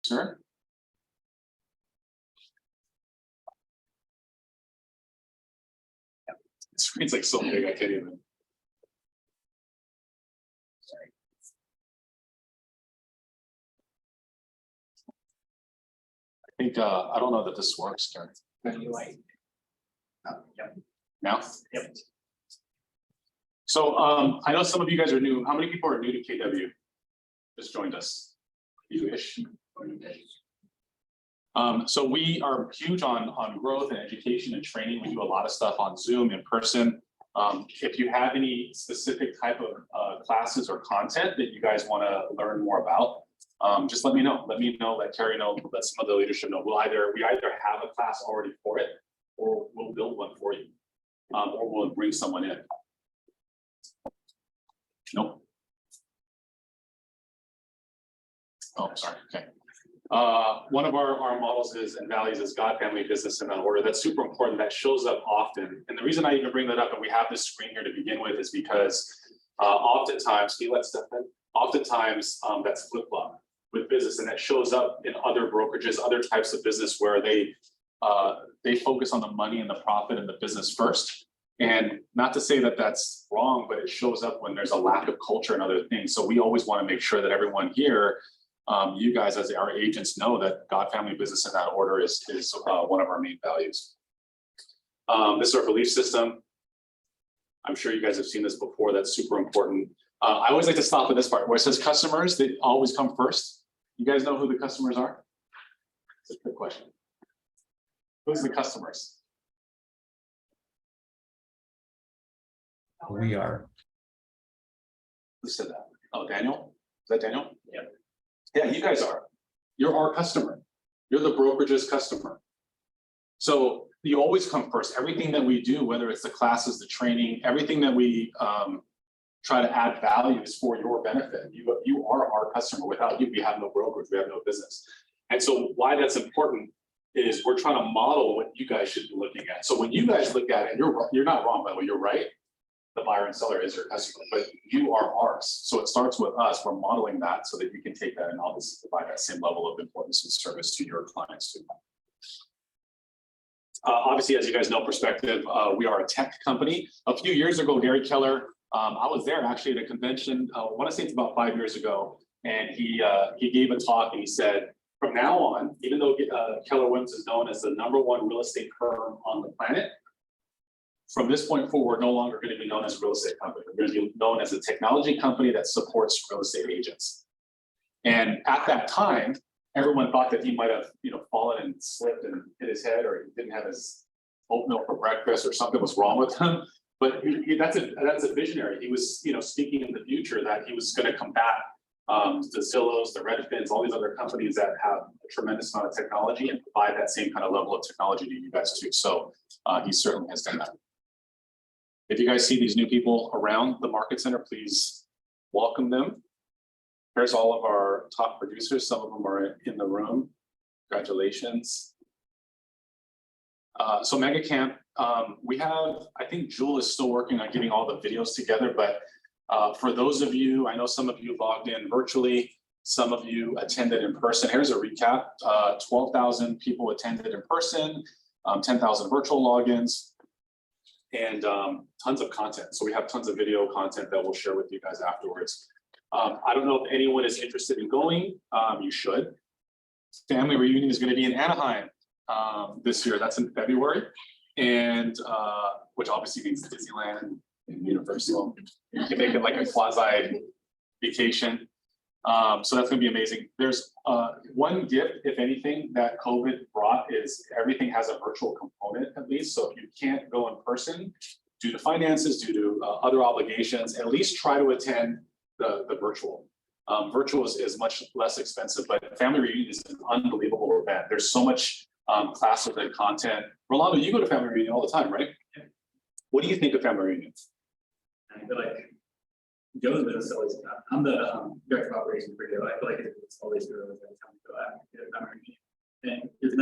Sir? The screen's like so big, I can't even. Sorry. I think, I don't know that this works, Karen. Now? Yep. So I know some of you guys are new. How many people are new to KW? Just joined us. You-ish. So we are huge on growth and education and training. We do a lot of stuff on Zoom, in person. If you have any specific type of classes or content that you guys want to learn more about, just let me know. Let me know, let Carrie know, let some of the leadership know. We either have a class already for it, or we'll build one for you, or we'll bring someone in. Nope. Oh, sorry. Okay. One of our models is and values is God, family, business, and order. That's super important. That shows up often. And the reason I even bring that up, and we have this screen here to begin with, is because oftentimes, can you let Steph in? Oftentimes that's flip-flop with business, and that shows up in other brokerages, other types of business where they focus on the money and the profit and the business first. And not to say that that's wrong, but it shows up when there's a lack of culture and other things. So we always want to make sure that everyone here, you guys as our agents, know that God, family, business in that order is one of our main values. This is our belief system. I'm sure you guys have seen this before. That's super important. I always like to stop at this part where it says customers, they always come first. You guys know who the customers are? It's a good question. Who's the customers? We are. Who said that? Oh, Daniel? Is that Daniel? Yeah. Yeah, you guys are. You're our customer. You're the brokerage's customer. So you always come first. Everything that we do, whether it's the classes, the training, everything that we try to add value is for your benefit. You are our customer. Without you, we have no brokerage, we have no business. And so why that's important is we're trying to model what you guys should be looking at. So when you guys look at it, you're not wrong, by the way, you're right. The buyer and seller is your customer, but you are ours. So it starts with us. We're modeling that so that you can take that and obviously provide that same level of importance and service to your clients too. Obviously, as you guys know, perspective, we are a tech company. A few years ago, Gary Keller, I was there actually at a convention, I want to say it's about 5 years ago, and he gave a talk and he said, from now on, even though Keller Williams is known as the #1 real estate firm on the planet, from this point forward, we're no longer going to be known as a real estate company. We're going to be known as a technology company that supports real estate agents. And at that time, everyone thought that he might have, fallen and slipped and hit his head, or he didn't have his oatmeal for breakfast, or something was wrong with him. But that's a visionary. He was, speaking in the future that he was going to combat the Zillows, the Redfins, all these other companies that have a tremendous amount of technology and provide that same kind of level of technology to you guys too. So he certainly has done that. If you guys see these new people around the market center, please welcome them. Here's all of our top producers. Some of them are in the room. Congratulations. So Mega Camp, we have, I think Jewel is still working on getting all the videos together, but for those of you, I know some of you logged in virtually, some of you attended in person. Here's a recap. 12,000 people attended in person, 10,000 virtual logins, and tons of content. So we have tons of video content that we'll share with you guys afterwards. I don't know if anyone is interested in going. You should. Family reunion is going to be in Anaheim this year. That's in February, and which obviously means Disneyland and Universal. You can make it like a quasi vacation. So that's going to be amazing. There's one gift, if anything, that COVID brought is everything has a virtual component at least. So if you can't go in person due to finances, due to other obligations, at least try to attend the virtual. Virtual is much less expensive, but family reunion is an unbelievable event. There's so much classes and content. Rolando, you go to family reunion all the time, right? What do you think of family reunions? I feel like Joe's business always. I'm the director of operations for Joe. I feel like it's always good every time we go out to a family reunion. And there's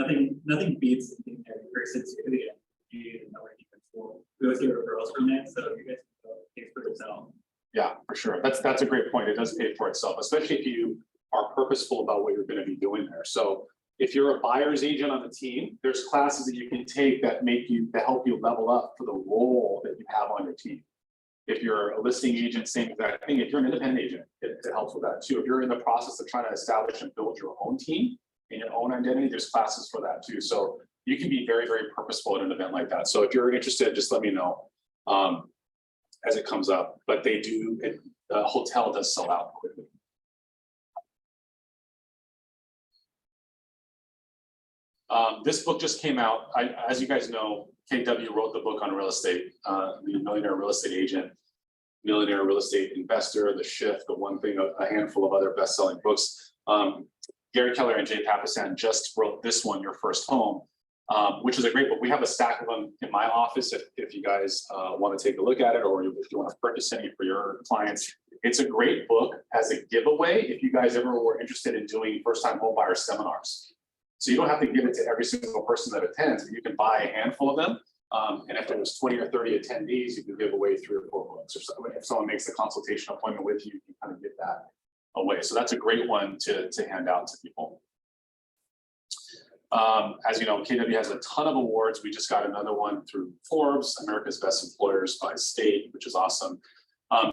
nothing beats in person activity and you know where you can school. We always get referrals from that, so you guys can pay for yourself. Yeah, for sure. That's a great point. It does pay for itself, especially if you are purposeful about what you're going to be doing there. So if you're a buyer's agent on the team, there's classes that you can take that help you level up for the role that you have on your team. If you're a listing agent, same exact thing. If you're an independent agent, it helps with that too. If you're in the process of trying to establish and build your own team and your own identity, there's classes for that too. So you can be very, very purposeful at an event like that. So if you're interested, just let me know as it comes up. But the hotel does sell out quickly. This book just came out. As you guys know, KW wrote the book on real estate, the Millionaire Real Estate Agent, Millionaire Real Estate Investor, The Shift, The One Thing, a handful of other best-selling books. Gary Keller and Jay Papasan just wrote this one, Your First Home, which is a great book. We have a stack of them in my office if you guys want to take a look at it, or if you want to purchase any for your clients. It's a great book as a giveaway if you guys ever were interested in doing first-time home buyer seminars. So you don't have to give it to every single person that attends, but you can buy a handful of them. And if there was 20 or 30 attendees, you can give away 3 or 4 books. Or so, if someone makes a consultation appointment with you, you can kind of give that away. So that's a great one to hand out to people. As you know, KW has a ton of awards. We just got another one through Forbes, America's Best Employers by State, which is awesome.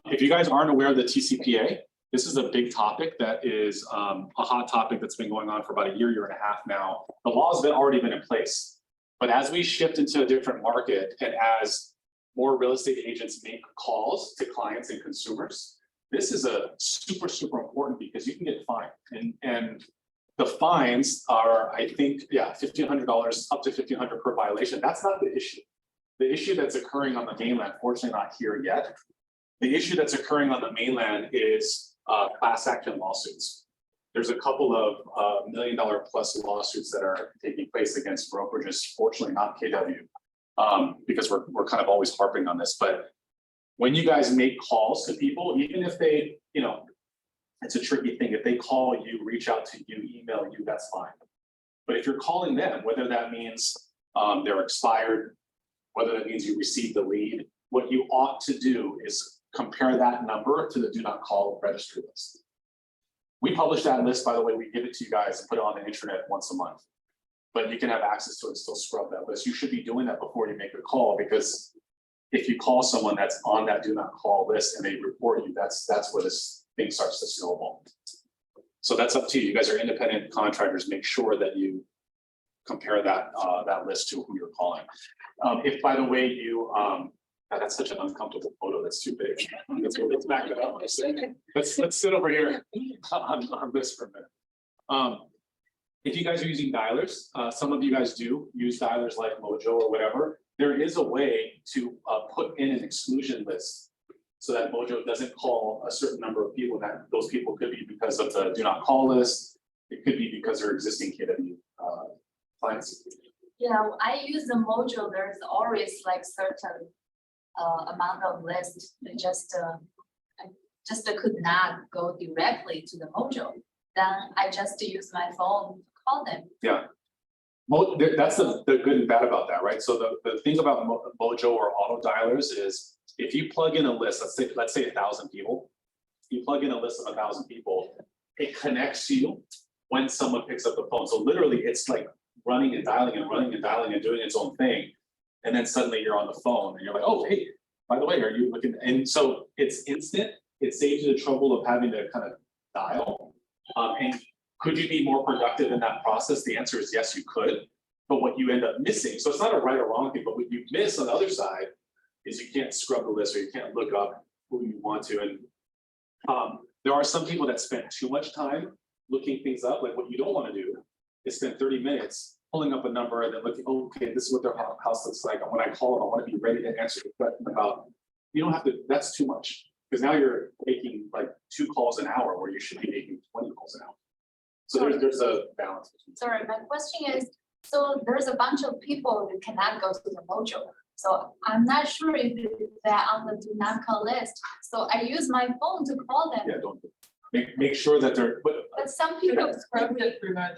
If you guys aren't aware of the TCPA, this is a big topic that is a hot topic that's been going on for about a year and a half now. The laws have already been in place, but as we shift into a different market and as more real estate agents make calls to clients and consumers, this is a super, super important because you can get fined. And the fines are, I think, $1,500 up to $1,500 per violation. That's not the issue. The issue that's occurring on the mainland, fortunately not here yet. The issue that's occurring on the mainland is class action lawsuits. There's a couple of $1 million plus lawsuits that are taking place against brokerages, fortunately not KW, because we're kind of always harping on this. But when you guys make calls to people, even if they, it's a tricky thing. If they call you, reach out to you, email you, that's fine. But if you're calling them, whether that means they're expired, whether that means you received the lead, what you ought to do is compare that number to the do not call registry list. We publish that list, by the way. We give it to you guys and put it on the internet once a month, but you can have access to it and still scrub that list. You should be doing that before you make a call, because if you call someone that's on that do not call list and they report you, that's where this thing starts to snowball. So that's up to you. You guys are independent contractors. Make sure that you compare that that list to who you're calling. If, by the way, you that's such an uncomfortable photo. That's too big. Let's back it up. Let's sit over here on this for a minute. If you guys are using dialers, some of you guys do use dialers like Mojo or whatever. There is a way to put in an exclusion list so that Mojo doesn't call a certain number of people. That those people could be because of the do not call list. It could be because they're existing KW clients. Yeah, I use the Mojo. There's always like certain amount of list. I just could not go directly to the Mojo. Then I just use my phone to call them. Yeah. That's the good and bad about that, right? So the thing about Mojo or auto dialers is if you plug in a list, let's say 1,000 people, you plug in a list of 1,000 people, it connects you when someone picks up the phone. So literally it's like running and dialing and running and dialing and doing its own thing. And then suddenly you're on the phone and you're like, oh, hey, by the way, are you looking? And so it's instant. It saves you the trouble of having to kind of dial. And could you be more productive in that process? The answer is yes, you could. But what you end up missing, so it's not a right or wrong thing, but what you miss on the other side is you can't scrub the list or you can't look up who you want to. And there are some people that spend too much time looking things up. Like what you don't want to do is spend 30 minutes pulling up a number and then looking, oh, okay, this is what their house looks like. And when I call them, I want to be ready to answer the question about, you don't have to, that's too much. Because now you're making like 2 calls an hour where you should be making 20 calls an hour. So there's a balance. Sorry, my question is, so there's a bunch of people that cannot go to the Mojo. So I'm not sure if they're on the do not call list. So I use my phone to call them. Yeah, don't make sure that they're. But some people Scrub it through Mojo.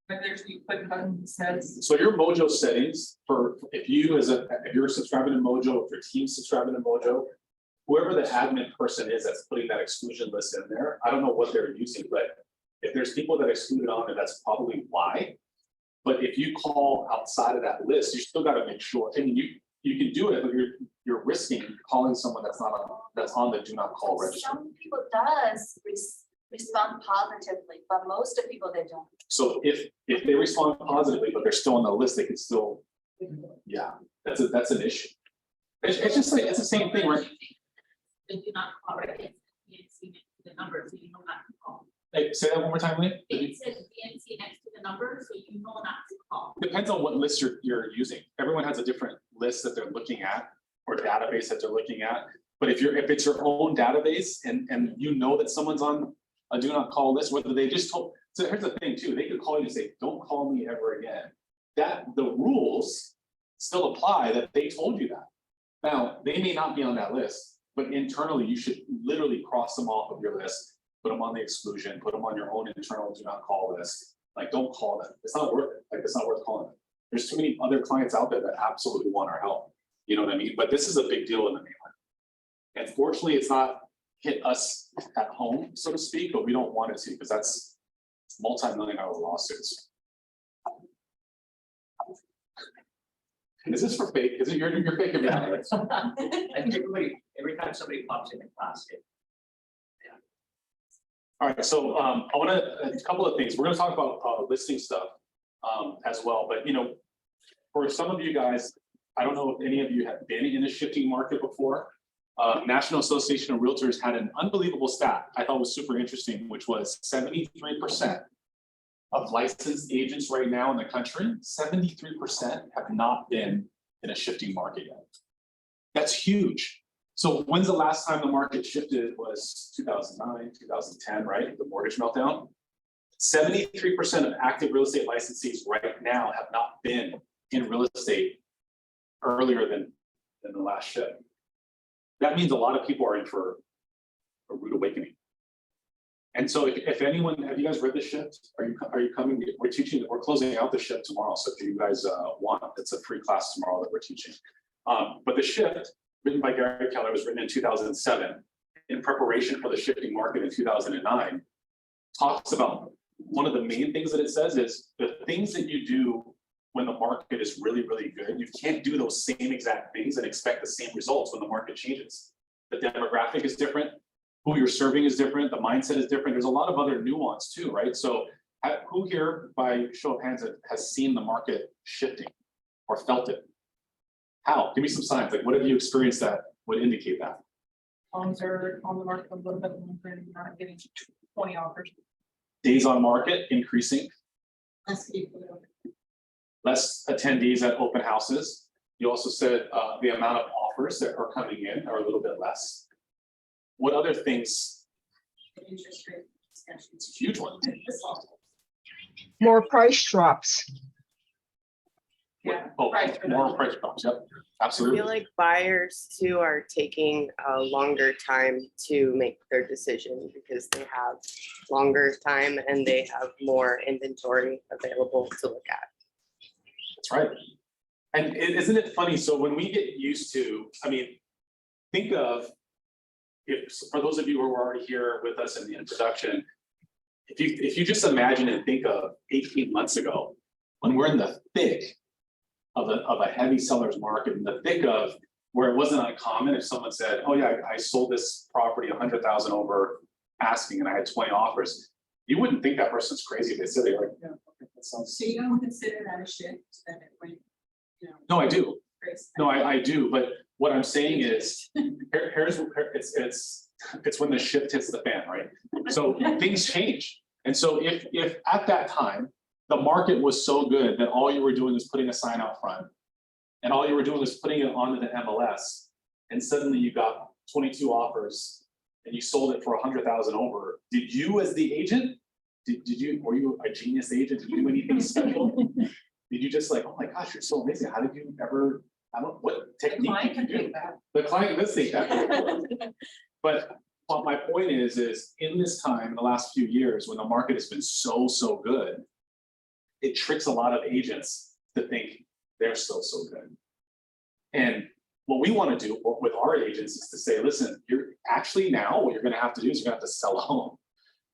When there's you click button that says. So your Mojo settings for if you're subscribing to Mojo, if your team's subscribing to Mojo, whoever the admin person is that's putting that exclusion list in there, I don't know what they're using, but If there's people that excluded on there, that's probably why. But if you call outside of that list, you still gotta make sure, I mean, you can do it, but you're risking calling someone that's not on, that's on the do not call register. Some people does respond positively, but most of the people they don't. So if they respond positively, but they're still on the list, they could still, yeah, that's an issue. It's just like, it's the same thing, right? They do not call, right? It's the number, so you know not to call. Hey, say that one more time, Lee. It says BNC next to the number, so you know not to call. Depends on what list you're using. Everyone has a different list that they're looking at or database that they're looking at. But if it's your own database and you know that someone's on a do not call list, whether they just told, so here's the thing too, they could call you and say, don't call me ever again. That the rules still apply that they told you that. Now, they may not be on that list, but internally you should literally cross them off of your list, put them on the exclusion, put them on your own internal do not call list. Like, don't call them. It's not worth it. Like, it's not worth calling them. There's too many other clients out there that absolutely want our help. You know what I mean? But this is a big deal in the mainland. And fortunately, it's not hit us at home, so to speak, but we don't want it to because that's multi-million-dollar lawsuits. Is this for fake? Is it you're faking that? I think every time somebody pops in class, All right, so I want to, a couple of things. We're going to talk about listing stuff as well, but you know, for some of you guys, I don't know if any of you have been in a shifting market before. National Association of Realtors had an unbelievable stat I thought was super interesting, which was 73% of licensed agents right now in the country, 73% have not been in a shifting market yet. That's huge. So when's the last time the market shifted? It was 2009, 2010, right? The mortgage meltdown. 73% of active real estate licensees right now have not been in real estate earlier than the last shift. That means a lot of people are in for a rude awakening. And so if anyone, have you guys read the shift? Are you coming? We're closing out the shift tomorrow. So if you guys want, it's a free class tomorrow that we're teaching. But the shift, written by Gary Keller, was written in 2007 in preparation for the shifting market in 2009, talks about one of the main things that it says is the things that you do when the market is really, really good, you can't do those same exact things and expect the same results when the market changes. The demographic is different, who you're serving is different, the mindset is different. There's a lot of other nuance too, right? So who here, by show of hands, has seen the market shifting or felt it? How? Give me some signs. Like, what have you experienced that would indicate that? Homes are on the market a little bit longer and you're not getting 20 offers. Days on market increasing, Less people. less attendees at open houses. You also said the amount of offers that are coming in are a little bit less. What other things? Interest rate discussion. It's a huge one. More price drops. Yeah. Oh, Price for more that. price drops. Yep, I absolutely. feel like buyers too are taking a longer time to make their decision because they have longer time and they have more inventory available to look at. That's right. And isn't it funny? So when we get used to, I mean, think of, if for those of you who were already here with us in the introduction, if you just imagine and think of 18 months ago, when we're in the thick of a heavy seller's market, in the thick of where it wasn't uncommon if someone said, oh yeah, I sold this property 100,000 over asking and I had 20 offers, you wouldn't think that person's crazy if they said, they're like, yeah, okay, that sounds. So you don't consider that a shift, that it went, you know. No, I do. crazy? No, I do, but what I'm saying is, it's when the shift hits the fan, right? So things change. And so if at that time, the market was so good that all you were doing was putting a sign out front, and all you were doing was putting it onto the MLS, and suddenly you got 22 offers and you sold it for 100,000 over, did you as the agent, were you a genius agent? Did you do anything special? Did you just like, oh my gosh, you're so amazing. How did you ever, what technique Client did can you do? take that. The client does think that. But my point is in this time, in the last few years, when the market has been so good, it tricks a lot of agents to think they're so good. And what we want to do with our agents is to say, listen, you're actually now, what you're going to have to do is you're going to have to sell a home.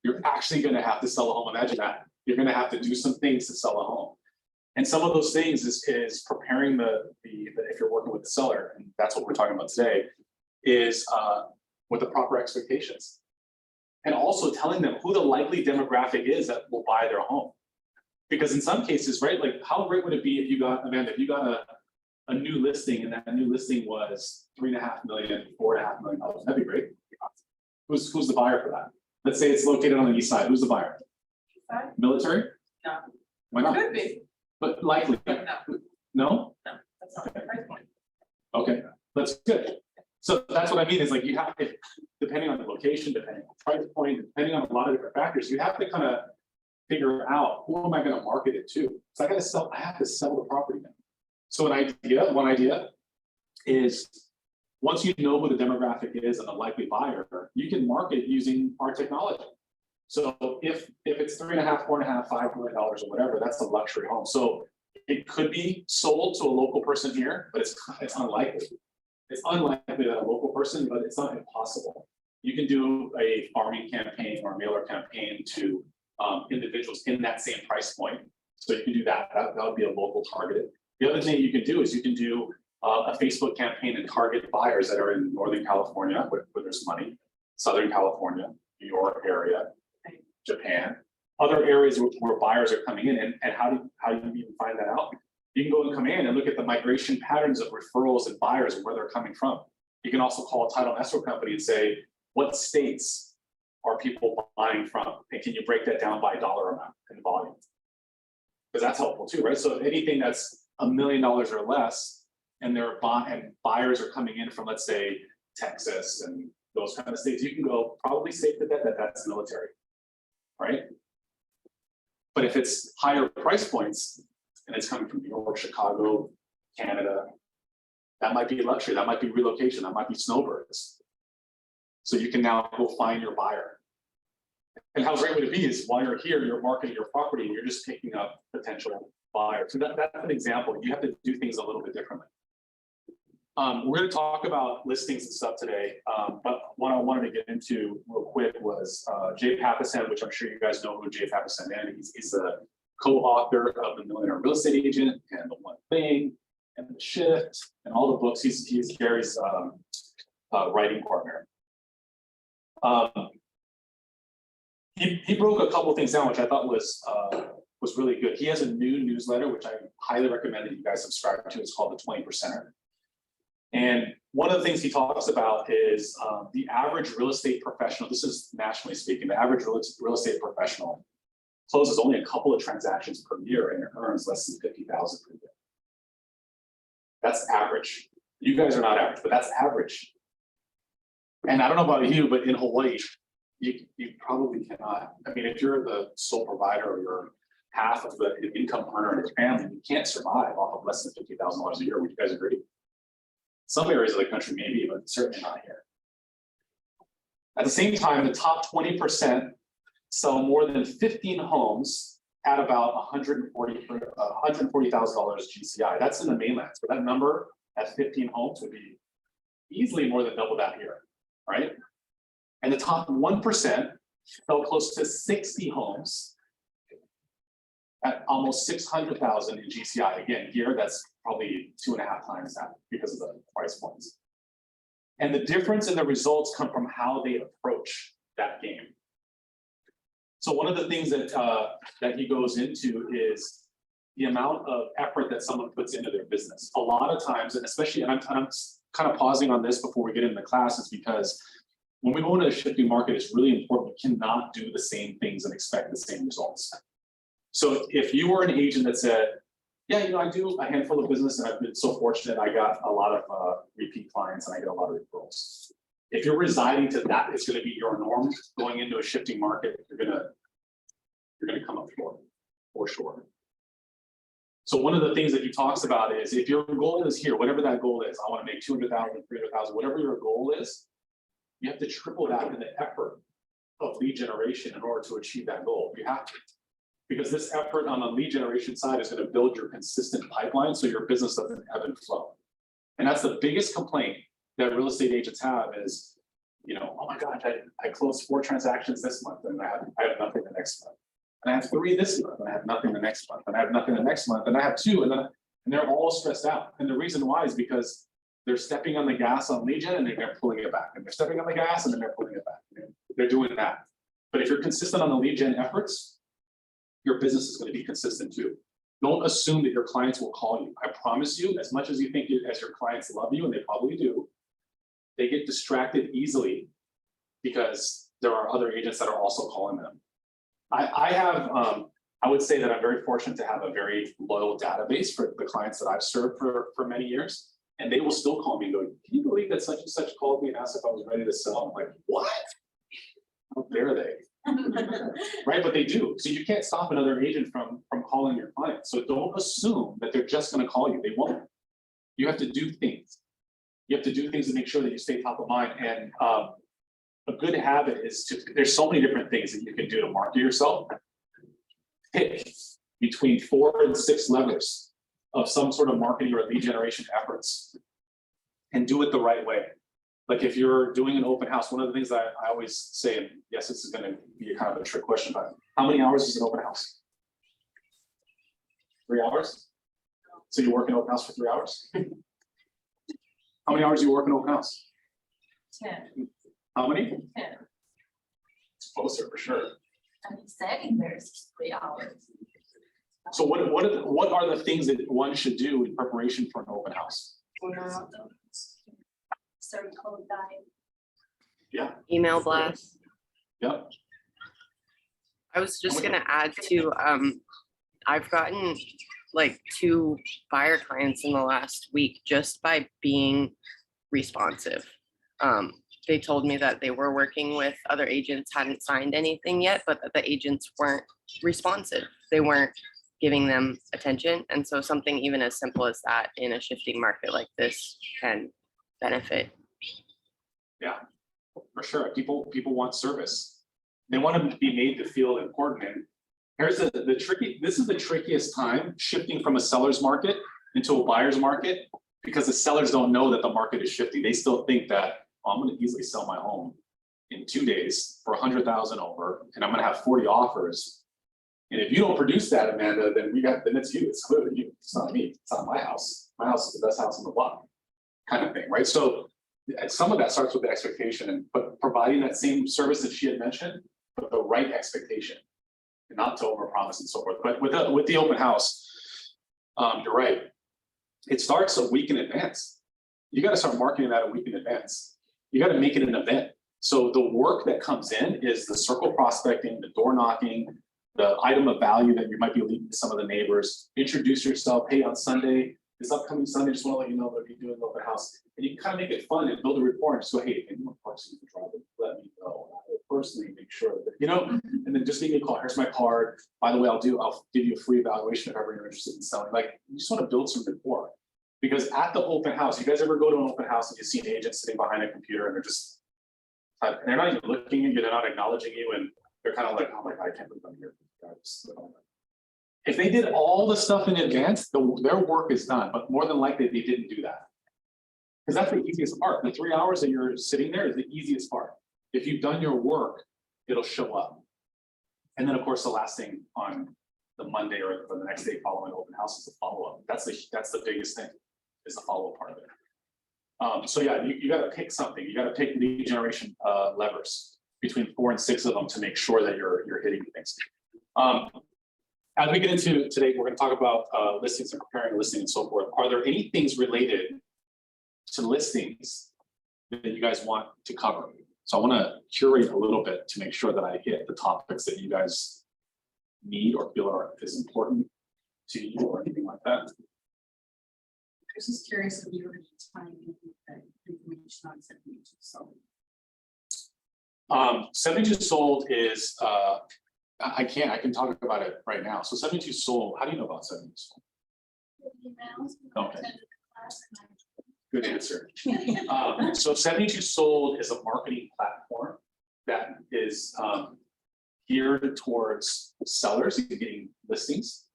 You're actually gonna have to sell a home. Imagine that. You're gonna have to do some things to sell a home. And some of those things is preparing if you're working with the seller, and that's what we're talking about today, is with the proper expectations. And also telling them who the likely demographic is that will buy their home. Because in some cases, right, like how great would it be if you got, Amanda, if you got a new listing and that new listing was $3.5 million, $4.5 million, that'd be great. Who's the buyer for that? Let's say it's located on the east side. Who's the buyer? Side? Military? No. Why not? Could be, But likely. but no, No? that's not the price point. Okay, that's good. So that's what I mean is like you have to, depending on the location, depending on the price point, depending on a lot of different factors, you have to kind of figure out who am I going to market it to? So I have to sell the property now. So one idea is once you know who the demographic is and the likely buyer, you can market using our technology. So if it's $3.5, $4.5, $5 million or whatever, that's a luxury home. So it could be sold to a local person here, but it's unlikely. It's unlikely that a local person, but it's not impossible. You can do a farming campaign or mailer campaign to individuals in that same price point. So you can do that. That would be a local targeted. The other thing you can do is you can do a Facebook campaign and target buyers that are in Northern California, where there's money, Southern California, New York area, Japan, other areas where buyers are coming in. And how do you even find that out? You can go and come in and look at the migration patterns of referrals and buyers and where they're coming from. You can also call a title and escrow company and say, what states are people buying from? And can you break that down by dollar amount and volume? Because that's helpful too, right? So if anything that's $1 million or less, and buyers are coming in from, let's say, Texas and those kind of states, you can go probably safe to bet that that's military, right? But if it's higher price points and it's coming from New York, Chicago, Canada, that might be luxury, that might be relocation, that might be snowbirds. So you can now go find your buyer. And how great would it be is while you're here, you're marketing your property and you're just picking up potential buyers. So that's an example. You have to do things a little bit differently. We're going to talk about listings and stuff today, but what I wanted to get into real quick was Jay Papasan, which I'm sure you guys know who Jay Papasan is. He's the co-author of The Millionaire Real Estate Agent and The One Thing and The Shift and all the books. He's Gary's writing partner. He broke a couple of things down, which I thought was really good. He has a new newsletter, which I highly recommend that you guys subscribe to. It's called The 20%er. And one of the things he talks about is the average real estate professional, this is nationally speaking, the average real estate professional closes only a couple of transactions per year and earns less than $50,000 per year. That's average. You guys are not average, but that's average. And I don't know about you, but in Hawaii, you probably cannot. I mean, if you're the sole provider or you're half of the income earner in your family, you can't survive off of less than $50,000 a year. Would you guys agree? Some areas of the country maybe, but certainly not here. At the same time, the top 20% sell more than 15 homes at about $140,000 GCI. That's in the mainland. So that number at 15 homes would be easily more than double that here, right? And the top 1% sell close to 60 homes at almost 600,000 in GCI. Again, here that's probably 2.5 times that because of the price points. And the difference in the results come from how they approach that game. So one of the things that he goes into is the amount of effort that someone puts into their business. A lot of times, and especially, and I'm kind of pausing on this before we get into the class, is because when we go into a shifting market, it's really important. We cannot do the same things and expect the same results. So if you were an agent that said, yeah, I do a handful of business and I've been so fortunate, I got a lot of repeat clients and I get a lot of referrals. If you're residing to that, it's going to be your norm going into a shifting market. You're going to come up short, for sure. So one of the things that he talks about is if your goal is here, whatever that goal is, I want to make 200,000, 300,000, whatever your goal is, you have to triple that in the effort of lead generation in order to achieve that goal. You have to. Because this effort on the lead generation side is going to build your consistent pipeline so your business doesn't ebb and flow. And that's the biggest complaint that real estate agents have is You know, oh my gosh, I closed 4 transactions this month and I have nothing the next month. And I have 3 this month and I have nothing the next month, and I have nothing the next month, and I have 2, and they're all stressed out. And the reason why is because they're stepping on the gas on lead gen and they're pulling it back, and they're stepping on the gas and then they're pulling it back. They're doing that. But if you're consistent on the lead gen efforts, your business is going to be consistent too. Don't assume that your clients will call you. I promise you, as much as you think as your clients love you, and they probably do, they get distracted easily because there are other agents that are also calling them. I would say that I'm very fortunate to have a very loyal database for the clients that I've served for many years. And they will still call me and go, can you believe that such and such called me and asked if I was ready to sell? I'm like, what? How dare they? Right, but they do. So you can't stop another agent from calling your client. So don't assume that they're just going to call you. They won't. You have to do things. You have to do things to make sure that you stay top of mind. And a good habit is there's so many different things that you can do to market yourself. Pick between 4 and 6 levers of some sort of marketing or lead generation efforts, and do it the right way. Like if you're doing an open house, one of the things that I always say, and yes, this is going to be a kind of a trick question, but how many hours is an open house? 3 hours? So you work in open house for 3 hours? How many hours do you work in open house? 10. How many? 10. It's closer for sure. I'm setting there's 3 hours. So what are the things that one should do in preparation for an open house? Circle dive. Yeah. Email blast. Yep. I was just gonna add to, I've gotten like 2 buyer clients in the last week just by being responsive. They told me that they were working with other agents, hadn't signed anything yet, but that the agents weren't responsive. They weren't giving them attention. And so something even as simple as that in a shifting market like this can benefit. Yeah, for sure. People want service. They want to be made to feel important. And here's this is the trickiest time shifting from a seller's market into a buyer's market, because the sellers don't know that the market is shifting. They still think that, oh, I'm going to easily sell my home in 2 days for 100,000 over, and I'm going to have 40 offers. And if you don't produce that, Amanda, then it's you. It's clearly you. It's not me. It's not my house. My house is the best house on the block, kind of thing, right? So some of that starts with the expectation, but providing that same service that she had mentioned, but the right expectation, and not to overpromise and so forth. But with the open house, you're right. It starts a week in advance. You got to start marketing that a week in advance. You got to make it an event. So the work that comes in is the circle prospecting, the door knocking, the item of value that you might be leaving to some of the neighbors. Introduce yourself. Hey, on Sunday, this upcoming Sunday, just want to let you know that we're doing an open house. And you can kind of make it fun and build a rapport and just go, hey, if anyone parks in the driveway, let me know. I will personally make sure that, and then just give me a call. Here's my card. By the way, I'll give you a free evaluation if ever you're interested in selling. Like, you just want to build some rapport. Because at the open house, you guys ever go to an open house and you see an agent sitting behind a computer and they're not even looking at you, they're not acknowledging you, and they're kind of like, oh my God, I can't believe I'm here. If they did all the stuff in advance, their work is done, but more than likely they didn't do that. Because that's the easiest part. The 3 hours that you're sitting there is the easiest part. If you've done your work, it'll show up. And then of course, the last thing on the Monday or the next day following open house is the follow-up. That's the biggest thing, is the follow-up part of it. So yeah, you got to pick something. You got to pick lead generation levers between 4 and 6 of them to make sure that you're hitting things. As we get into today, we're going to talk about listings and preparing a listing and so forth. Are there any things related to listings that you guys want to cover? So I want to curate a little bit to make sure that I hit the topics that you guys need or feel is important to you or anything like that. I was just curious if you were time that information on 72 sold. 72 sold is I can talk about it right now. So 72 sold. How do you know about 72 sold? Okay. Good answer. So 72 sold is a marketing platform that is geared towards sellers and getting listings.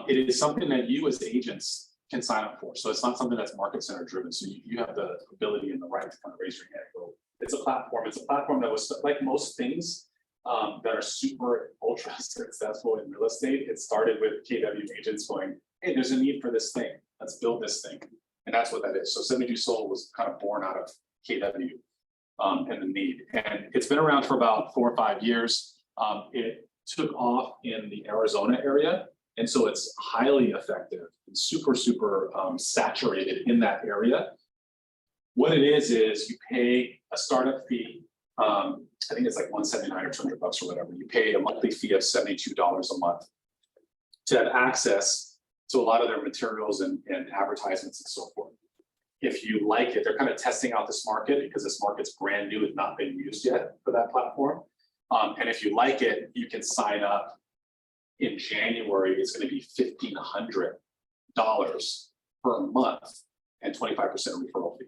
It is something that you as agents can sign up for. So it's not something that's market center driven. So you have the ability and the right to kind of raise your hand and go It's a platform. It's a platform that was like most things that are super ultra successful in real estate. It started with KW agents going, hey, there's a need for this thing. Let's build this thing. And that's what that is. So 72 Soul was kind of born out of KW and the need. And it's been around for about 4 or 5 years. It took off in the Arizona area. And so it's highly effective and super saturated in that area. What it is you pay a startup fee. I think it's like $179 or $200 or whatever. You pay a monthly fee of $72 a month to have access to a lot of their materials and advertisements and so forth. If you like it, they're kind of testing out this market because this market's brand new, it's not been used yet for that platform. And if you like it, you can sign up in January. It's going to be $1,500 per month and 25% referral fee.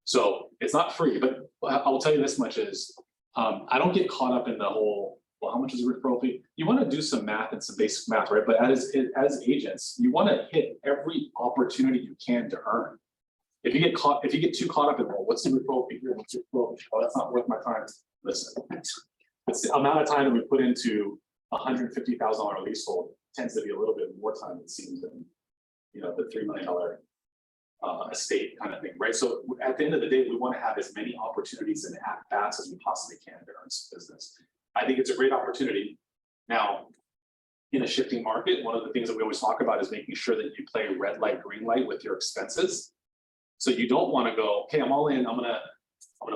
So it's not free, but I will tell you this much is, I don't get caught up in the whole, well, how much is a referral fee? You want to do some math and some basic math, right? But as agents, you want to hit every opportunity you can to earn. If you get too caught up in, well, what's the referral fee here? What's the referral fee? Oh, that's not worth my time. Listen, it's the amount of time that we put into $150,000 leasehold tends to be a little bit more time, it seems, than the $3 million estate kind of thing, right? So at the end of the day, we want to have as many opportunities and at-bats as we possibly can to earn some business. I think it's a great opportunity. Now, in a shifting market, one of the things that we always talk about is making sure that you play red light, green light with your expenses. So you don't want to go, okay, I'm all in, I'm gonna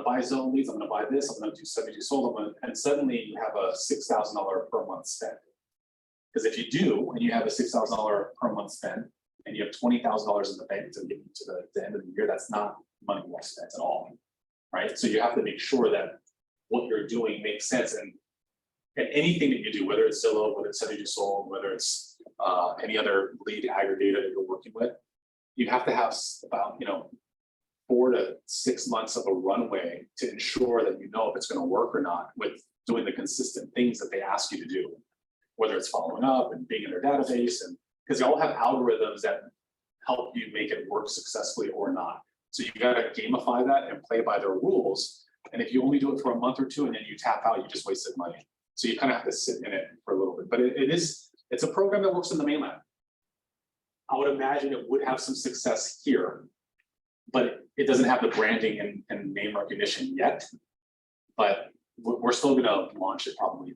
buy zone leads, I'm gonna buy this, I'm gonna do 72 sold, and suddenly you have a $6,000 per month spend. Because if you do, and you have a $6,000 per month spend, and you have $20,000 in the bank to get you to the end of the year, that's not money well spent at all, right? So you have to make sure that what you're doing makes sense, and anything that you do, whether it's Zillow, whether it's 72 Sold, whether it's any other lead aggregator that you're working with, you have to have about 4 to 6 months of a runway to ensure that you know if it's going to work or not with doing the consistent things that they ask you to do, whether it's following up and being in their database, and because they all have algorithms that help you make it work successfully or not. So you got to gamify that and play by their rules. And if you only do it for a month or two and then you tap out, you just wasted money. So you kind of have to sit in it for a little bit. But it's a program that works in the mainland. I would imagine it would have some success here, but it doesn't have the branding and name recognition yet. But we're still going to launch it probably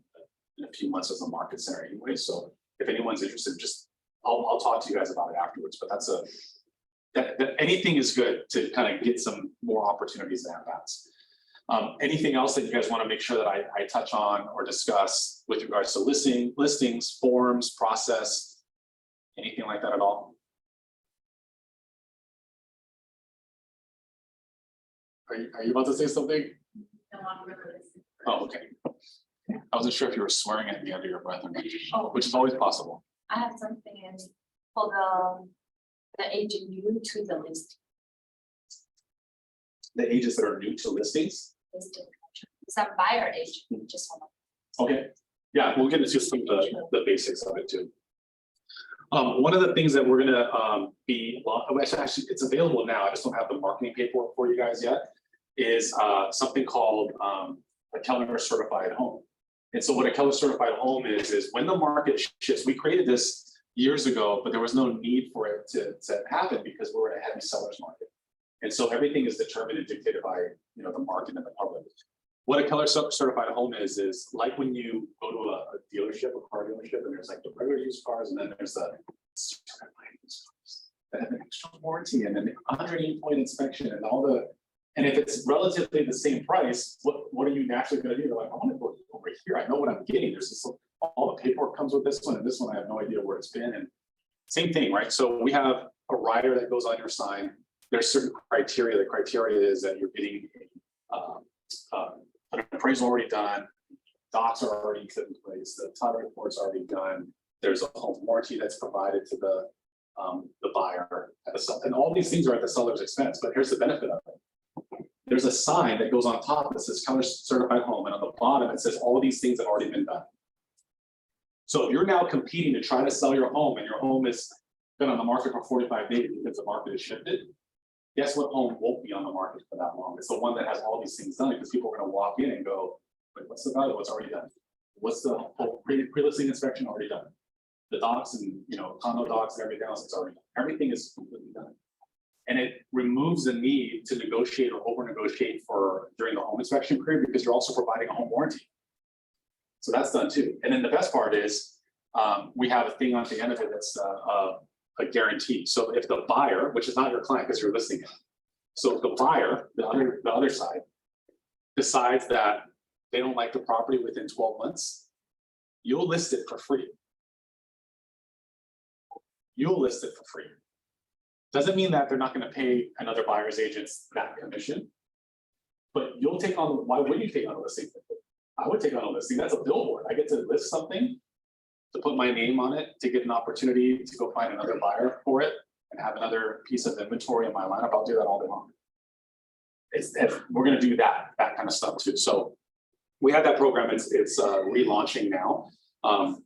in a few months as a market center anyway. So if anyone's interested, just I'll talk to you guys about it afterwards. But that's anything is good to kind of get some more opportunities to have that. Anything else that you guys want to make sure that I touch on or discuss with regards to listings, forms, process, anything like that at all? Are you about to say something? No, I'm really listening. Oh, okay. I wasn't sure if you were swearing at me under your breath or not, Oh. which is always possible. I have something in for the agent new to the list. The agents that are new to listings. Some buyer agent, just one. Okay, yeah, we'll get into some of the basics of it too. One of the things that we're gonna actually it's available now, I just don't have the marketing paperwork for you guys yet, is something called a Keller certified home. And so what a Keller certified home is when the market shifts, we created this years ago, but there was no need for it to happen because we're in a heavy seller's market. And so everything is determined and dictated by the market and the public. What a Keller certified home is like when you go to a dealership, a car dealership, and there's like the regular used cars, and then there's the certified used cars that have an extra warranty and an 180-point inspection and all the. And if it's relatively the same price, what are you naturally going to do? You're like, I want to go over here. I know what I'm getting. There's this, all the paperwork comes with this one, and this one I have no idea where it's been. And same thing, right? So we have a rider that goes on your sign. There's certain criteria. The criteria is that you're getting an appraisal already done, docs are already put in place, the title report's already done. There's a home warranty that's provided to the buyer, and all these things are at the seller's expense. But here's the benefit of it. There's a sign that goes on top that says Keller certified home, and on the bottom it says all these things have already been done. So if you're now competing to try to sell your home, and your home has been on the market for 45 days because the market has shifted, Guess what home won't be on the market for that long? It's the one that has all these things done, because people are gonna walk in and go, wait, what's the value? What's already done? What's the whole pre-listing inspection already done? The docs and, you know, condo docs and everything else, it's already done. Everything is completely done. And it removes the need to negotiate or over negotiate for during the home inspection period, because you're also providing a home warranty. So that's done too. And then the best part is, we have a thing on the end of it that's a guarantee. So if the buyer, which is not your client because you're listing it, so if the buyer, the other side, decides that they don't like the property within 12 months, you'll list it for free. You'll list it for free. Doesn't mean that they're not going to pay another buyer's agent that commission, but you'll take on, why would you take on a listing? I would take on a listing. That's a billboard. I get to list something, to put my name on it, to get an opportunity to go find another buyer for it and have another piece of inventory in my lineup. I'll do that all day long. We're going to do that kind of stuff too. So we have that program. It's relaunching now.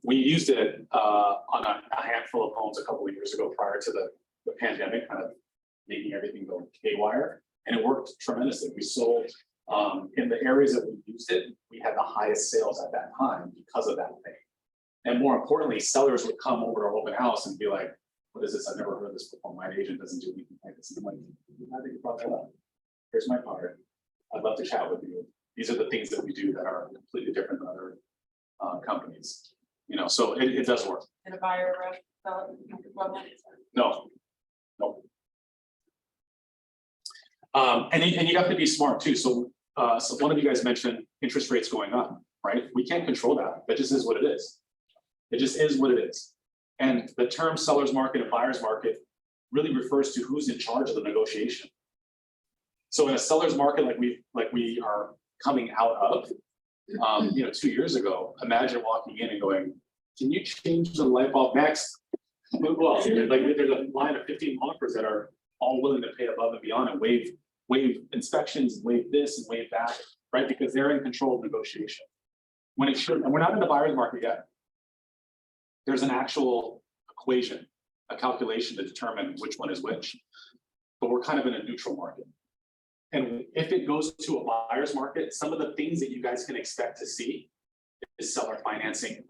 We used it on a handful of homes a couple of years ago prior to the pandemic, kind of making everything go haywire, and it worked tremendously. We sold in the areas that we used it, we had the highest sales at that time because of that thing. And more importantly, sellers would come over to our open house and be like, what is this? I've never heard of this before. My agent doesn't do anything like this. And I'm like, how did you brought that up? Here's my card. I'd love to chat with you. These are the things that we do that are completely different than other companies. You know, so it does work. And a buyer rep, No. And you have to be smart too. So one of you guys mentioned interest rates going up, right? We can't control that. That just is what it is. It just is what it is. And the term seller's market and buyer's market really refers to who's in charge of the negotiation. So in a seller's market like we are coming out of, 2 years ago, imagine walking in and going, can you change the light bulb next? Well, like there's a line of 15 offers that are all willing to pay above and beyond and waive inspections, waive this and waive that, right? Because they're in control of negotiation. When it should, and we're not in the buyer's market yet. There's an actual equation, a calculation to determine which one is which, but we're kind of in a neutral market. And if it goes to a buyer's market, some of the things that you guys can expect to see is seller financing,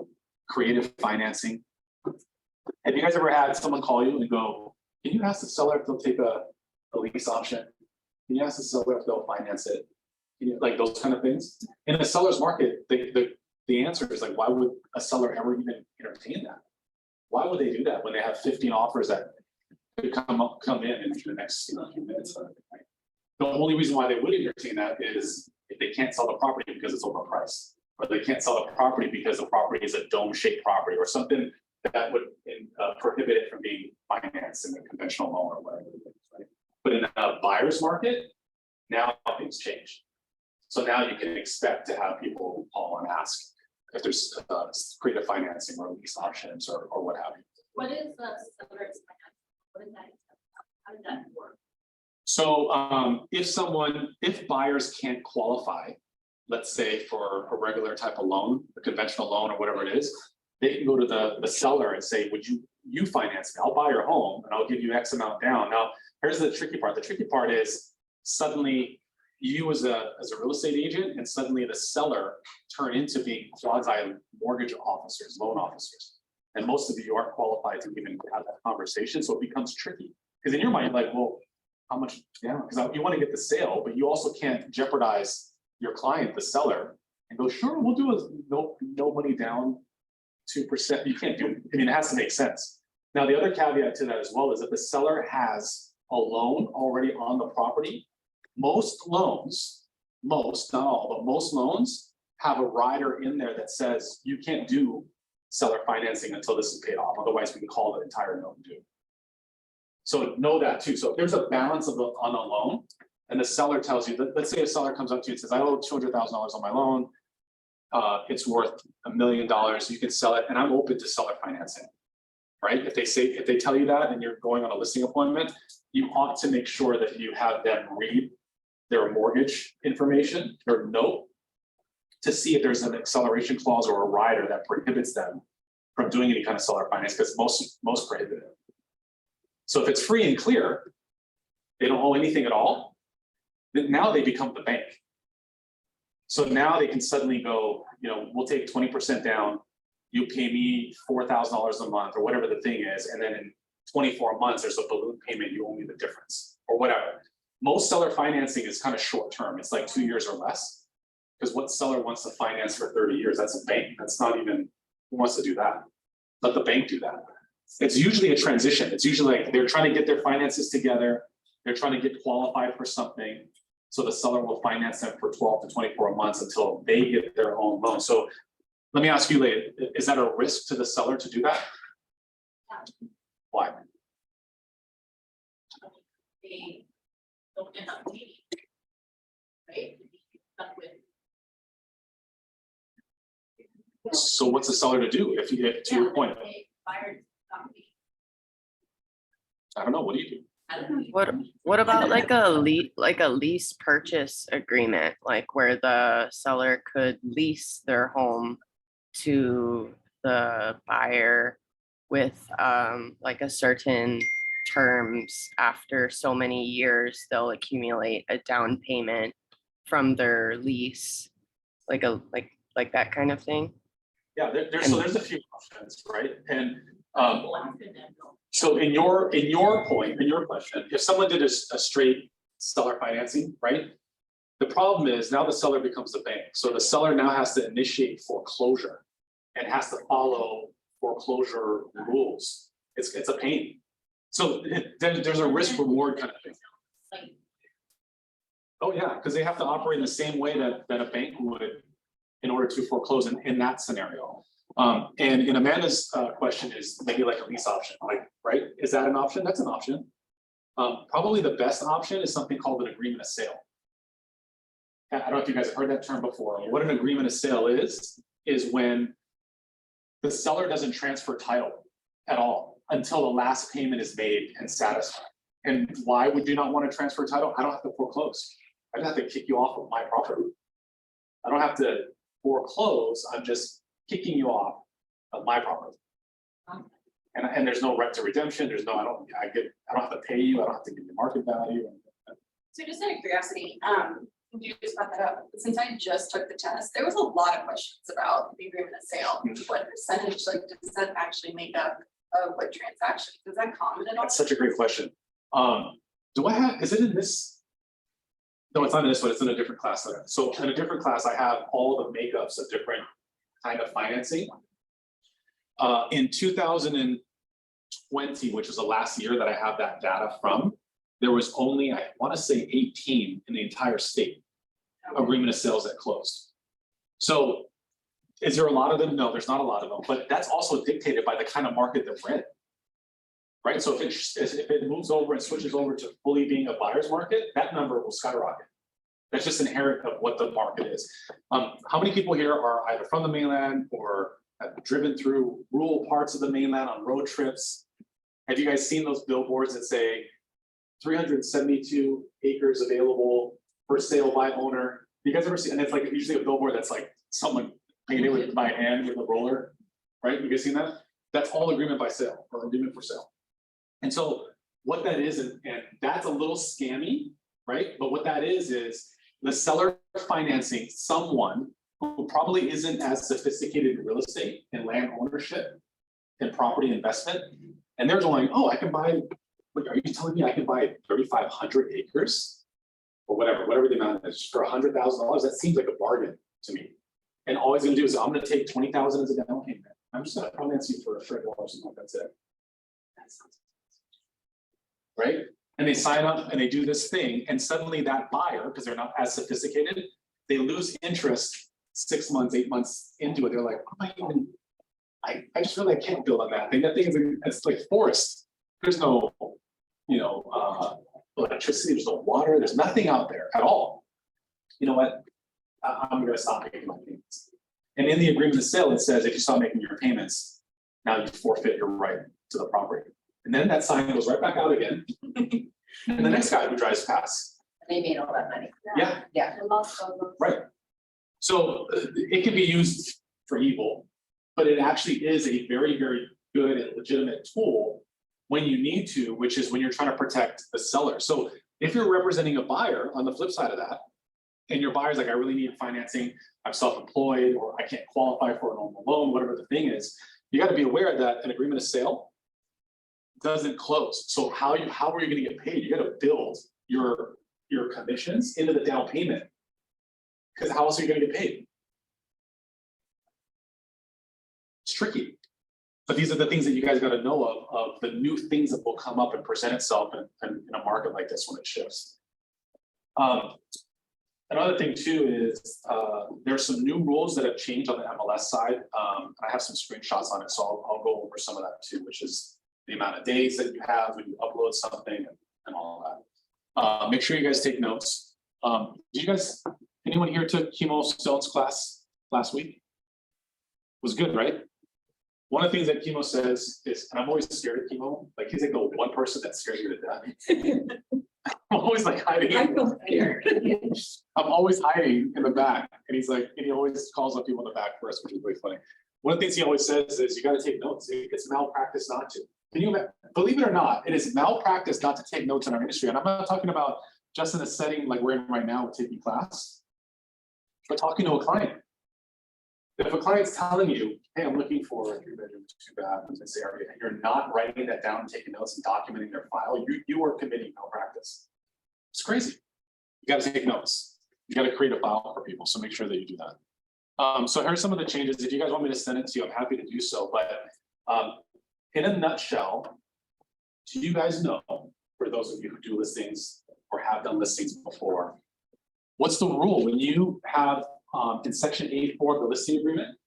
creative financing. Have you guys ever had someone call you and go, can you ask the seller if they'll take a lease option? Can you ask the seller if they'll finance it? Like those kind of things. In a seller's market, the answer is like, why would a seller ever even entertain that? Why would they do that when they have 15 offers that could come in the next few minutes? The only reason why they would entertain that is if they can't sell the property because it's overpriced, or they can't sell the property because the property is a dome-shaped property or something that would prohibit it from being financed in a conventional loan or whatever it is, right? But in a buyer's market, now things change. So now you can expect to have people call and ask if there's creative financing or lease options or what have you. What is the seller's finance? What is that? How does that work? So if buyers can't qualify, let's say for a regular type of loan, a conventional loan or whatever it is, they can go to the seller and say, would you finance me? I'll buy your home and I'll give you X amount down. Now, here's the tricky part. The tricky part is suddenly you as a real estate agent and suddenly the seller turn into being quasi mortgage officers, loan officers. And most of you aren't qualified to even have that conversation. So it becomes tricky because in your mind, you're like, well, how much? Yeah, because you want to get the sale, but you also can't jeopardize your client, the seller, and go, sure, we'll do no money down, 2%. You can't do it. I mean, it has to make sense. Now, the other caveat to that as well is that the seller has a loan already on the property. Most loans, not all, but most loans have a rider in there that says you can't do seller financing until this is paid off. Otherwise, we can call the entire loan due. So know that too. So if there's a balance on a loan and the seller tells you that, let's say a seller comes up to you and says, I owe $200,000 on my loan. It's worth $1 million. You can sell it. And I'm open to seller financing, right? If they tell you that and you're going on a listing appointment, you ought to make sure that you have them read their mortgage information, their note, to see if there's an acceleration clause or a rider that prohibits them from doing any kind of seller finance, because most prohibit it. So if it's free and clear, they don't owe anything at all, then now they become the bank. So now they can suddenly go, we'll take 20% down, you pay me $4,000 a month or whatever the thing is, and then in 24 months, there's a balloon payment, you owe me the difference, or whatever. Most seller financing is kind of short term, it's like 2 years or less. Because what seller wants to finance for 30 years? That's a bank, that's not even, who wants to do that? Let the bank do that. It's usually a transition, it's usually like they're trying to get their finances together, they're trying to get qualified for something. So the seller will finance them for 12 to 24 months until they get their own loan. So let me ask you, Leigh, is that a risk to the seller to do that? Why? They don't end up paying. Right? Stuck with. So what's the seller to do if to your point? Buyer not paying. I don't know, what do you do? I don't know. What about like a lease purchase agreement, like where the seller could lease their home to the buyer with like a certain terms? After so many years, they'll accumulate a down payment from their lease, like that kind of thing. Yeah, so there's a few options, right? And People ask them, no. so in your question, if someone did a straight seller financing, right? The problem is now the seller becomes the bank. So the seller now has to initiate foreclosure and has to follow foreclosure rules. It's a pain. So there's a risk reward kind of thing. Like, Oh yeah, because they have to operate in the same way that a bank would in order to foreclose in that scenario. And in Amanda's question is maybe like a lease option, like, right? Is that an option? That's an option. Probably the best option is something called an agreement of sale. I don't know if you guys have heard that term before. What an agreement of sale is when the seller doesn't transfer title at all until the last payment is made and satisfied. And why would you not want to transfer title? I don't have to foreclose. I don't have to kick you off of my property. I don't have to foreclose, I'm just kicking you off of my property. And there's no right to redemption, there's no, I don't have to pay you, I don't have to give you market value. So just out of curiosity, you just brought that up, since I just took the test, there was a lot of questions about the agreement of sale. What percentage, like, does that actually make up of what transaction? Is that common at all? That's such a great question. Do I have, is it in this? No, it's not in this one, it's in a different class. So in a different class, I have all the makeups of different kind of financing. In 2020, which was the last year that I have that data from, there was only, I want to say 18 in the entire state agreement of sales that closed. So is there a lot of them? No, there's not a lot of them, but that's also dictated by the kind of market that we're in. Right, so if it moves over and switches over to fully being a buyer's market, that number will skyrocket. That's just inherent of what the market is. How many people here are either from the mainland or have driven through rural parts of the mainland on road trips? Have you guys seen those billboards that say 372 acres available for sale by owner? You guys ever see? And it's like usually a billboard that's like someone painted with by hand with a roller, right? You guys seen that? That's all agreement by sale or agreement for sale. And so what that is, and that's a little scammy, right? But what that is the seller financing someone who probably isn't as sophisticated in real estate and land ownership and property investment. And they're going, oh, I can buy, like, are you telling me I can buy 3,500 acres or whatever the amount is for $100,000? That seems like a bargain to me. And all he's gonna do is I'm gonna take 20,000 as a down payment. I'm just gonna finance you for $1 or something, that's it. That sounds right? And they sign up and they do this thing, and suddenly that buyer, because they're not as sophisticated, they lose interest 6 months, 8 months into it. They're like, oh, I just really can't build on that thing. That thing is it's like forest. There's no, electricity, there's no water, there's nothing out there at all. You know what? I'm gonna stop making my payments. And in the agreement of sale, it says if you stop making your payments, now you forfeit your right to the property. And then that sign goes right back out again. And the next guy who drives past. They made all that money. Yeah. Yeah. Right. So it can be used for evil, but it actually is a very, very good and legitimate tool when you need to, which is when you're trying to protect the seller. So If you're representing a buyer on the flip side of that, and your buyer's like, I really need financing, I'm self-employed, or I can't qualify for a normal loan, whatever the thing is, you gotta be aware that an agreement of sale doesn't close. So how are you gonna get paid? You gotta build your commissions into the down payment. Because how else are you gonna get paid? It's tricky. But these are the things that you guys gotta know of the new things that will come up and present itself in a market like this when it shifts. Another thing too is there's some new rules that have changed on the MLS side. And I have some screenshots on it, so I'll go over some of that too, which is the amount of days that you have when you upload something and all that. Make sure you guys take notes. Anyone here took Chemo Stone's class last week? It was good, right? One of the things that Chemo says is, and I'm always scared of Chemo, like he's like the one person that scares you to death. I'm always like hiding. I feel scared. I'm always hiding in the back, and he's like, and he always calls up people in the back first, which is really funny. One of the things he always says is, you got to take notes. It's malpractice not to. Can you believe it or not? It is malpractice not to take notes in our industry, and I'm not talking about just in a setting like we're in right now with taking class, but talking to a client. If a client's telling you, hey, I'm looking for a 3-bedroom, 2-bath in this area, and you're not writing that down and taking notes and documenting their file, you are committing malpractice. It's crazy. You got to take notes. You got to create a file for people. So make sure that you do that. So here's some of the changes. If you guys want me to send it to you, I'm happy to do so. But in a nutshell, do you guys know, for those of you who do listings or have done listings before, what's the rule when you have in section 8.4 of the listing agreement,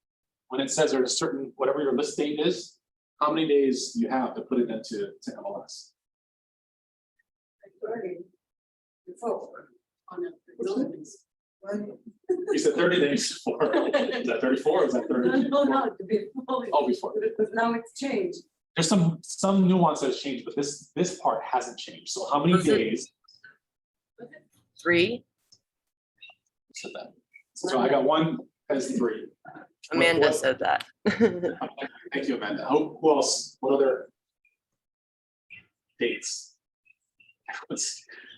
when it says there's a certain, whatever your list date is, how many days you have to put it into MLS? You said 30 days before. Is that 34 or is that 30? Oh, before. Now it's changed. There's some nuance that has changed, but this part hasn't changed. So how many days? 3. Said that. So I got one as 3. Amanda What- said that. Thank you, Amanda. Who else? What other dates?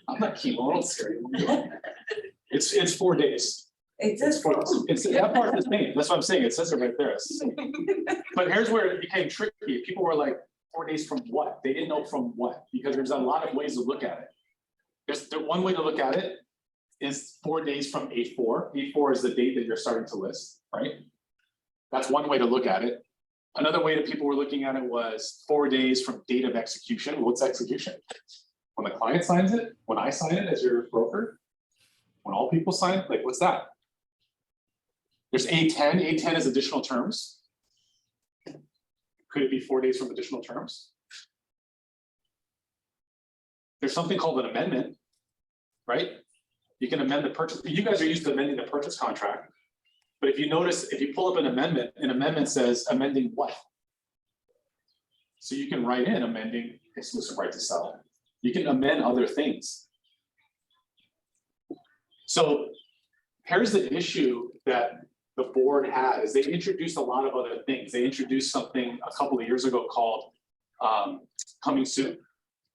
I'm not Chemo, don't scare you. It's 4 days. It says. It's that part is the same. That's what I'm saying. It says it right there. But here's where it became tricky. People were like, 4 days from what? They didn't know from what, because there's a lot of ways to look at it. There's one way to look at it is 4 days from 8.4. 8.4 is the date that you're starting to list, right? That's one way to look at it. Another way that people were looking at it was 4 days from date of execution. What's execution? When the client signs it, when I sign it as your broker, when all people sign it, like what's that? There's A10. A10 is additional terms. Could it be 4 days from additional terms? There's something called an amendment, right? You can amend the purchase. You guys are used to amending the purchase contract. But if you notice, if you pull up an amendment says amending what? So you can write in amending exclusive right to sell. You can amend other things. So here's the issue that the board had is they introduced a lot of other things. They introduced something a couple of years ago called coming soon.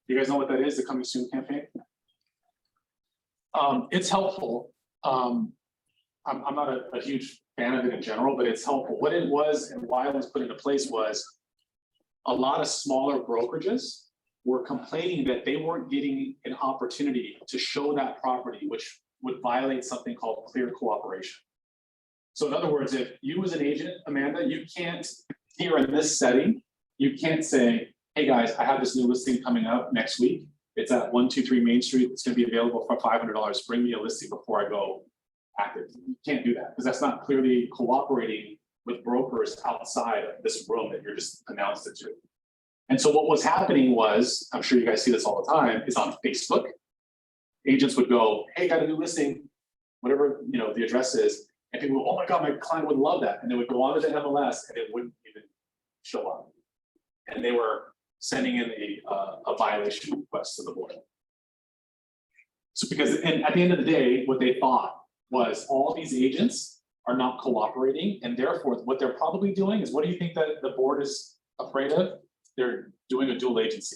You guys know what that is, the coming soon campaign? It's helpful. I'm not a huge fan of it in general, but it's helpful. What it was and why it was put into place was a lot of smaller brokerages were complaining that they weren't getting an opportunity to show that property, which would violate something called clear cooperation. So in other words, if you as an agent, Amanda, you can't, here in this setting, you can't say, hey guys, I have this new listing coming up next week. It's at 123 Main Street. It's going to be available for $500. Bring me a listing before I go active. You can't do that because that's not clearly cooperating with brokers outside of this room that you're just announced it to. And so what was happening was, I'm sure you guys see this all the time, is on Facebook. Agents would go, hey, got a new listing, whatever the address is. And people go, oh my God, my client would love that. And they would go onto the MLS and it wouldn't even show up. And they were sending in a violation request to the board. So and at the end of the day, what they thought was all these agents are not cooperating, and therefore what they're probably doing is, what do you think that the board is afraid of? They're doing a dual agency.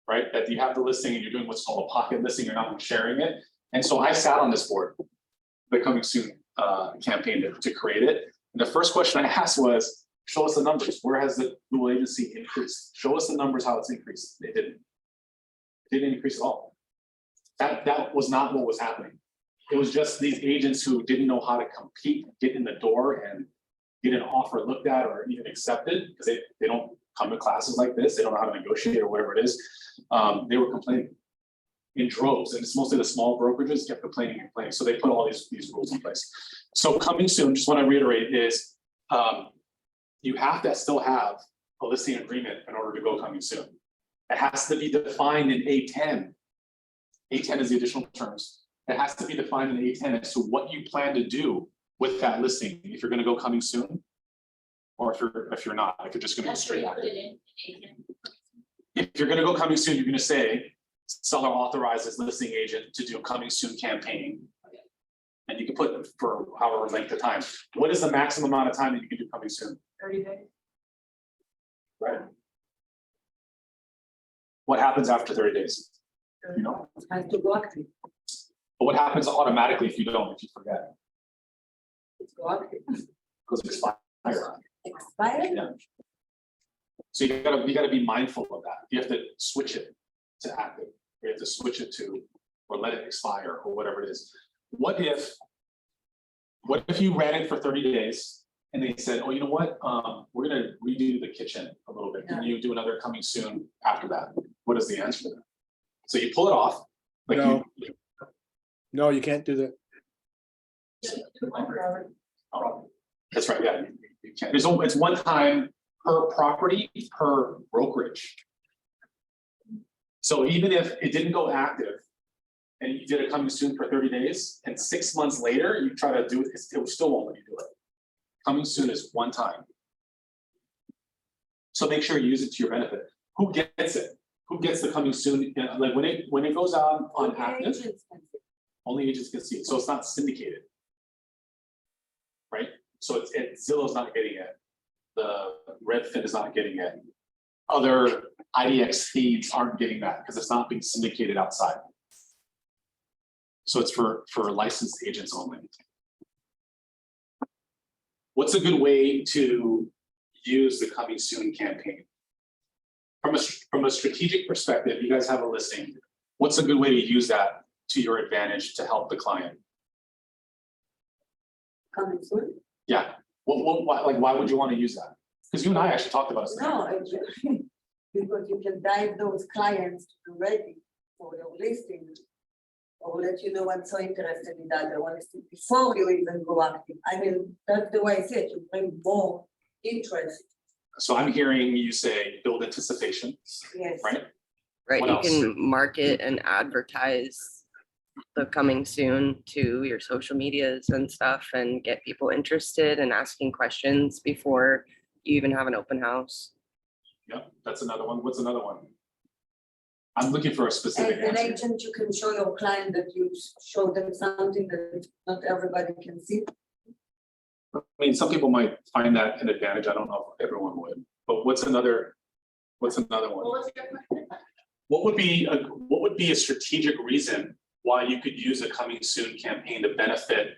right? That you have the listing and you're doing what's called a pocket listing, you're not sharing it. And so I sat on this board, the Coming Soon campaign to create it. And the first question I asked was, show us the numbers. Where has the dual agency increased? Show us the numbers, how it's increased. They didn't. It didn't increase at all. That was not what was happening. It was just these agents who didn't know how to compete, get in the door and get an offer looked at or even accepted, because they don't come to classes like this. They don't know how to negotiate or whatever it is. They were complaining in droves, and it's mostly the small brokerages kept complaining and complaining. So they put all these rules in place. So Coming Soon, just want to reiterate, is you have to still have a listing agreement in order to go Coming Soon. It has to be defined in A10. A10 is the additional terms. It has to be defined in A10 as to what you plan to do with that listing. If you're going to go Coming Soon, or if you're not, if you're just going to go That's straight where you out. put it in. If you're going to go Coming Soon, you're going to say seller authorizes listing agent to do a Coming Soon campaign. And you can put for however length of time. What is the maximum amount of time that you can do Coming Soon? 30 days. Right. What happens after 30 days? You know, Has to go active. but what happens automatically if you don't, if you forget? It's go active. Because it's expired. Expired? Yeah. So you gotta be mindful of that. You have to switch it to active. You have to switch it to, or let it expire, or whatever it is. What if you ran it for 30 days and they said, oh, you know what? We're gonna redo the kitchen a little bit. Can you do another Coming Soon after that? What is the answer to that? So you pull it off. Like No. No, you can't do that. That's right, yeah. You can't. It's one time per property, per brokerage. So even if it didn't go active and you did it Coming Soon for 30 days and 6 months later, you try to do it, it still won't let you do it. Coming Soon is one time. So make sure you use it to your benefit. Who gets it? Who gets the Coming Soon? Like when it goes out on active, only agents can see it. So it's not syndicated. Right? So Zillow's not getting it. The Redfin is not getting it. Other IDX feeds aren't getting that because it's not being syndicated outside. So it's for licensed agents only. What's a good way to use the Coming Soon campaign? From a strategic perspective, you guys have a listing. What's a good way to use that to your advantage to help the client? Coming soon? Yeah. Why would you want to use that? Because you and I actually talked about it. No, because you can drive those clients to be ready for your listing. Or let you know I'm so interested in that, I want to see before you even go active. I mean, that's the way I see it, you bring more interest. So I'm hearing you say build anticipation, Yes. right? Right, What you else? can market and advertise the Coming Soon to your social medias and stuff and get people interested and asking questions before you even have an open house. Yep, that's another one. What's another one? I'm looking for a As specific an answer. agent, you can show your client that you show them something that not everybody can see. I mean, some people might find that an advantage. I don't know if everyone would, but what's another one? What was your question? What would be a strategic reason why you could use a Coming Soon campaign to benefit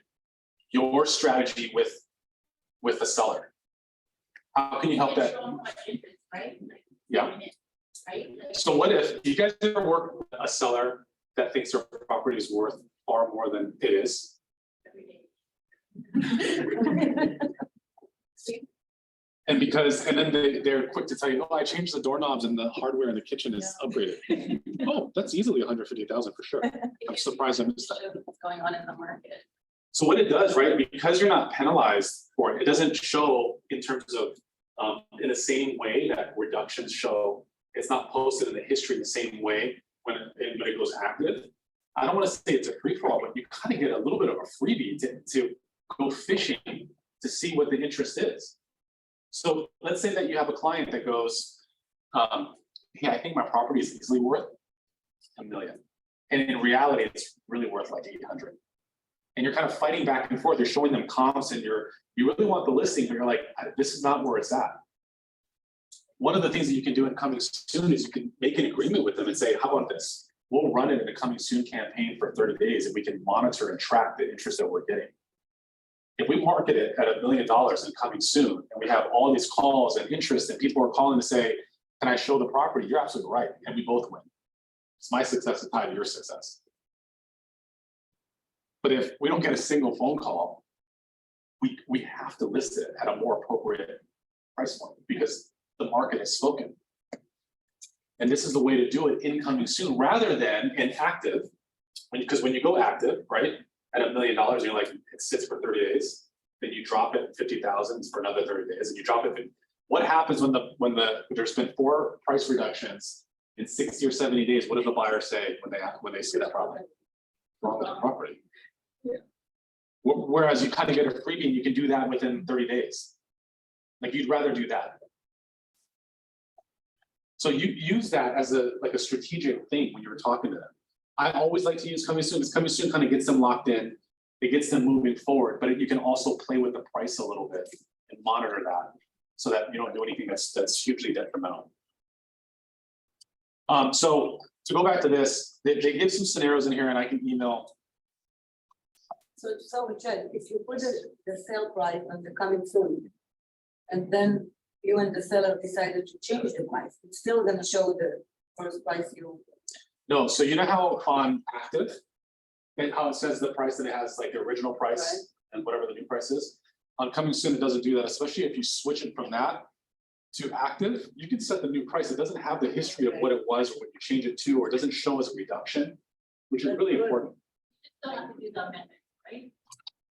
your strategy with the seller? How can you help that? Show 'em my interest, right? Yeah. Right? So what if you guys ever work with a seller that thinks their property is worth far more than it is? Every day. And then they're quick to tell you, oh, I changed the doorknobs and the hardware in the kitchen is upgraded. Oh, that's easily 150,000 for sure. I'm surprised I missed that. Show what's going on in the market. So what it does, right, because you're not penalized for it, it doesn't show in terms of, in the same way that reductions show, it's not posted in the history the same way when it goes active. I don't want to say it's a free for all, but you kind of get a little bit of a freebie to go fishing to see what the interest is. So let's say that you have a client that goes, hey, I think my property is easily worth $1 million. And in reality, it's really worth like 800. And you're kind of fighting back and forth. You're showing them comps and you really want the listing, but you're like, this is not where it's at. one of the things that you can do in coming soon is you can make an agreement with them and say, how about this? We'll run it in a coming soon campaign for 30 days and we can monitor and track the interest that we're getting. If we market it at $1 million in coming soon, and we have all these calls and interest and people are calling to say, can I show the property? You're absolutely right. And we both win. It's my success is tied to your success. But if we don't get a single phone call, we have to list it at a more appropriate price point because the market has spoken. And this is the way to do it incoming soon rather than in active. Because when you go active, right, at $1 million, you're like, it sits for 30 days, then you drop it 50,000 for another 30 days, and you drop it. What happens when there's been 4 price reductions in 60 or 70 days? What does the buyer say when they see that property? Wrong with the property. Yeah. Whereas you kind of get a freebie, and you can do that within 30 days. Like you'd rather do that. So you use that as a strategic thing when you're talking to them. I always like to use coming soon, because coming soon kind of gets them locked in. It gets them moving forward, but you can also play with the price a little bit and monitor that so that you don't do anything that's hugely detrimental. So to go back to this, they give some scenarios in here and I can email. So Michelle, if you put the sale price on the coming soon, and then you and the seller decided to change the price, it's still gonna show the first price you. No, so you know how on active, and how it says the price that it has, like the original price Right. and whatever the new price is. On coming soon, it doesn't do that, especially if you switch it from that to active, you can set the new price. It doesn't have the history of what it was or what you change it to, or it doesn't show as a reduction, which is really important. Still have to do the amendment, right?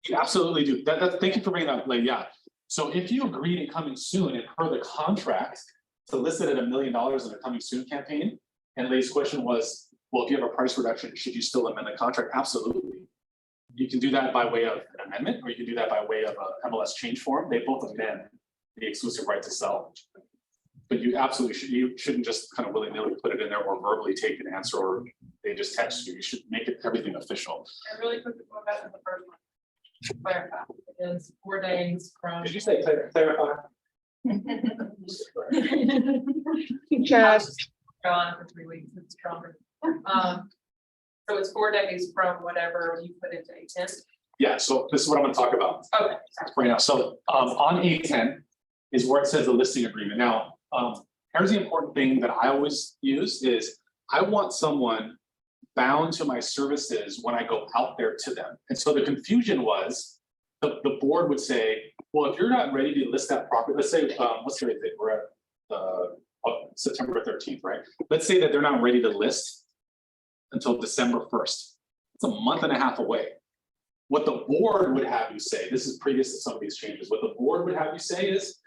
You absolutely do. Thank you for bringing that up, Lay. Yeah. So if you agreed in coming soon and per the contract to list it at $1 million in a coming soon campaign, and Lay's question was, well, if you have a price reduction, should you still amend the contract? Absolutely. You can do that by way of an amendment, or you can do that by way of a MLS change form. They both amend the exclusive right to sell. But you absolutely shouldn't just kind of willy-nilly put it in there or verbally take an answer, or they just text you. You should make it everything official. I really quickly go back to the first one. Clarify, it is 4 days from. Did you say clarify? Just Gone for 3 weeks, it's stronger. So it's 4 days from whatever you put into A10. Yeah, so this is what I'm gonna talk about Okay, sorry. right now. So on A10 is where it says the listing agreement. Now, here's the important thing that I always use is I want someone bound to my services when I go out there to them. And so the confusion was the board would say, well, if you're not ready to list that property, let's say, what's the date? We're at September 13th, right? Let's say that they're not ready to list until December 1st. It's a month and a half away. What the board would have you say, this is previous to some of these changes, what the board would have you say is,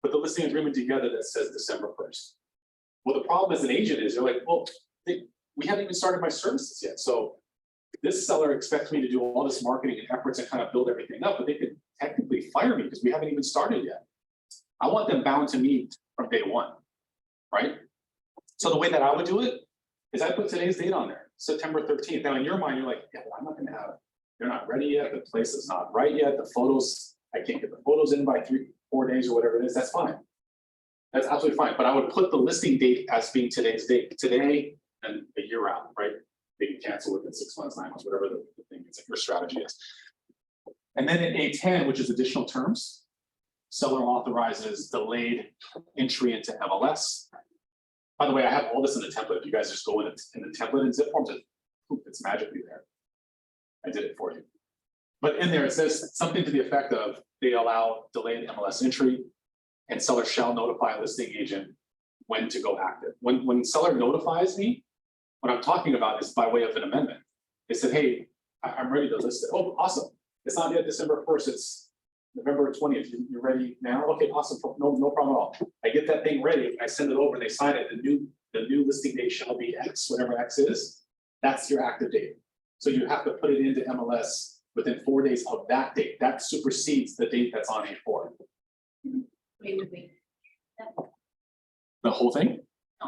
put the listing agreement together that says December 1st. Well, the problem as an agent is, you're like, well, we haven't even started my services yet. So this seller expects me to do all this marketing and efforts and kind of build everything up, but they could technically fire me because we haven't even started yet. I want them bound to me from day one, right? So the way that I would do it is I put today's date on there, September 13th. Now in your mind, you're like, yeah, well, I'm not gonna have, they're not ready yet. The place is not right yet. The photos, I can't get the photos in by 3-4 days or whatever it is. That's fine. That's absolutely fine. But I would put the listing date as being today's date, today and a year out, right? They can cancel within 6 months, 9 months, whatever the thing is, like your strategy is. And then in A10, which is additional terms, seller authorizes delayed entry into MLS. By the way, I have all this in the template. If you guys just go in the template and zip forms, it's magically there. I did it for you. But in there, it says something to the effect of they allow delayed MLS entry and seller shall notify listing agent when to go active. When seller notifies me, what I'm talking about is by way of an amendment. They said, hey, I'm ready to list it. Oh, awesome. It's not yet December 1st, it's November 20th. You're ready now? Okay, awesome. No problem at all. I get that thing ready. I send it over and they sign it. The new listing date shall be X, whatever X is. That's your active date. So you have to put it into MLS within 4 days of that date. That supersedes the date that's on A4. Wait. The whole thing?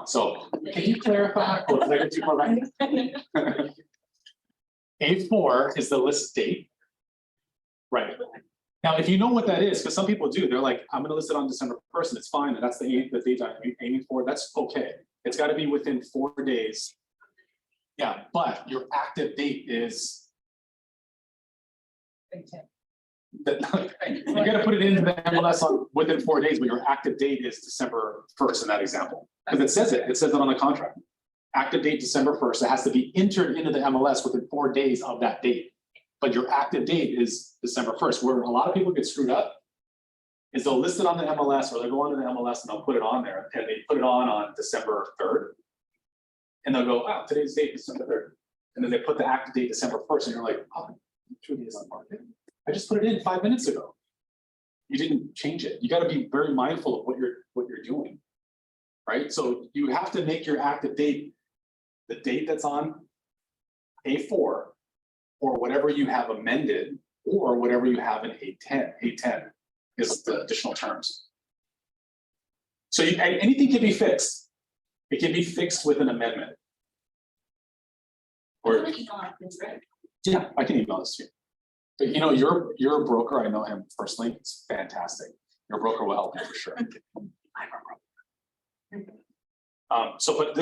So can you clarify? Oh, did I get too far back? A4 is the list date. Right. Now, if you know what that is, because some people do, they're like, I'm gonna list it on December 1st, and it's fine, and that's the date I'm aiming for, that's okay. It's gotta be within 4 days. Yeah, but your active date is, you gotta put it into the MLS within 4 days, but your active date is December 1st in that example. Because it says it on the contract. Active date December 1st, it has to be entered into the MLS within 4 days of that date. But your active date is December 1st. Where a lot of people get screwed up is they'll list it on the MLS, or they'll go onto the MLS and they'll put it on there, and they put it on December 3rd. And they'll go, oh, today's date is December 3rd. And then they put the active date December 1st, and you're like, oh, it truly is on market. I just put it in 5 minutes ago. You didn't change it. You got to be very mindful of what you're doing, right? So you have to make your active date the date that's on A4, or whatever you have amended, or whatever you have in A10. A10 is the additional terms. So anything can be fixed. It can be fixed with an amendment. Or yeah, I can email this to you. But you know, you're a broker. I know him personally. It's fantastic. Your broker will help you for sure. So, but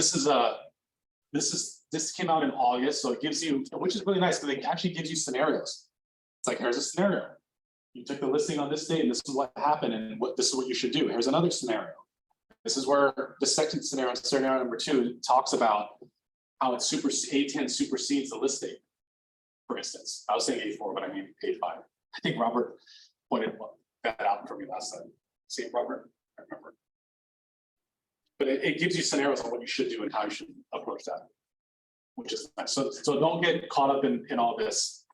this came out in August, so it gives you, which is really nice because it actually gives you scenarios. It's like, here's a scenario. You took the listing on this date, and this is what happened, and this is what you should do. Here's another scenario. This is where the second scenario number 2, talks about how A10 supersedes the list date. For instance, I was saying A4, but I mean A5. I think Robert pointed that out for me last time. See it, Robert? I remember. But it gives you scenarios on what you should do and how you should approach that, which is nice. So don't get caught up in all this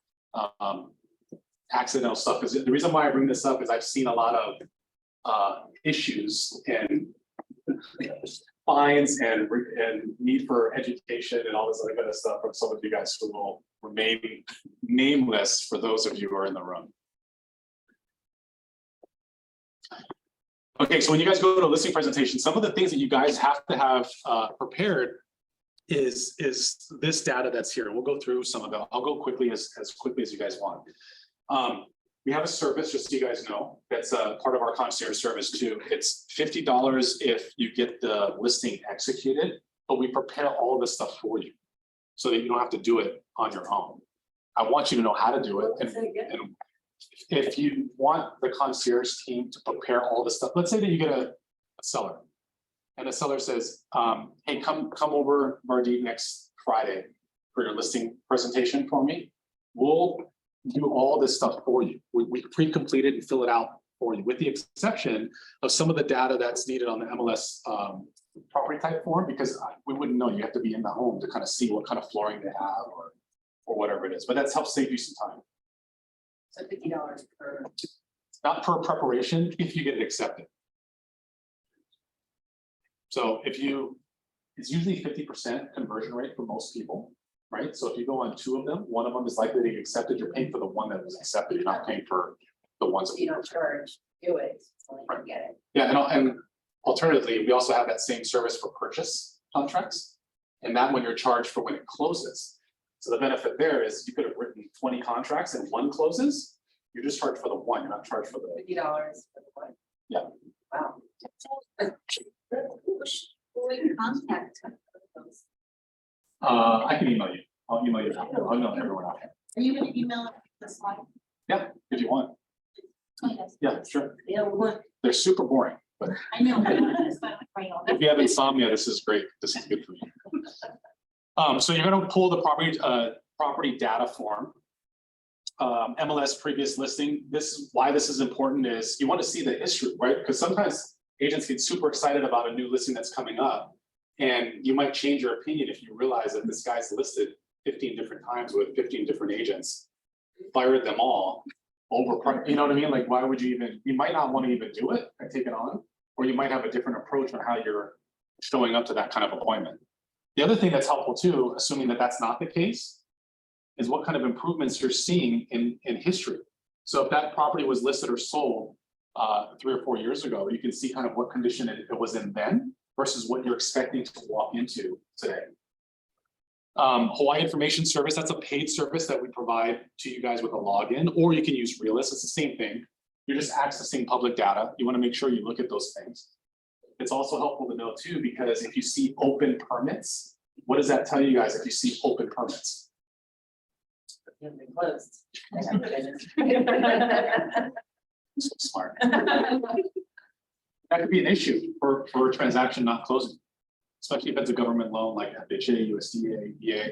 accidental stuff. Because the reason why I bring this up is I've seen a lot of issues and fines and need for education and all this other kind of stuff from some of you guys who will remain nameless for those of you who are in the room. Okay, so when you guys go to a listing presentation, some of the things that you guys have to have prepared is this data that's here. We'll go through some of it. I'll go quickly as quickly as you guys want. We have a service, just so you guys know, that's a part of our concierge service too. It's $50 if you get the listing executed, but we prepare all this stuff for you so that you don't have to do it on your own. I want you to know how to do it. And if you want the concierge team to prepare all this stuff, let's say that you get a seller and the seller says, hey, come over, Vardeep, next Friday for your listing presentation for me. We'll do all this stuff for you. We pre-complete it and fill it out for you, with the exception of some of the data that's needed on the MLS property type form, because we wouldn't know. You have to be in the home to kind of see what kind of flooring they have or whatever it is. But that's helps save you some time. So $50 per. Not per preparation, if you get it accepted. So it's usually 50% conversion rate for most people, right? So if you go on 2 of them, one of them is likely to get accepted. You're paying for the one that was accepted. You're not paying for the ones that You don't charge, do it, so you Right. get it. Yeah, and alternatively, we also have that same service for purchase contracts, and that one you're charged for when it closes. So the benefit there is you could have written 20 contracts and one closes. You're just charged for the one. You're not charged for the. $50 for the one. Yeah. Wow. Who we contact those? I can email you. I'll email you. I'll email everyone out here. Are you gonna email this one? Yeah, if you want. Oh, yes. Yeah, sure. Yeah, we They're super boring, but I know. That's why I'm afraid of if you have insomnia, this is great. This is good for you. So you're gonna pull the property data form. MLS previous listing. This is why this is important is you want to see the history, right? Because sometimes agents get super excited about a new listing that's coming up, and you might change your opinion if you realize that this guy's listed 15 different times with 15 different agents, fired them all over, you know what I mean? Like, why would you might not want to even do it and take it on, or you might have a different approach on how you're showing up to that kind of appointment. The other thing that's helpful too, assuming that that's not the case, is what kind of improvements you're seeing in history. So if that property was listed or sold 3 or 4 years ago, you can see kind of what condition it was in then versus what you're expecting to walk into today. Hawaii Information Service, that's a paid service that we provide to you guys with a login, or you can use Realist. It's the same thing. You're just accessing public data. You want to make sure you look at those things. It's also helpful to know too, because if you see open permits, what does that tell you guys if you see open permits? Closed. So smart. That could be an issue for a transaction not closing, especially if it's a government loan like FHA, USDA, EA.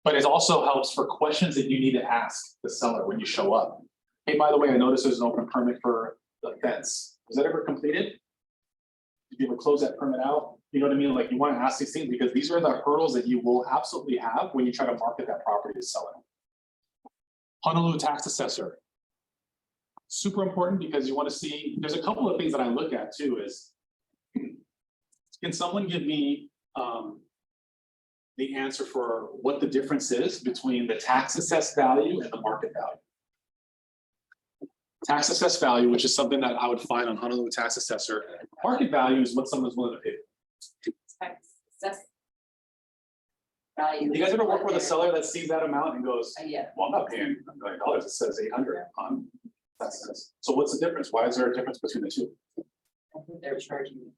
But it also helps for questions that you need to ask the seller when you show up. Hey, by the way, I noticed there's an open permit for the fence. Was that ever completed? Did you ever close that permit out? You know what I mean? Like, you want to ask these things because these are the hurdles that you will absolutely have when you try to market that property to seller. Honolulu tax assessor. Super important because you want to see, there's a couple of things that I look at too is, can someone give me the answer for what the difference is between the tax assessed value and the market value? Tax assessed value, which is something that I would find on Honolulu tax assessor. Market value is what someone's willing to pay. Value. You guys ever work with a seller that sees that amount and goes, Yeah. well, I'm not paying $1 million, it says 800 on tax assessed. So what's the difference? Why is there a difference between the two? I think they're charging you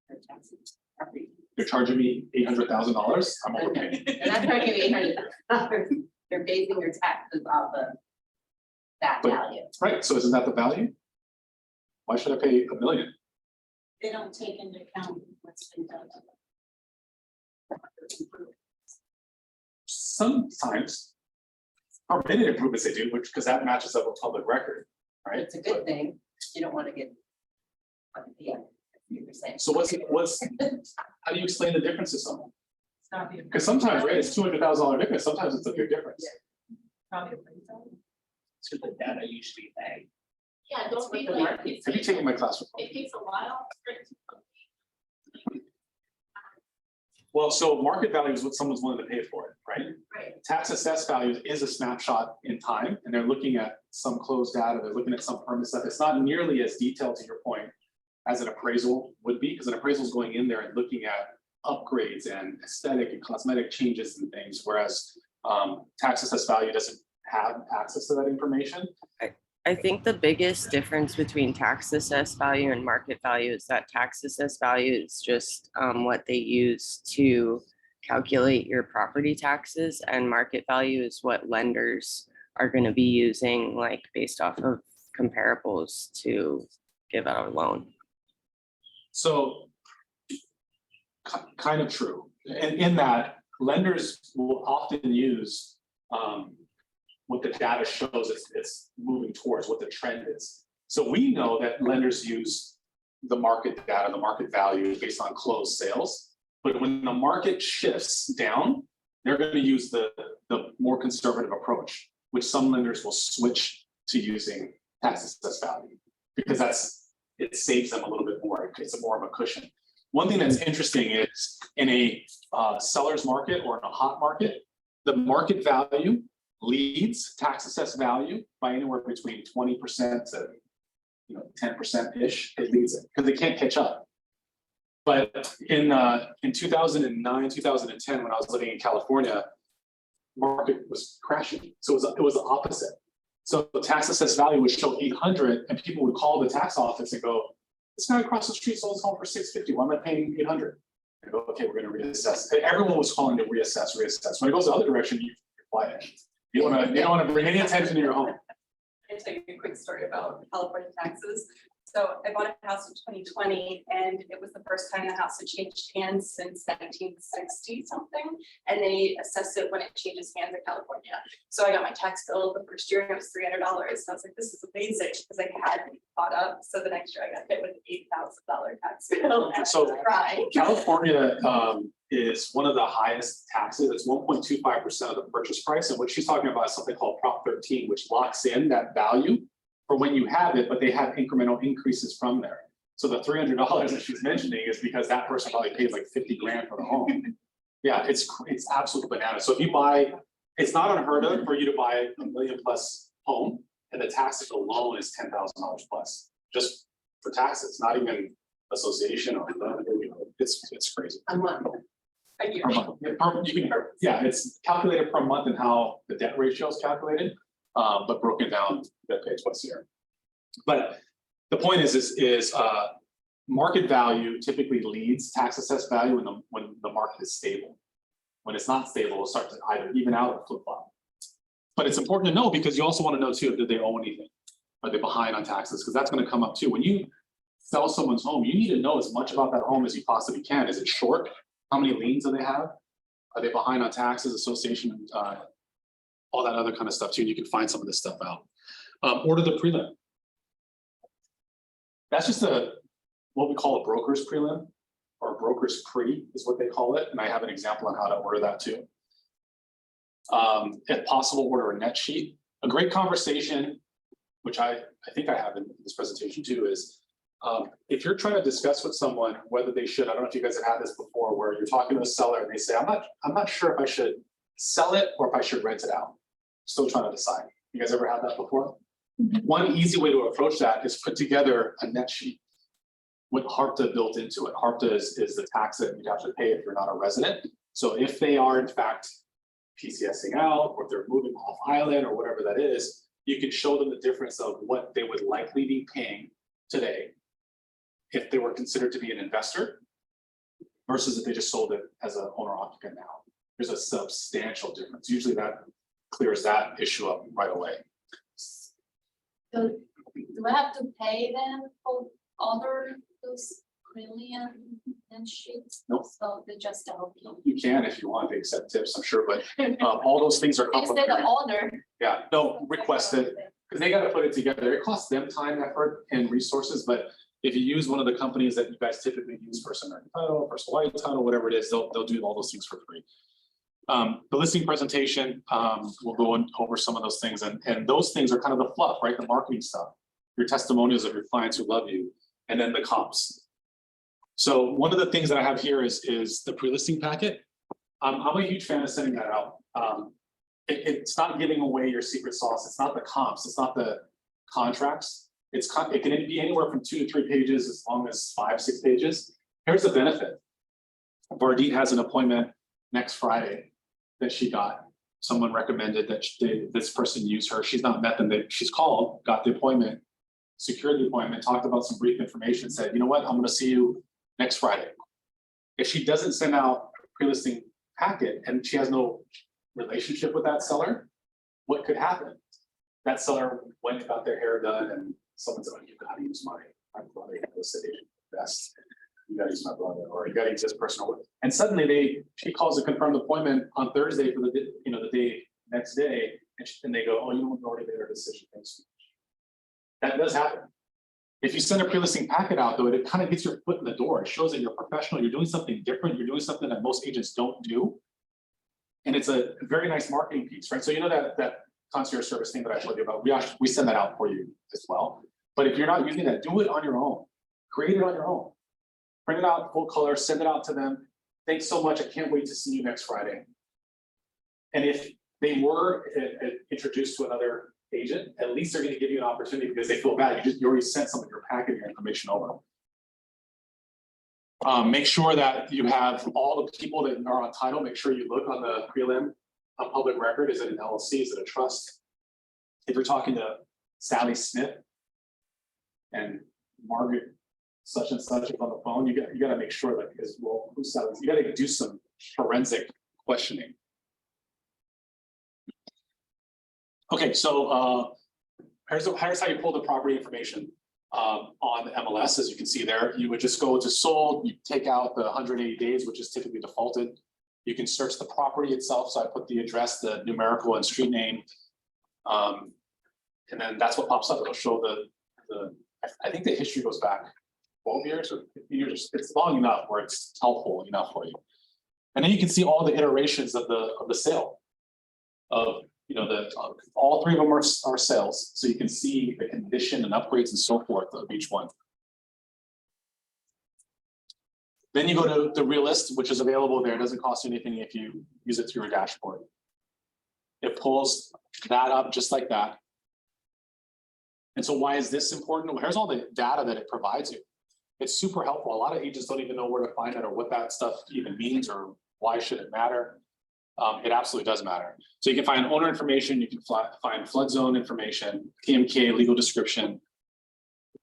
for taxes. You're charging me $800,000? I'm overpaying. They're not charging you $800. They're basing your taxes off of that But- value. Right, so isn't that the value? Why should I pay $1 million? They don't take into account what's been done to them. Sometimes. Permitted improvements they do, which, because that matches up with public record, right? It's a good thing. You don't want to get. Yeah. You're saying. So what's, how do you explain the difference to someone? It's not the. Because sometimes, right, it's $200,000 difference, sometimes it's a big difference. Probably appraisal. To the data usually pay. Yeah, don't be the like, market. Have you taken my class before? it takes a while for it to complete. Well, so market value is what someone's willing to pay for it, right? Right. Tax assessed value is a snapshot in time, and they're looking at some closed data, they're looking at some permit stuff. It's not nearly as detailed, to your point, as an appraisal would be, because an appraisal is going in there and looking at upgrades and aesthetic and cosmetic changes and things, whereas tax assessed value doesn't have access to that information. I think the biggest difference between tax assessed value and market value is that tax assessed value is just what they use to calculate your property taxes, and market value is what lenders are going to be using, like based off of comparables to give out a loan. So kind of true. And in that, lenders will often use what the data shows it's moving towards, what the trend is. So we know that lenders use the market data, the market value based on closed sales. But when the market shifts down, they're going to use the more conservative approach, which some lenders will switch to using tax assessed value, because it saves them a little bit more. It's more of a cushion. One thing that's interesting is in a seller's market or in a hot market, the market value leads tax assessed value by anywhere between 20% to 10%-ish. It leads it because they can't catch up. But in 2009, 2010, when I was living in California, market was crashing. So it was the opposite. So the tax assessed value would show 800, and people would call the tax office and go, "This guy across the street sold his home for 650. Why am I paying 800?" I go, "Okay, we're going to reassess." And everyone was calling to reassess. When it goes the other direction, you're quiet. You don't want to bring any attention to your home. I'll tell you a quick story about California taxes. So I bought a house in 2020, and it was the first time the house had changed hands since 1960 something. And they assess it when it changes hands in California. So I got my tax bill the first year, and it was $300. And I was like, this is amazing, because I had caught up. So the next year I got hit with an $8,000 tax bill. And So I was crying. California is one of the highest taxes. It's 1.25% of the purchase price. And what she's talking about is something called Prop 13, which locks in that value for when you have it, but they have incremental increases from there. So the $300 that she's mentioning is because that person probably paid like 50 grand for the home. Yeah, it's absolute banana. So if you buy, it's not unheard of for you to buy a $1 million+ home, and the taxes alone is $10,000 plus, just for taxes, not even association or it's crazy. A month. A year. Per month. Yeah, it's calculated per month and how the debt ratio is calculated, but broken down that pay twice a year. But the point is market value typically leads tax assessed value when the market is stable. When it's not stable, it'll start to either even out or flip flop. But it's important to know because you also want to know too, did they owe anything? Are they behind on taxes? Because that's going to come up too. When you sell someone's home, you need to know as much about that home as you possibly can. Is it short? How many liens do they have? Are they behind on taxes, association, all that other kind of stuff too? And you can find some of this stuff out. Order the prelim. That's just what we call a broker's prelim, or a broker's pre is what they call it. And I have an example on how to order that too. If possible, order a net sheet. A great conversation, which I think I have in this presentation too, is if you're trying to discuss with someone whether they should, I don't know if you guys have had this before, where you're talking to a seller and they say, I'm not sure if I should sell it or if I should rent it out. Still trying to decide. You guys ever had that before? One easy way to approach that is put together a net sheet with HARPTA built into it. HARPTA is the tax that you'd have to pay if you're not a resident. So if they are in fact PCSing out, or if they're moving off island or whatever that is, you can show them the difference of what they would likely be paying today if they were considered to be an investor versus if they just sold it as an owner occupant now. There's a substantial difference. Usually that clears that issue up right away. So do I have to pay them for order those premium and sheets? Nope. So they just help you. You can if you want, they accept tips, I'm sure, but all those things are Instead complicated. of order. Yeah, no, request it, because they gotta put it together. It costs them time, effort, and resources, but if you use one of the companies that you guys typically use, First American Title, First Hawaii Title, whatever it is, they'll do all those things for free. The listing presentation, we'll go over some of those things, and those things are kind of the fluff, right? The marketing stuff, your testimonials of your clients who love you, and then the comps. So one of the things that I have here is the pre-listing packet. I'm a huge fan of sending that out. It's not giving away your secret sauce. It's not the comps. It's not the contracts. It can be anywhere from 2 to 3 pages, as long as 5, 6 pages. Here's the benefit. Vardit has an appointment next Friday that she got. Someone recommended that this person use her. She's not met them. She's called, got the appointment, secured the appointment, talked about some brief information, said, you know what, I'm going to see you next Friday. If she doesn't send out a pre-listing packet and she has no relationship with that seller, what could happen? That seller went and got their hair done and someone said, oh, you got to use my brother, the city best. You got to use my brother, or you got to use this person. And suddenly she calls a confirmed appointment on Thursday for the day next day, and they go, oh, you know, we've already made our decision. Thanks so much. That does happen. If you send a pre-listing packet out, though, it kind of gets your foot in the door. It shows that you're professional. You're doing something different. You're doing something that most agents don't do, and it's a very nice marketing piece, right? So you know that concierge service thing that I told you about. We send that out for you as well. But if you're not using that, do it on your own. Create it on your own. Print it out full color, send it out to them. Thanks so much. I can't wait to see you next Friday. And if they were introduced to another agent, at least they're going to give you an opportunity because they feel bad. You already sent some of your packet, your information over. Make sure that you have all the people that are on title. Make sure you look on the prelim, on public record. Is it an LLC? Is it a trust? If you're talking to Sally Smith and Margaret such and such on the phone, you got to make sure that, because, well, who's Sally? You got to do some forensic questioning. Okay, so here's how you pull the property information on the MLS. As you can see there, you would just go to sold, you take out the 180 days, which is typically defaulted. You can search the property itself. So I put the address, the numerical and street name. And then that's what pops up. It'll show I think the history goes back 12 years or 15 years. It's long enough where it's helpful enough for you. And then you can see all the iterations of the sale of, all 3 of them are sales. So you can see the condition and upgrades and so forth of each one. Then you go to the real list, which is available there. It doesn't cost you anything if you use it through your dashboard. It pulls that up just like that. And so why is this important? Well, here's all the data that it provides you. It's super helpful. A lot of agents don't even know where to find it or what that stuff even means or why should it matter. It absolutely does matter. So you can find owner information, you can find flood zone information, TMK, legal description,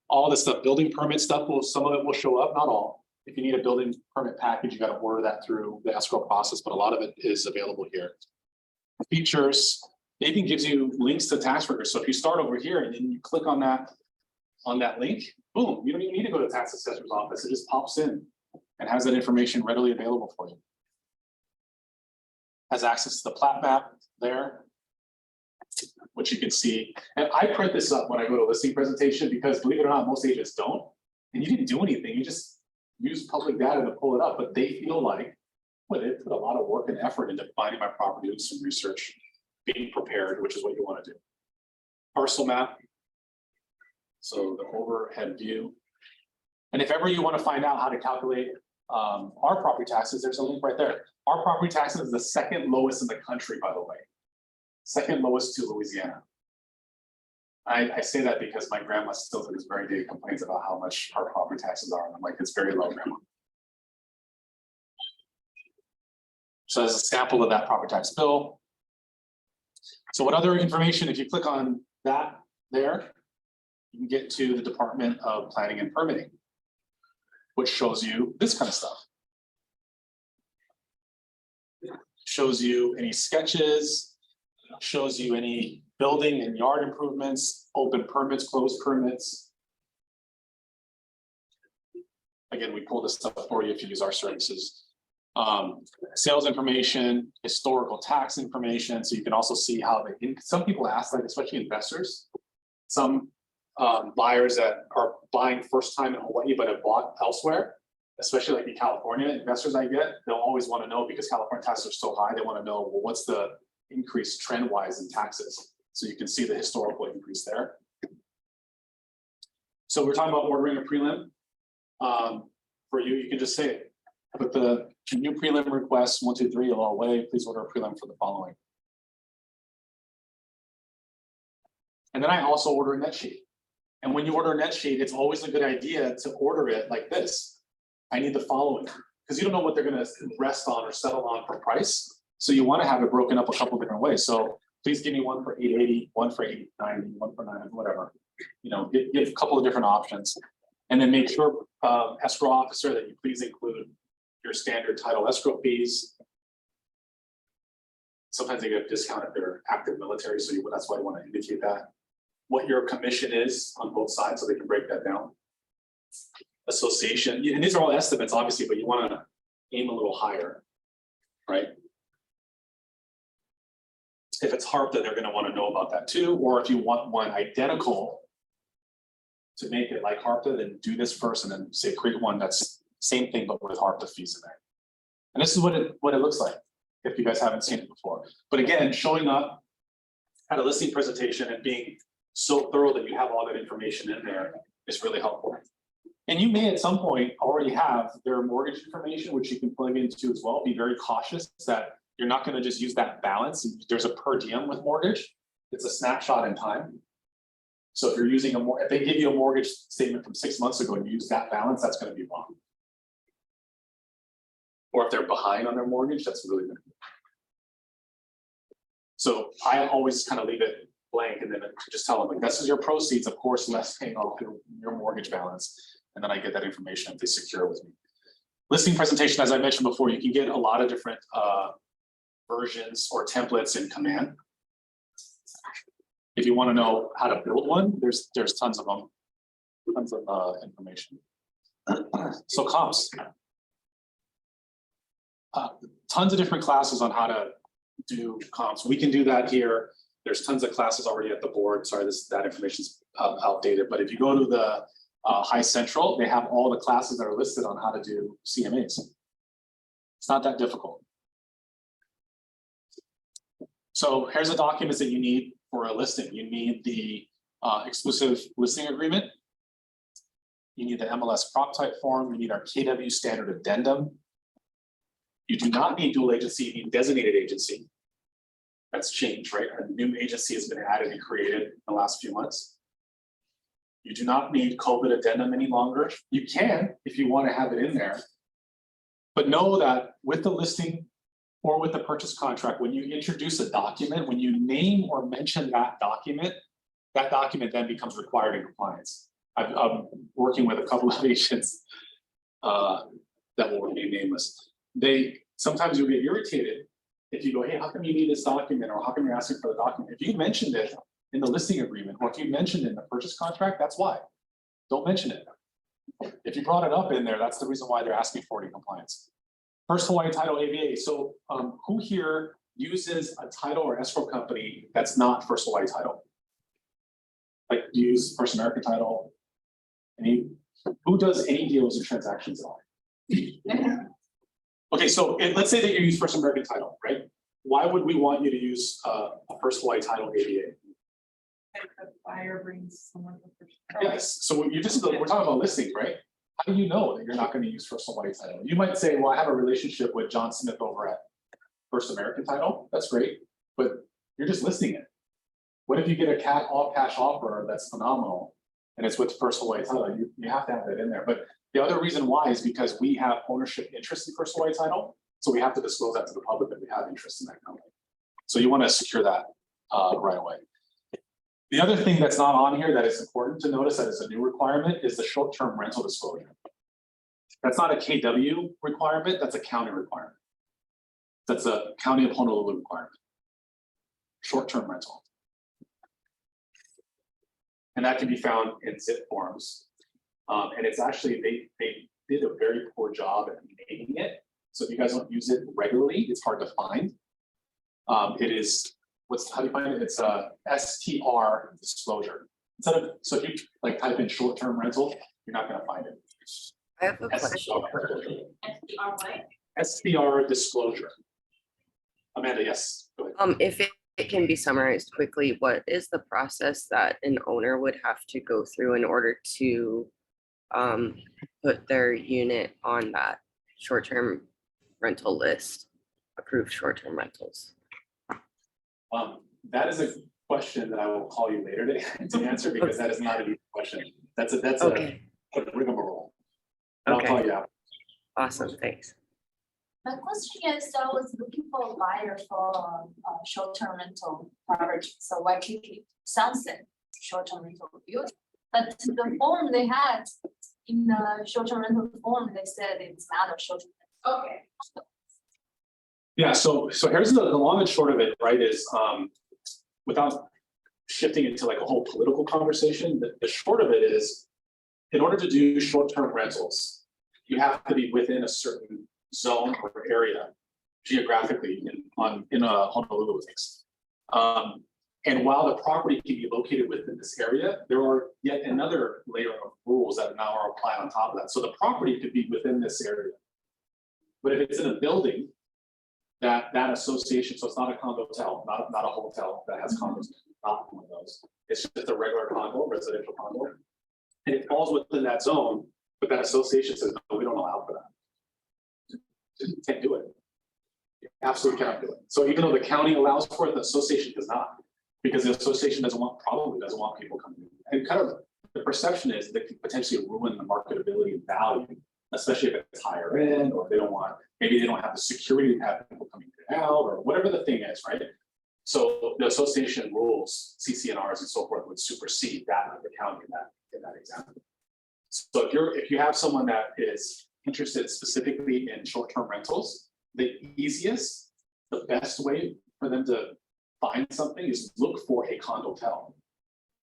All the stuff, building permit stuff, some of it will show up, not all. If you need a building permit package, you got to order that through the escrow process, but a lot of it is available here. Features, it even gives you links to tax records. So if you start over here and then you click on that link, boom, you don't even need to go to the tax assessor's office. It just pops in and has that information readily available for you. Has access to the plat map there, which you can see. And I print this up when I go to a listing presentation because believe it or not, most agents don't. And you didn't do anything. You just use public data to pull it up, but they feel like, well, they put a lot of work and effort into finding my property, doing some research, being prepared, which is what you want to do. Parcel map. So the overhead view. And if ever you want to find out how to calculate our property taxes, there's a link right there. Our property taxes is the second lowest in the country, by the way. Second lowest to Louisiana. I say that because my grandma still to this very day complains about how much our property taxes are. And I'm like, it's very low, grandma. So as a sample of that property tax bill. So what other information, if you click on that there, you can get to the Department of Planning and Permitting, which shows you this kind of stuff. Shows you any sketches, shows you any building and yard improvements, open permits, closed permits. Again, we pull this stuff for you if you use our services. Sales information, historical tax information. So you can also see how some people ask, like especially investors, some buyers that are buying first time in Hawaii but have bought elsewhere, especially like in California, investors I get, they'll always want to know because California taxes are so high, they want to know, well, what's the increase trend wise in taxes? So you can see the historical increase there. So we're talking about ordering a prelim. For you, you can just say, put the new prelim request 1, 2, 3 along the way. Please order a prelim for the following. And then I also order a net sheet. And when you order a net sheet, it's always a good idea to order it like this. I need the following, because you don't know what they're going to rest on or settle on for price. So you want to have it broken up a couple different ways. So please give me one for 880, one for 890, one for 900, whatever. You know, give a couple of different options. And then make sure, escrow officer, that you please include your standard title escrow fees. Sometimes they get a discount if they're active military, so that's why you want to indicate that. What your commission is on both sides, so they can break that down. Association, and these are all estimates, obviously, but you want to aim a little higher, right? If it's HARPTA, they're going to want to know about that too. Or if you want one identical to make it like HARPTA, then do this first and then say create one that's same thing but with HARPTA fees in there. And this is what it looks like if you guys haven't seen it before. But again, showing up at a listing presentation and being so thorough that you have all that information in there is really helpful. And you may at some point already have their mortgage information, which you can plug into as well. Be very cautious that you're not going to just use that balance. There's a per diem with mortgage. It's a snapshot in time. So if you're using if they give you a mortgage statement from 6 months ago and you use that balance, that's going to be wrong. Or if they're behind on their mortgage, that's really good. So I always kind of leave it blank and then just tell them, like, this is your proceeds, of course, less paying off your mortgage balance. And then I get that information if they secure with me. Listing presentation, as I mentioned before, you can get a lot of different versions or templates in Command. If you want to know how to build one, there's tons of them, tons of information. So comps. Tons of different classes on how to do comps. We can do that here. There's tons of classes already at the board. Sorry, that information's outdated. But if you go to the High Central, they have all the classes that are listed on how to do CMAs. It's not that difficult. So here's the documents that you need for a listing. You need the exclusive listing agreement. You need the MLS prop type form. You need our KW standard addendum. You do not need dual agency, you need designated agency. That's changed, right? A new agency has been added and created in the last few months. You do not need COVID addendum any longer. You can, if you want to have it in there. But know that with the listing or with the purchase contract, when you introduce a document, when you name or mention that document then becomes required in compliance. I'm working with a couple of agents that will remain nameless. Sometimes you'll get irritated if you go, hey, how come you need this document, or how come you're asking for the document? If you mentioned it in the listing agreement, or if you mentioned it in the purchase contract, that's why. Don't mention it. If you brought it up in there, that's the reason why they're asking for it in compliance. First Hawaii Title ABA. So who here uses a title or escrow company that's not First Hawaii Title? Like, do you use First American Title? Who does any deals and transactions at all? Okay, so let's say that you use First American Title, right? Why would we want you to use a First Hawaii Title ABA? If the buyer brings someone with their- Yes, so we're talking about listings, right? How do you know that you're not going to use First Hawaii Title? You might say, well, I have a relationship with John Smith over at First American Title. That's great, but you're just listing it. What if you get a all cash offer that's phenomenal and it's with First Hawaii Title? You have to have that in there. But the other reason why is because we have ownership interest in First Hawaii Title. So we have to disclose that to the public that we have interest in that company. So you want to secure that right away. The other thing that's not on here that is important to notice that is a new requirement is the short-term rental disclosure. That's not a KW requirement, that's a county requirement. That's a County of Honolulu requirement. Short-term rental. And that can be found in zip forms. And it's actually, they did a very poor job at making it. So if you guys don't use it regularly, it's hard to find. It is, how do you find it? It's a STR disclosure. So if you like type in short-term rental, you're not gonna find it. I have a question. STR disclosure. Amanda, yes. Go ahead. If it can be summarized quickly, what is the process that an owner would have to go through in order to put their unit on that short-term rental list, approved short-term rentals? That is a question that I will call you later to answer because that is not an easy question. That's Okay. a rigmarole. And I'll Okay. call you out. Awesome, thanks. My question is, I was looking for a buyer for short-term rental property, so Waikiki Sunset, short-term rental building. But the form they had in the short-term rental form, they said it's not a short-term. Okay. Yeah, so here's the long and short of it, right, is without shifting into like a whole political conversation, the short of it is, in order to do short-term rentals, you have to be within a certain zone or area geographically in a Honolulu case. And while the property can be located within this area, there are yet another layer of rules that now are applied on top of that. So the property could be within this area. But if it's in a building, that association, so it's not a condo hotel, not a hotel that has condos, not one of those. It's just a regular condo, residential condo. And it falls within that zone, but that association says, no, we don't allow for that. You can't do it. You absolutely cannot do it. So even though the county allows for it, the association does not, because the association probably doesn't want people coming in. And kind of the perception is that could potentially ruin the marketability and value, especially if it's higher end, or maybe they don't have the security to have people coming in and out, or whatever the thing is, right? So the association rules, CCNRs and so forth would supersede that of the county in that example. So if you have someone that is interested specifically in short-term rentals, the easiest, the best way for them to find something is look for a condotel.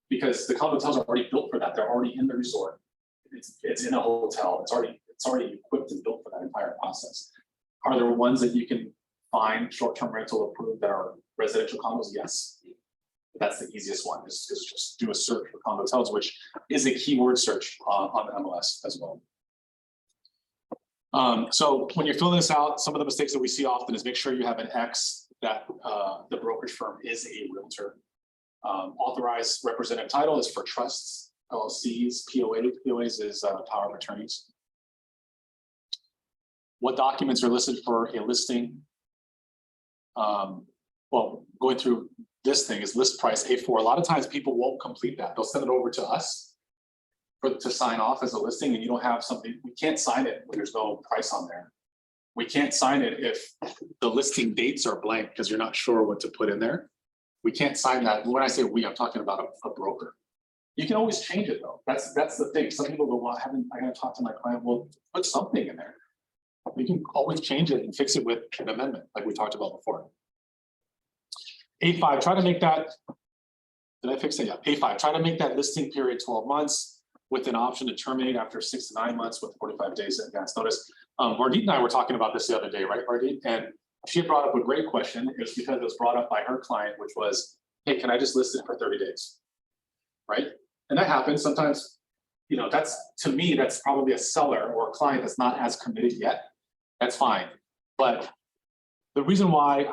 Because the condotels are already built for that. They're already in the resort. It's in a hotel. It's already equipped and built for that entire process. Are there ones that you can find short-term rental approved that are residential condos? Yes. That's the easiest one, is just do a search for condotels, which is a keyword search on the MLS as well. So when you're filling this out, some of the mistakes that we see often is make sure you have an X that the brokerage firm is a realtor. Authorized representative title is for trusts, LLCs, POAs is power of attorneys. What documents are listed for a listing? Well, going through this thing is list price A4. A lot of times people won't complete that. They'll send it over to us to sign off as a listing, and you don't have something. We can't sign it when there's no price on there. We can't sign it if the listing dates are blank because you're not sure what to put in there. We can't sign that. When I say we, I'm talking about a broker. You can always change it though. That's the thing. Some people go, well, I gotta talk to my client. Well, put something in there. You can always change it and fix it with an amendment, like we talked about before. A5, try to make that. Did I fix it? Yeah, A5, try to make that listing period 12 months with an option to terminate after 6 to 9 months with 45 days advance notice. Vardit and I were talking about this the other day, right, Vardit? And she had brought up a great question. It was because it was brought up by her client, which was, hey, can I just list it for 30 days? Right? And that happens sometimes, you know, to me, that's probably a seller or a client that's not as committed yet. That's fine. But the reason why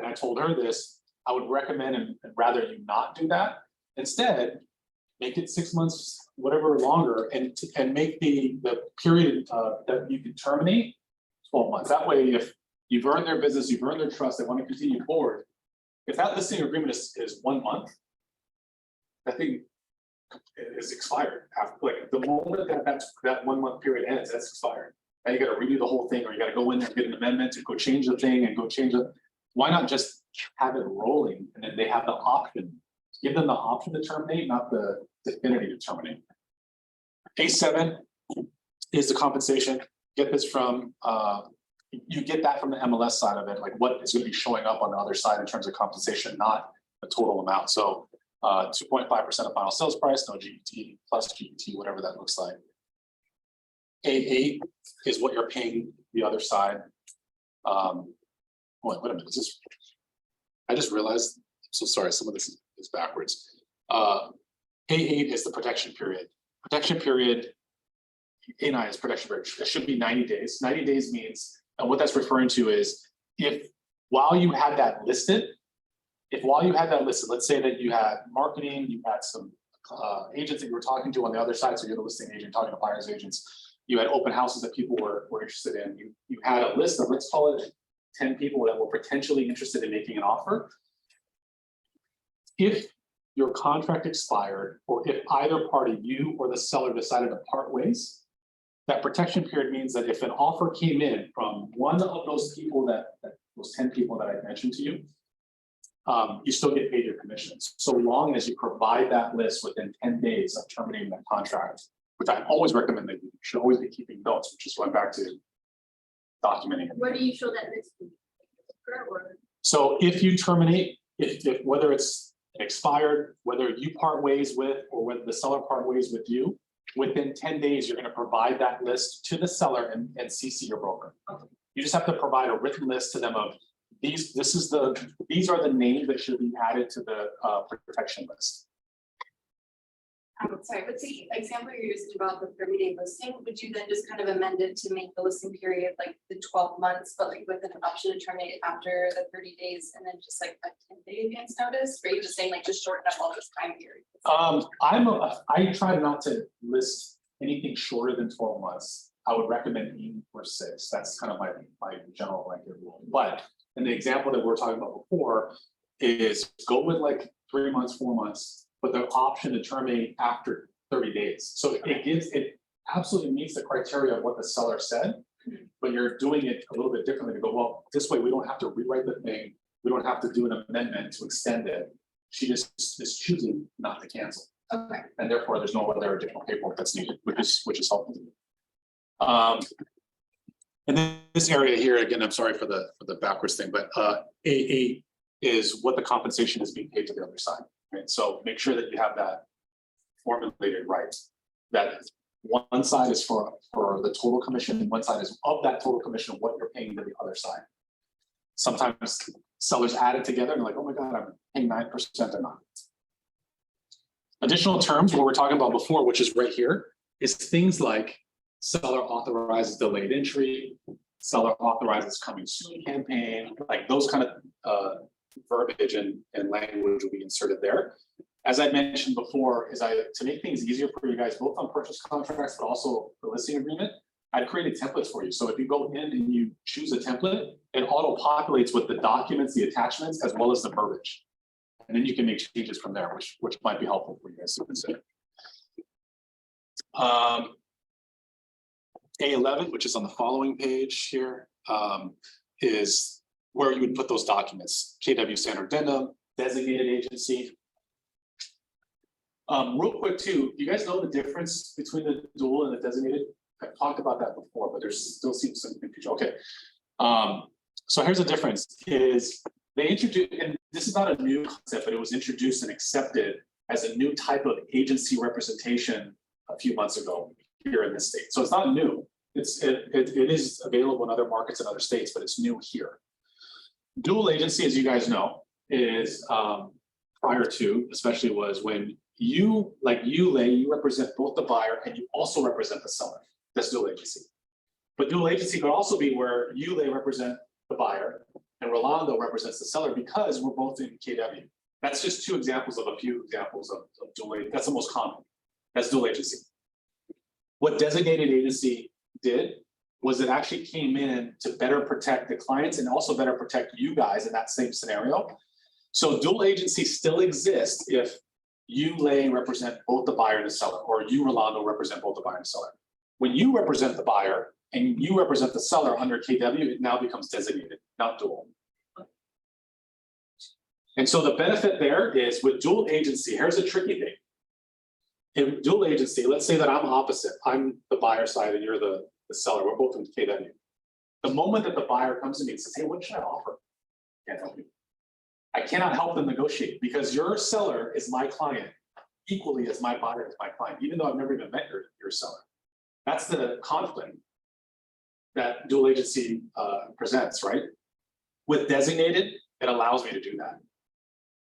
I told her this, I would recommend and rather you not do that. Instead, make it 6 months, whatever longer, and make the period that you can terminate 12 months. That way, if you've earned their business, you've earned their trust, they want to continue forward. If that listing agreement is 1 month, that thing is expired. Like the moment that 1 month period ends, that's expired. Now you got to redo the whole thing, or you got to go in there and get an amendment to go change the thing and go change it. Why not just have it rolling and then they have the option? Give them the option to terminate, not the definitive to terminate. A7 is the compensation. Get this from, you get that from the MLS side of it, like what is going to be showing up on the other side in terms of compensation, not the total amount. So 2.5% of final sales price, no GET, plus GET, whatever that looks like. A8 is what you're paying the other side. Wait a minute, I just realized, I'm so sorry, some of this is backwards. A8 is the protection period. Protection period, A9 is protection period. It should be 90 days. 90 days means, and what that's referring to is if while you had that listed, let's say that you had marketing, you had some agents that you were talking to on the other side, so you're the listing agent talking to buyers agents, you had open houses that people were interested in, you had a list of, let's call it 10 people that were potentially interested in making an offer. If your contract expired, or if either party, you or the seller, decided to part ways, that protection period means that if an offer came in from one of those people, those 10 people that I mentioned to you, you still get paid your commissions, so long as you provide that list within 10 days of terminating that contract, which I always recommend that you should always be keeping notes, which is going back to documenting it. Where do you show that list? So if you terminate, if whether it's expired, whether you part ways with, or whether the seller part ways with you, within 10 days, you're going to provide that list to the seller and CC your broker. Okay. You just have to provide a written list to them of these are the names that should be added to the protection list. Sorry, but the example you're using about the 30-day listing, would you then just kind of amend it to make the listing period like the 12 months, but like with an option to terminate after the 30 days and then just like a 10-day advance notice? Or are you just saying like just shorten up all this time period? I try not to list anything shorter than 12 months. I would recommend aiming for 6. That's kind of my general blanket rule. But in the example that we were talking about before is go with like 3 months, 4 months, but the option to terminate after 30 days. So it absolutely meets the criteria of what the seller said, but you're doing it a little bit differently to go, well, this way we don't have to rewrite the thing. We don't have to do an amendment to extend it. She just is choosing not to cancel. Okay. And therefore there's no other additional paperwork that's needed, which is helpful. And then this area here, again, I'm sorry for the backwards thing, but A8 is what the compensation is being paid to the other side. Right? So make sure that you have that formulated right. That one side is for the total commission, and one side is of that total commission what you're paying to the other side. Sometimes sellers add it together and they're like, oh my God, I'm paying 9% or not. Additional terms, what we're talking about before, which is right here, is things like seller authorizes delayed entry, seller authorizes coming soon campaign, like those kind of verbiage and language will be inserted there. As I mentioned before, to make things easier for you guys, both on purchase contracts, but also the listing agreement, I've created templates for you. So if you go in and you choose a template, it auto populates with the documents, the attachments, as well as the verbiage. And then you can make changes from there, which might be helpful for you guys to consider. A11, which is on the following page here, is where you would put those documents. KW standard addendum, designated agency. Real quick too, you guys know the difference between the dual and the designated? I've talked about that before, but there's still seems some confusion. Okay. So here's the difference is they introduced, and this is not a new concept, but it was introduced and accepted as a new type of agency representation a few months ago here in this state. So it's not new. It is available in other markets in other states, but it's new here. Dual agency, as you guys know, is prior to, especially was when you, like Lay, you represent both the buyer and you also represent the seller. That's dual agency. But dual agency could also be where you, Lay, represent the buyer and Rolando represents the seller because we're both in KW. That's just two examples of a few examples of dual agency. That's the most common. That's dual agency. What designated agency did was it actually came in to better protect the clients and also better protect you guys in that same scenario. So dual agency still exists if you, Lay, represent both the buyer and the seller, or you, Rolando, represent both the buyer and the seller. When you represent the buyer and you represent the seller under KW, it now becomes designated, not dual. And so the benefit there is with dual agency, here's a tricky thing. In dual agency, let's say that I'm opposite. I'm the buyer side and you're the seller. We're both in KW. The moment that the buyer comes to me and says, hey, what should I offer? Can't help you. I cannot help them negotiate because your seller is my client equally as my buyer is my client, even though I've never even met your seller. That's the conflict that dual agency presents, right? With designated, it allows me to do that.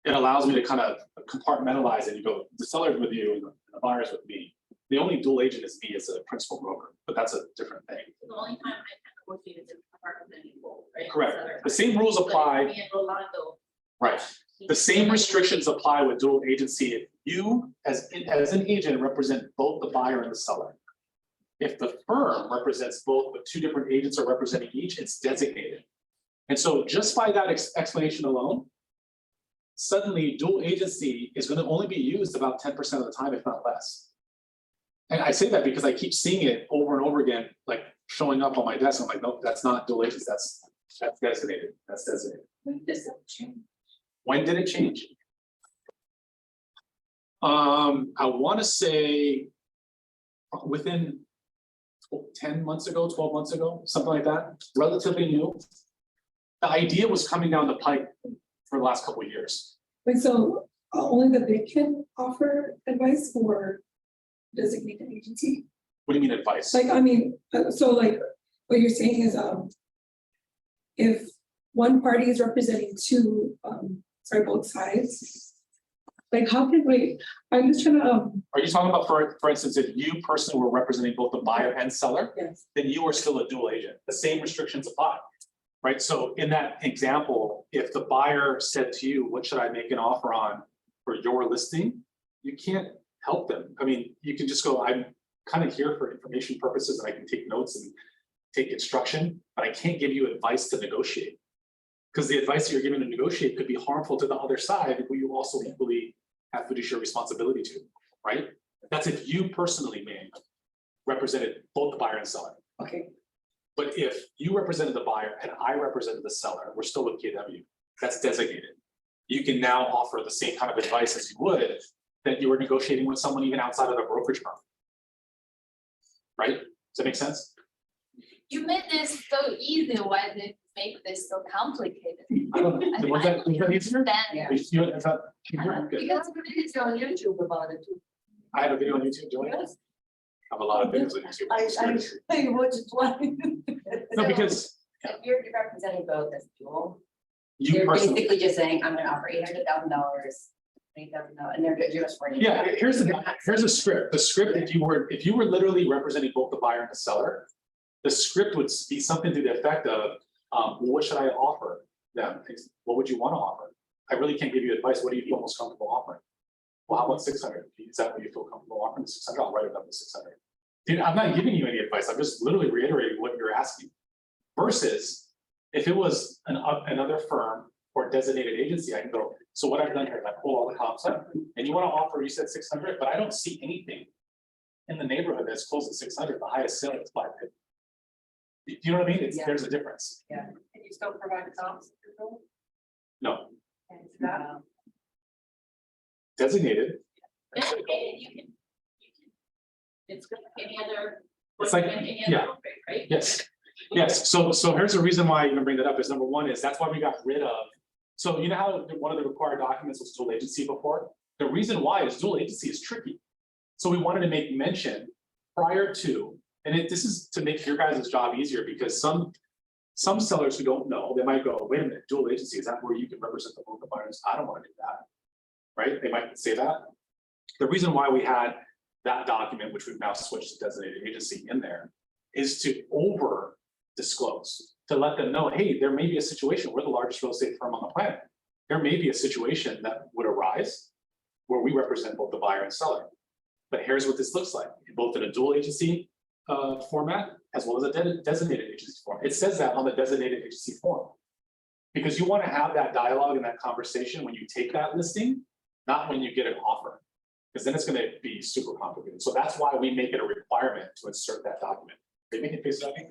It allows me to kind of compartmentalize it. You go, the seller's with you and the buyer's with me. The only dual agent is me as a principal broker, but that's a different thing. The only time I negotiated is part of the equal, right? Correct. The same rules apply. Me and Rolando. Right. The same restrictions apply with dual agency. If you, as an agent, represent both the buyer and the seller. If the firm represents both, but two different agents are representing each, it's designated. And so just by that explanation alone, suddenly dual agency is going to only be used about 10% of the time, if not less. And I say that because I keep seeing it over and over again, like showing up on my desk. I'm like, no, that's not dual agency. That's designated. That's designated. When does that change? When did it change? I want to say within 10 months ago, 12 months ago, something like that, relatively new. The idea was coming down the pipe for the last couple of years. Wait, so only the big can offer advice for designated agency? What do you mean advice? Like, I mean, so like, what you're saying is, if one party is representing two, both sides, like how can we, I'm just trying to, Are you talking about, for instance, if you personally were representing both the buyer and seller, yes, then you are still a dual agent. The same restrictions apply, right? So in that example, if the buyer said to you, what should I make an offer on for your listing? You can't help them. I mean, you can just go, I'm kind of here for information purposes and I can take notes and take instruction, but I can't give you advice to negotiate. Because the advice that you're given to negotiate could be harmful to the other side, who you also equally have fiduciary responsibility to, right? That's if you personally, man, represented both the buyer and seller. okay, But if you represented the buyer and I represented the seller, we're still with KW, that's designated. You can now offer the same kind of advice as you would that you were negotiating with someone even outside of the brokerage firm. Right? Does that make sense? You made this so easy, why did you make this so complicated? I don't know. Was that easier? Understand. You- I thought- Good. Because it's on YouTube about it too. I have a video on YouTube doing it. I have a lot of videos on YouTube. I watched it twice. No, because If you're representing both as dual, you you're personally. basically just saying, I'm gonna offer $800,000, $20,000, and they're just for you. Yeah, here's a script. The script, if you were literally representing both the buyer and the seller, the script would be something to the effect of, well, what should I offer them? What would you want to offer? I really can't give you advice. What do you feel most comfortable offering? Well, how about 600? Is that what you feel comfortable offering? 600, I'll write it up to 600. Dude, I'm not giving you any advice. I'm just literally reiterating what you're asking. Versus if it was another firm or designated agency, I can go, so what I've done here, I pull all the comps up and you want to offer, you said 600, but I don't see anything in the neighborhood that's close to 600. The highest sale is 550. Do you know what I mean? Yeah. There's a difference. Can you still provide comps? No, And that, designated. It's like any other. It's like, any yeah. other rate, right? Yes, yes. So here's the reason why I even bring that up is number one is that's why we got rid of. So you know how one of the required documents was dual agency before? The reason why is dual agency is tricky. So we wanted to make mention prior to, and this is to make your guys' job easier because some sellers who don't know, they might go, wait a minute, dual agency, is that where you can represent the local buyers? I don't want to do that, right? They might say that. The reason why we had that document, which we've now switched to designated agency in there, is to over disclose, to let them know, hey, there may be a situation, we're the largest real estate firm on the planet. There may be a situation that would arise where we represent both the buyer and seller. But here's what this looks like, both in a dual agency format, as well as a designated agency form. It says that on the designated agency form. Because you want to have that dialogue and that conversation when you take that listing, not when you get an offer. Because then it's going to be super complicated. So that's why we make it a requirement to insert that document. They make it face something.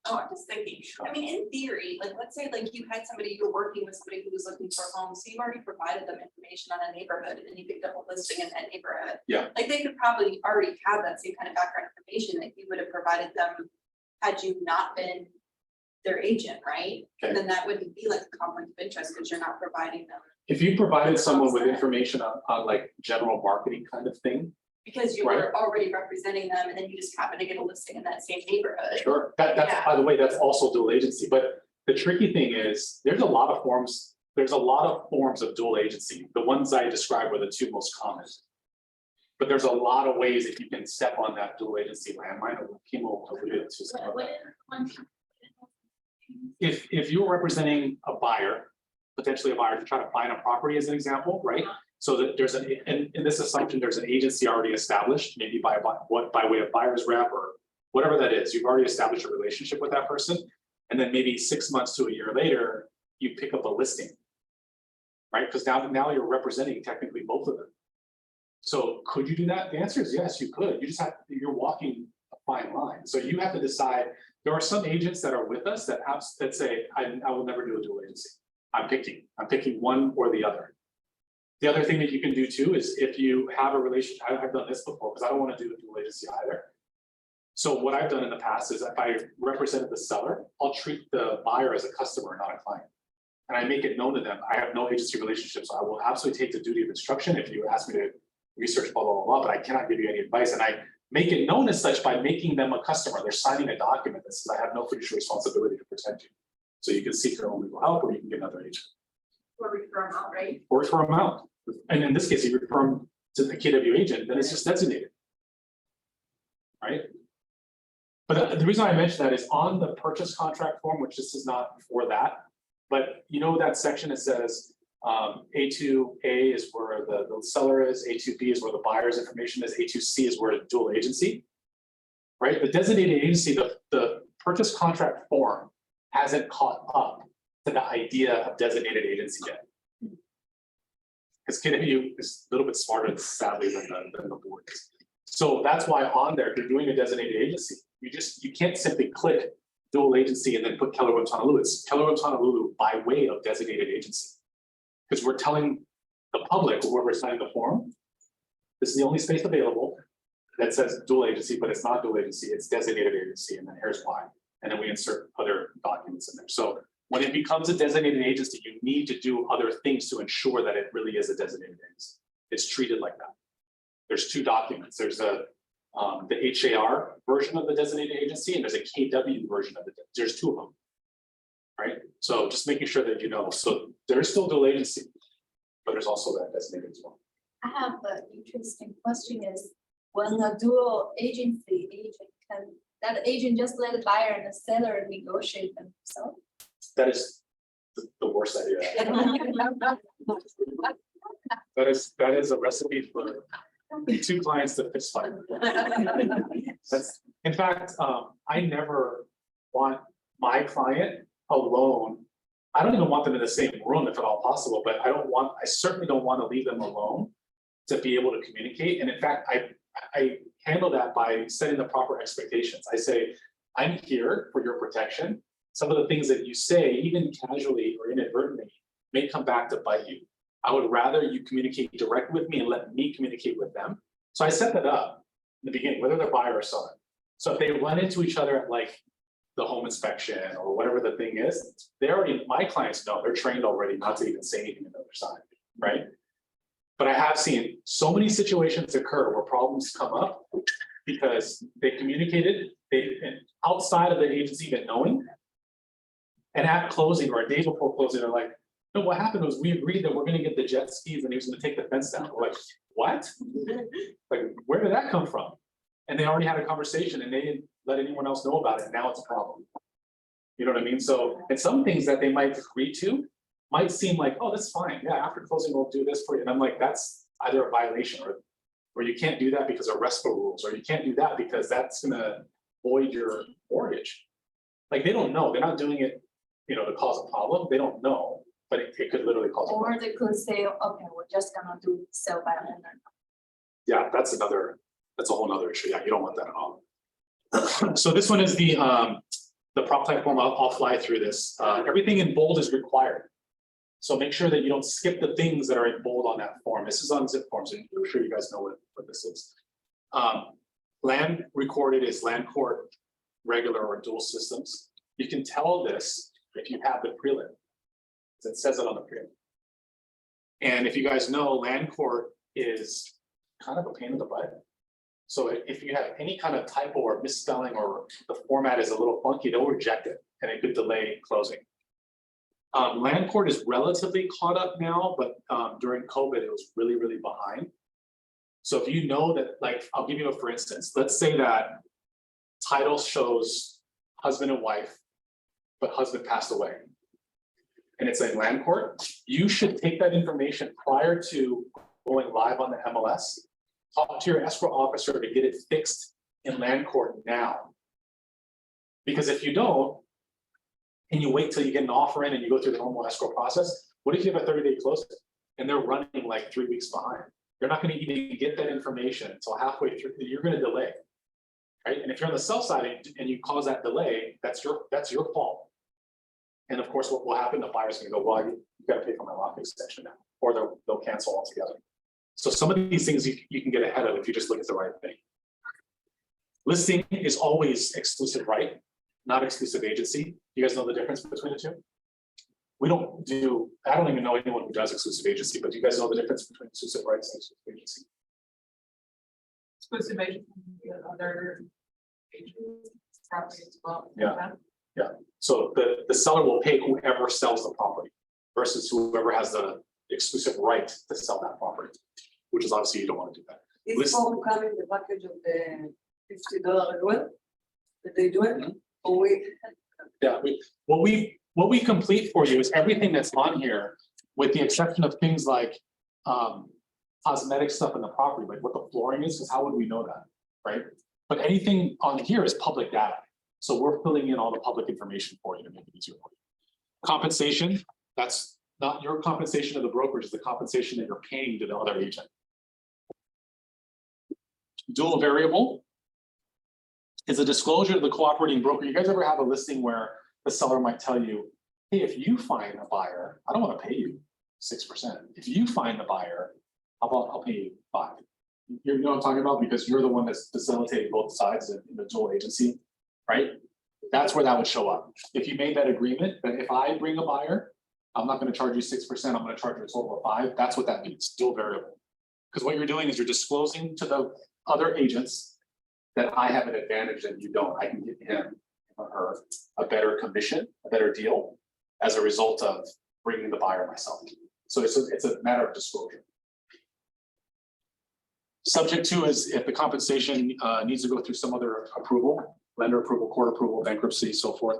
Oh, I'm just thinking, I mean, in theory, like, let's say like you had somebody, you were working with somebody who was looking for a home, so you've already provided them information on a neighborhood and you picked up a listing in that neighborhood. Yeah. Like they could probably already have that same kind of background information that you would have provided them had you not been their agent, right? Okay. Then that wouldn't be like a conflict of interest because you're not providing them. If you provided someone with information on like general marketing kind of thing. Because you were already representing them and then you just happen to get a listing in that same neighborhood. Sure, that's, Yeah. by the way, that's also dual agency, but the tricky thing is, there's a lot of forms of dual agency. The ones I described were the two most common. But there's a lot of ways that you can step on that dual agency landmine, or Kimo alluded to some of that. If you're representing a buyer, potentially a buyer to try to find a property as an example, right? So that there's in this assumption, there's an agency already established, maybe by way of buyer's rep or whatever that is. You've already established a relationship with that person. And then maybe 6 months to a year later, you pick up a listing, right? Because now you're representing technically both of them. So could you do that? The answer is yes, you could. You just you're walking a fine line. So you have to decide. There are some agents that are with us that say, I will never do a dual agency. I'm picking one or the other. The other thing that you can do too is if you have a relationship, I've done this before because I don't want to do a dual agency either. So what I've done in the past is if I represented the seller, I'll treat the buyer as a customer, not a client. And I make it known to them, I have no agency relationship, so I will absolutely take the duty of instruction if you ask me to research blah, blah, blah, blah, but I cannot give you any advice. And I make it known as such by making them a customer. They're signing a document that says I have no fiduciary responsibility to protect you. So you can seek your own legal help or you can get another agent. Or refer them out, right? Or refer them out. And in this case, if you refer them to the KW agent, then it's just designated. Right? But the reason I mention that is on the purchase contract form, which this is not for that, but you know that section that says A2A is where the seller is, A2B is where the buyer's information is, A2C is where the dual agency, right? The designated agency, the purchase contract form hasn't caught up to the idea of designated agency yet. Because KW is a little bit smarter, sadly, than the board is. So that's why on there, if you're doing a designated agency, you can't simply click dual agency and then put Keller Williams Honolulu. It's Keller Williams Honolulu by way of designated agency. Because we're telling the public, whoever's signing the form, this is the only space available that says dual agency, but it's not dual agency, it's designated agency, and then here's why. And then we insert other documents in there. So when it becomes a designated agency, you need to do other things to ensure that it really is a designated agency. It's treated like that. There's two documents. There's the HAR version of the designated agency, and there's a KW version of it. There's two of them, right? So just making sure that you know. So there's still dual agency, but there's also that designated as well. I have an interesting question is, when a dual agency agent can, that agent just let the buyer and the seller negotiate themselves? That is the worst idea. That is a recipe for two clients to fist fight. That's, in fact, I never want my client alone. I don't even want them in the same room if at all possible, but I certainly don't want to leave them alone to be able to communicate. And in fact, I handle that by setting the proper expectations. I say, I'm here for your protection. Some of the things that you say, even casually or inadvertently, may come back to bite you. I would rather you communicate directly with me and let me communicate with them. So I set that up in the beginning, whether they're buyer or seller. So if they run into each other at like the home inspection or whatever the thing is, they already, my clients know, they're trained already not to even say anything to the other side, right? But I have seen so many situations occur where problems come up because they communicated, and outside of the agency even knowing. And at closing or a day before closing, they're like, no, what happened was we agreed that we're gonna get the jet skis and he was gonna take the fence down. We're like, what? Like, where did that come from? And they already had a conversation and they didn't let anyone else know about it. Now it's a problem. You know what I mean? So, and some things that they might agree to might seem like, oh, that's fine. Yeah, after closing, we'll do this for you. And I'm like, that's either a violation or you can't do that because of RESPA rules, or you can't do that because that's gonna void your mortgage. Like, they don't know. They're not doing it, you know, to cause a problem. They don't know, but it could literally cause a problem. Or they could say, okay, we're just gonna do sell by owner. Yeah, that's a whole nother issue. Yeah, you don't want that at all. So this one is the prop type form. I'll fly through this. Everything in bold is required. So make sure that you don't skip the things that are in bold on that form. This is on zip forms, and I'm sure you guys know what this is. Land recorded is land court, regular or dual systems. You can tell this if you have the prelim. It says it on the prelim. And if you guys know, land court is kind of a pain in the butt. So if you have any kind of typo or misspelling or the format is a little funky, they'll reject it and it could delay closing. Land court is relatively caught up now, but during COVID, it was really, really behind. So if you know that, like, I'll give you a for instance, let's say that title shows husband and wife, but husband passed away. And it's in land court, you should take that information prior to going live on the MLS. Talk to your escrow officer to get it fixed in land court now. Because if you don't, and you wait till you get an offer in and you go through the normal escrow process, what if you have a 30-day closing and they're running like 3 weeks behind? You're not going to even get that information until halfway through. You're going to delay, right? And if you're on the sell side and you cause that delay, that's your fault. And of course, what will happen? The buyer's going to go, well, you got to pay for my lock extension now, or they'll cancel altogether. So some of these things you can get ahead of if you just look at the right thing. Listing is always exclusive right, not exclusive agency. You guys know the difference between the two? I don't even know anyone who does exclusive agency, but do you guys know the difference between exclusive rights and exclusive agency? Exclusive agent, other agents, property as well. Yeah. Yeah. So the seller will pay whoever sells the property versus whoever has the exclusive right to sell that property, which is obviously you don't want to do that. This form come in the package of the $50 as well, that they do it, or we. Yeah, what we complete for you is everything that's on here, with the exception of things like cosmetic stuff in the property, like what the flooring is, because how would we know that, right? But anything on here is public data. So we're filling in all the public information for you to make it easier for you. Compensation, that's not your compensation to the brokerage, it's the compensation that you're paying to the other agent. Dual variable is a disclosure to the cooperating broker. You guys ever have a listing where the seller might tell you, hey, if you find a buyer, I don't want to pay you 6%. If you find the buyer, I'll pay you 5%. You know what I'm talking about? Because you're the one that's facilitating both sides in the dual agency, right? That's where that would show up. If you made that agreement that if I bring a buyer, I'm not going to charge you 6%, I'm going to charge you a total of 5%. That's what that means, dual variable. Because what you're doing is you're disclosing to the other agents that I have an advantage that you don't. I can give him or her a better commission, a better deal as a result of bringing the buyer myself. So it's a matter of disclosure. Subject to is if the compensation needs to go through some other approval, lender approval, court approval, bankruptcy, so forth.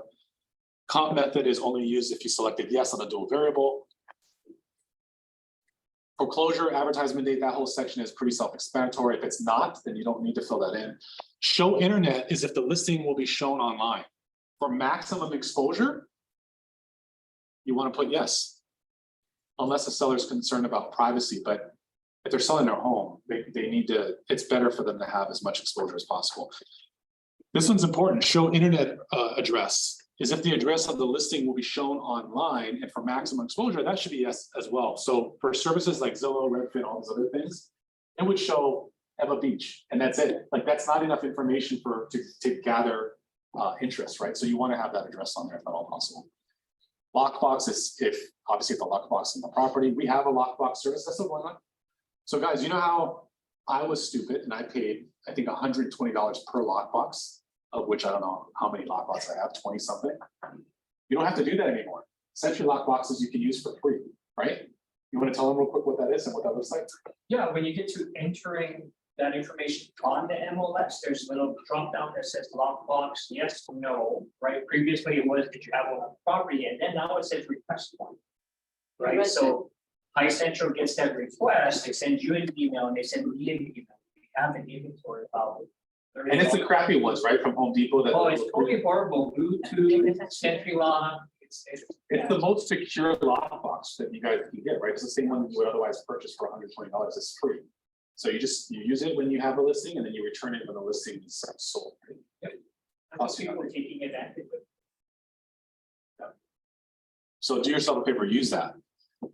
Comp method is only used if you selected yes on a dual variable. Foreclosure, advertisement date, that whole section is pretty self-explanatory. If it's not, then you don't need to fill that in. Show internet is if the listing will be shown online. For maximum exposure, you want to put yes, unless the seller is concerned about privacy. But if they're selling their home, they need to, it's better for them to have as much exposure as possible. This one's important, show internet address. is if the address of the listing will be shown online, and for maximum exposure, that should be yes as well. So for services like Zillow, Redfin, all those other things, it would show Eva Beach, and that's it. Like, that's not enough information to gather interest, right? So you want to have that address on there if at all possible. Lockbox is obviously if the lockbox in the property, we have a lockbox service, that's still going on. So guys, you know how I was stupid and I paid, I think $120 per lockbox, of which I don't know how many lockboxes I have, 20 something. You don't have to do that anymore. Sentry lockboxes you can use for free, right? You want to tell them real quick what that is and what that looks like? Yeah, when you get to entering that information on the MLS, there's a little drop down that says lockbox, yes, no, right? Previously it was, did you have one on the property? And then now it says request one. Right, so High Central gets that request, they send you an email and they send me an email. We have an inventory about. And it's the crappy ones, right, from Home Depot that. Oh, it's totally horrible, Bluetooth, Sentry lock, It's the most secure lockbox that you guys can get, right? It's the same one you would otherwise purchase for $120. It's free. So you use it when you have a listing and then you return it when the listing is sold. Right? people are taking advantage of it. So do yourself a favor, use that.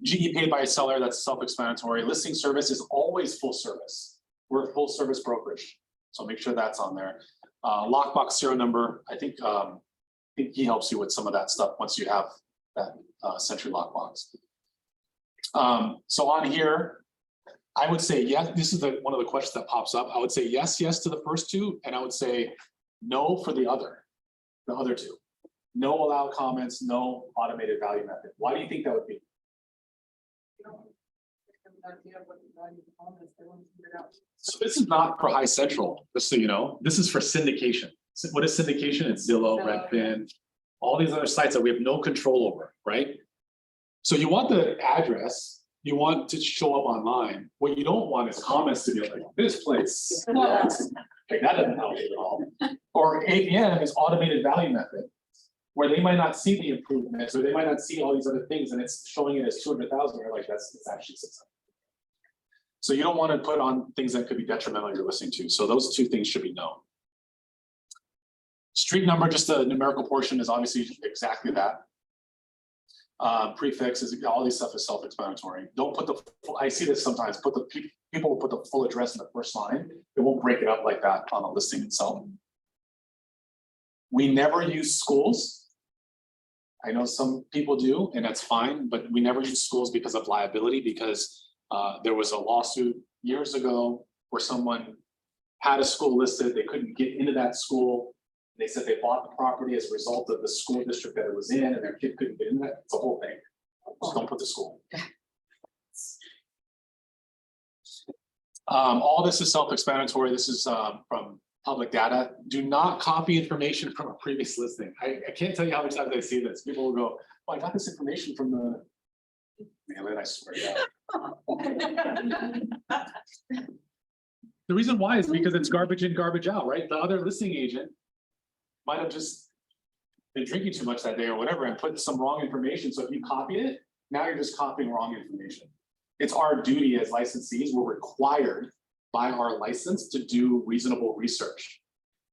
GE paid by a seller, that's self-explanatory. Listing service is always full service. We're a full service brokerage. So make sure that's on there. Lockbox serial number, I think he helps you with some of that stuff once you have that Sentry lockbox. So on here, I would say yes. This is one of the questions that pops up. I would say yes to the first two, and I would say no for the other two. No allowed comments, no automated value method. Why do you think that would be? So this is not for High Central, just so you know. This is for syndication. So what is syndication? It's Zillow, Redfin, all these other sites that we have no control over, right? So you want the address, you want to show up online. What you don't want is comments to be like, this place. Like that doesn't help you at all. Or AVM is automated value method, where they might not see the improvements or they might not see all these other things and it's showing it as 200,000. You're like, it's actually 600. So you don't want to put on things that could be detrimental you're listening to. So those two things should be known. Street number, just the numerical portion is obviously exactly that. Prefixes, all these stuff is self-explanatory. Don't put the full, I see this sometimes, people will put the full address in the first line. It won't break it up like that on the listing itself. We never use schools. I know some people do, and that's fine, but we never use schools because of liability, because there was a lawsuit years ago where someone had a school listed, they couldn't get into that school. They said they bought the property as a result of the school district that it was in, and their kid couldn't get in that. It's a whole thing. Just don't put the school. All this is self-explanatory. This is from public data. Do not copy information from a previous listing. I can't tell you how many times I see this. People will go, "Oh, I got this information from the." Man, I swear to God. The reason why is because it's garbage in, garbage out, right? The other listing agent might have just been drinking too much that day or whatever and put some wrong information. So if you copy it, now you're just copying wrong information. It's our duty as licensees. We're required by our license to do reasonable research,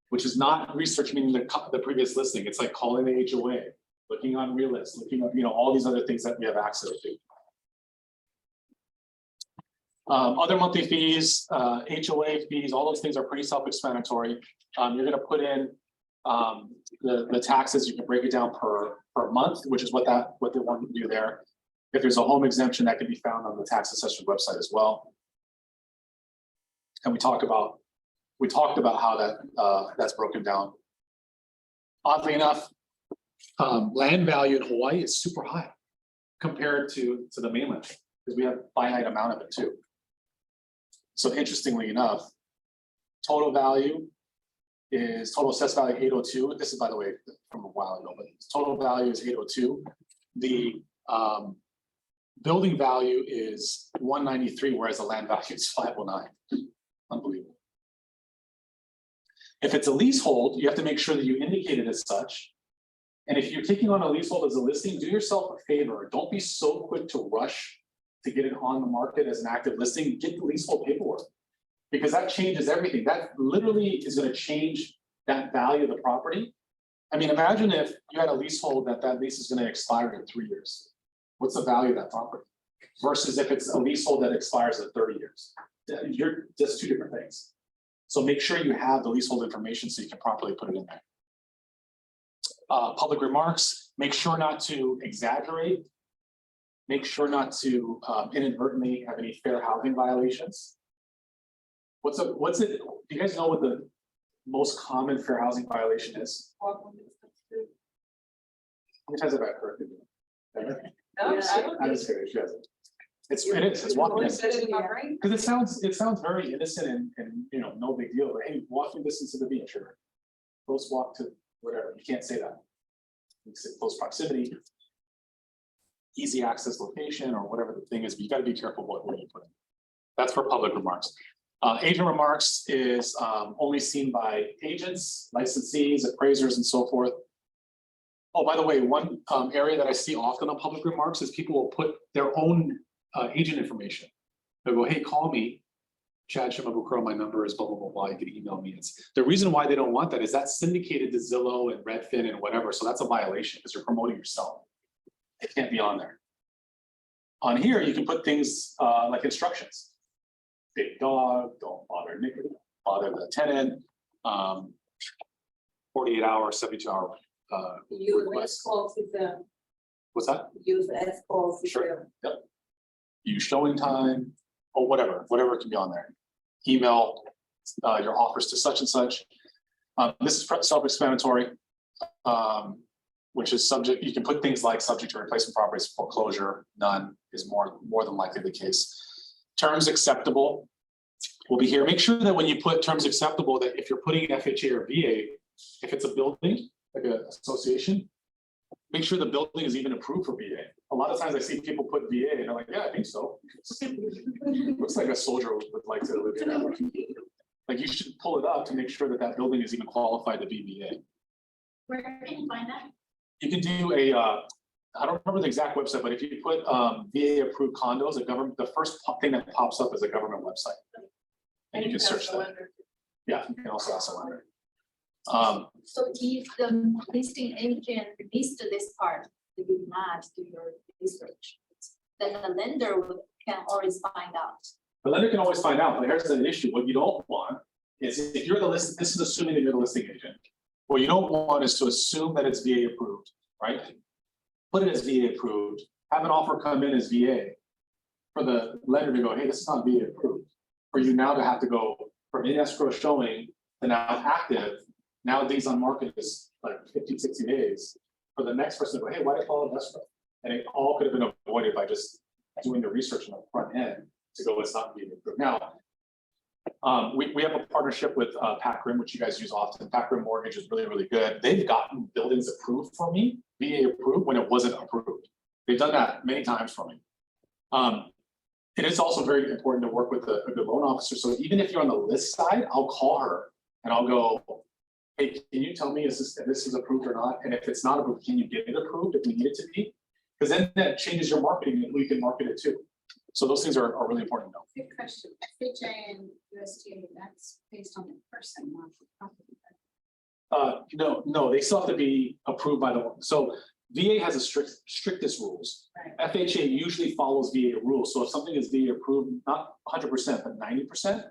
which is not research meaning the previous listing. It's like calling the HOA, looking on Realist, looking up, all these other things that we have access to. Other monthly fees, HOA fees, all those things are pretty self-explanatory. You're going to put in the taxes. You can break it down per month, which is what they want to do there. If there's a home exemption, that can be found on the tax assessor website as well. And we talked about how that's broken down. Oddly enough, land value in Hawaii is super high compared to the mainland, because we have a finite amount of it too. So interestingly enough, total assessed value 802. This is, by the way, from a while ago, but total value is 802. The building value is 193, whereas the land value is 509. Unbelievable. If it's a leasehold, you have to make sure that you indicate it as such. And if you're taking on a leasehold as a listing, do yourself a favor. Don't be so quick to rush to get it on the market as an active listing. Get the leasehold paperwork, because that changes everything. That literally is going to change that value of the property I mean, imagine if you had a leasehold that lease is gonna expire in 3 years. What's the value of that property? Versus if it's a leasehold that expires in 30 years. You're just two different things. So make sure you have the leasehold information so you can properly put it in there. Public remarks, make sure not to exaggerate. Make sure not to inadvertently have any fair housing violations. What's it, do you guys know what the most common fair housing violation is? How many times have I heard it? I'm just kidding, she hasn't. It's walking distance. Because it sounds very innocent and no big deal, but hey, walking distance to the beach or close walk to whatever, you can't say that. You say close proximity, easy access location or whatever the thing is, but you gotta be careful what you put in. That's for public remarks. Agent remarks is only seen by agents, licensees, appraisers, and so forth. Oh, by the way, one area that I see often on public remarks is people will put their own agent information. They'll go, hey, call me, Chad Shimabukuro, my number is blah, blah, blah, blah, you can email me. It's the reason why they don't want that is that's syndicated to Zillow and Redfin and whatever, so that's a violation because you're promoting yourself. It can't be on there. On here, you can put things like instructions. Big dog, don't bother the tenant, 48 hour, 72 hour request. What's that? Use as calls. Sure. Yep. Use showing time or whatever can be on there. Email your offers to such and such. This is self-explanatory, which is subject. You can put things like subject to replacement properties, foreclosure, none is more than likely the case. Terms acceptable will be here. Make sure that when you put terms acceptable, that if you're putting FHA or VA, if it's a building, like an association, make sure the building is even approved for VA. A lot of times I see people put VA and they're like, yeah, I think so. Looks like a soldier would like to live in. Like you should pull it up to make sure that that building is even qualified to be VA. Where can you find that? You can do a, I don't remember the exact website, but if you put VA approved condos, the first thing that pops up is a government website. And you can search that. Yeah, you can also ask a lender. So if the listing agent missed this part, they did not do your research, then the lender can always find out. The lender can always find out, but here's the issue. What you don't want is if you're the list, this is assuming that you're the listing agent. What you don't want is to assume that it's VA approved, right? Put it as VA approved, have an offer come in as VA for the lender to go, hey, this is not VA approved. For you now to have to go from in escrow showing to now active, now days on market is like 50, 60 days. For the next person to go, hey, why did I follow escrow? And it all could have been avoided by just doing the research on the front end to go, it's not VA approved. Now, we have a partnership with Pac Rim, which you guys use often. Pac Rim Mortgage is really, really good. They've gotten buildings approved for me, VA approved when it wasn't approved. They've done that many times for me. And it's also very important to work with a good loan officer. So even if you're on the list side, I'll call her and I'll go, hey, can you tell me if this is approved or not? And if it's not approved, can you get it approved if we need it to be? Because then that changes your marketing and we can market it too. So those things are really important to know. Good question. FHA and USDA, that's based on the person, not the property. No, they still have to be approved by the, so VA has a strictest rules. Right. FHA usually follows VA rules. So if something is VA approved, not 100%, but 90%,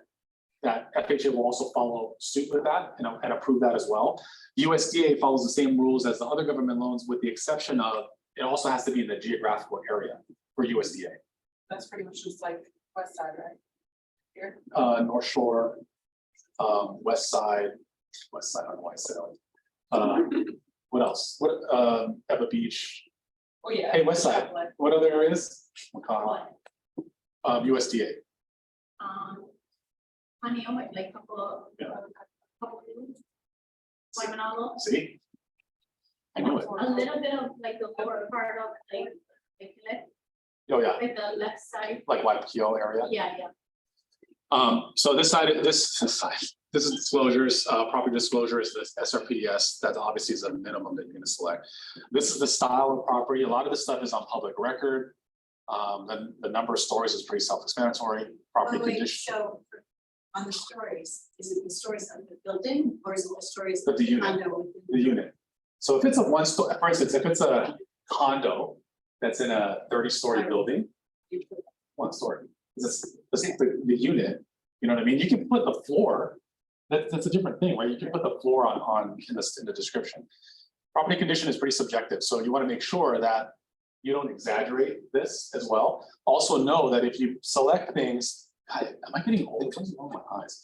that FHA will also follow suit with that and approve that as well. USDA follows the same rules as the other government loans with the exception of, it also has to be in the geographical area for USDA. That's pretty much just like west side, right? Here. North Shore, West Side, I don't know why I said it. What else? What, Eva Beach, Oh, yeah. hey, West Side, what other areas? McConnell, USDA. Honey, I went like couple Guatemala. See? I knew it. A little bit of like the lower part of like Oh, yeah, with the left side. like Waipio area. Yeah, yeah. So this side, this is disclosures, property disclosure is this SRPDS. That obviously is a minimum that you're gonna select. This is the style of property. A lot of this stuff is on public record. The number of stories is pretty self-explanatory. Property condition. So on the stories, is it the stories of the building or is it the stories Of the unit. condo? The unit. So if it's a one story, for instance, if it's a condo that's in a 30-story building, one story, this is the unit, you know what I mean? You can put the floor, that's a different thing, right? You can put the floor on in the description. Property condition is pretty subjective, so you want to make sure that you don't exaggerate this as well. Also know that if you select things, God, am I getting old? What's wrong with my eyes?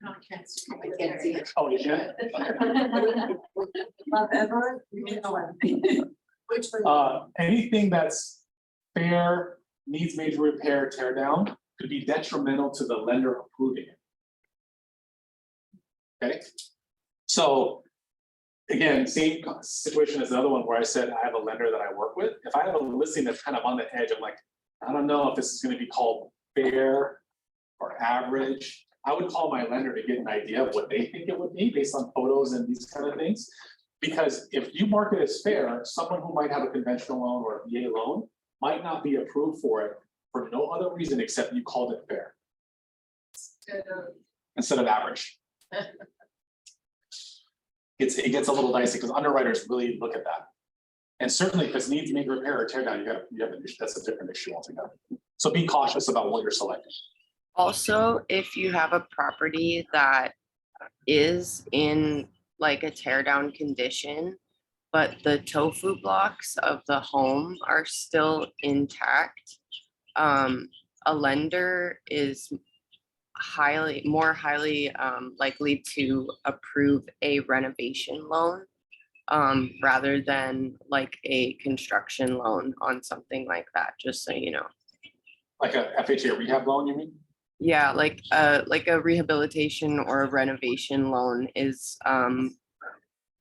No, I can't see. I can't see it. Oh, you can? Whatever, you know what? Which one? Anything that's fair, needs major repair, tear down, could be detrimental to the lender approving it. Okay, so again, same situation as the other one where I said I have a lender that I work with. If I have a listing that's kind of on the edge, I'm like, I don't know if this is going to be called fair or average. I would call my lender to get an idea of what they think it would be based on photos and these kind of things. Because if you mark it as fair, someone who might have a conventional loan or a VA loan might not be approved for it for no other reason except you called it fair instead of average. It gets a little dicey because underwriters really look at that. And certainly if it needs major repair or tear down, you have an issue. That's a different issue altogether. So be cautious about what you're selecting. Also, if you have a property that is in like a tear down condition, but the tofu blocks of the home are still intact, a lender is more highly likely to approve a renovation loan rather than like a construction loan on something like that, just so you know. Like a FHA rehab loan, you mean? Yeah, like a rehabilitation or a renovation loan is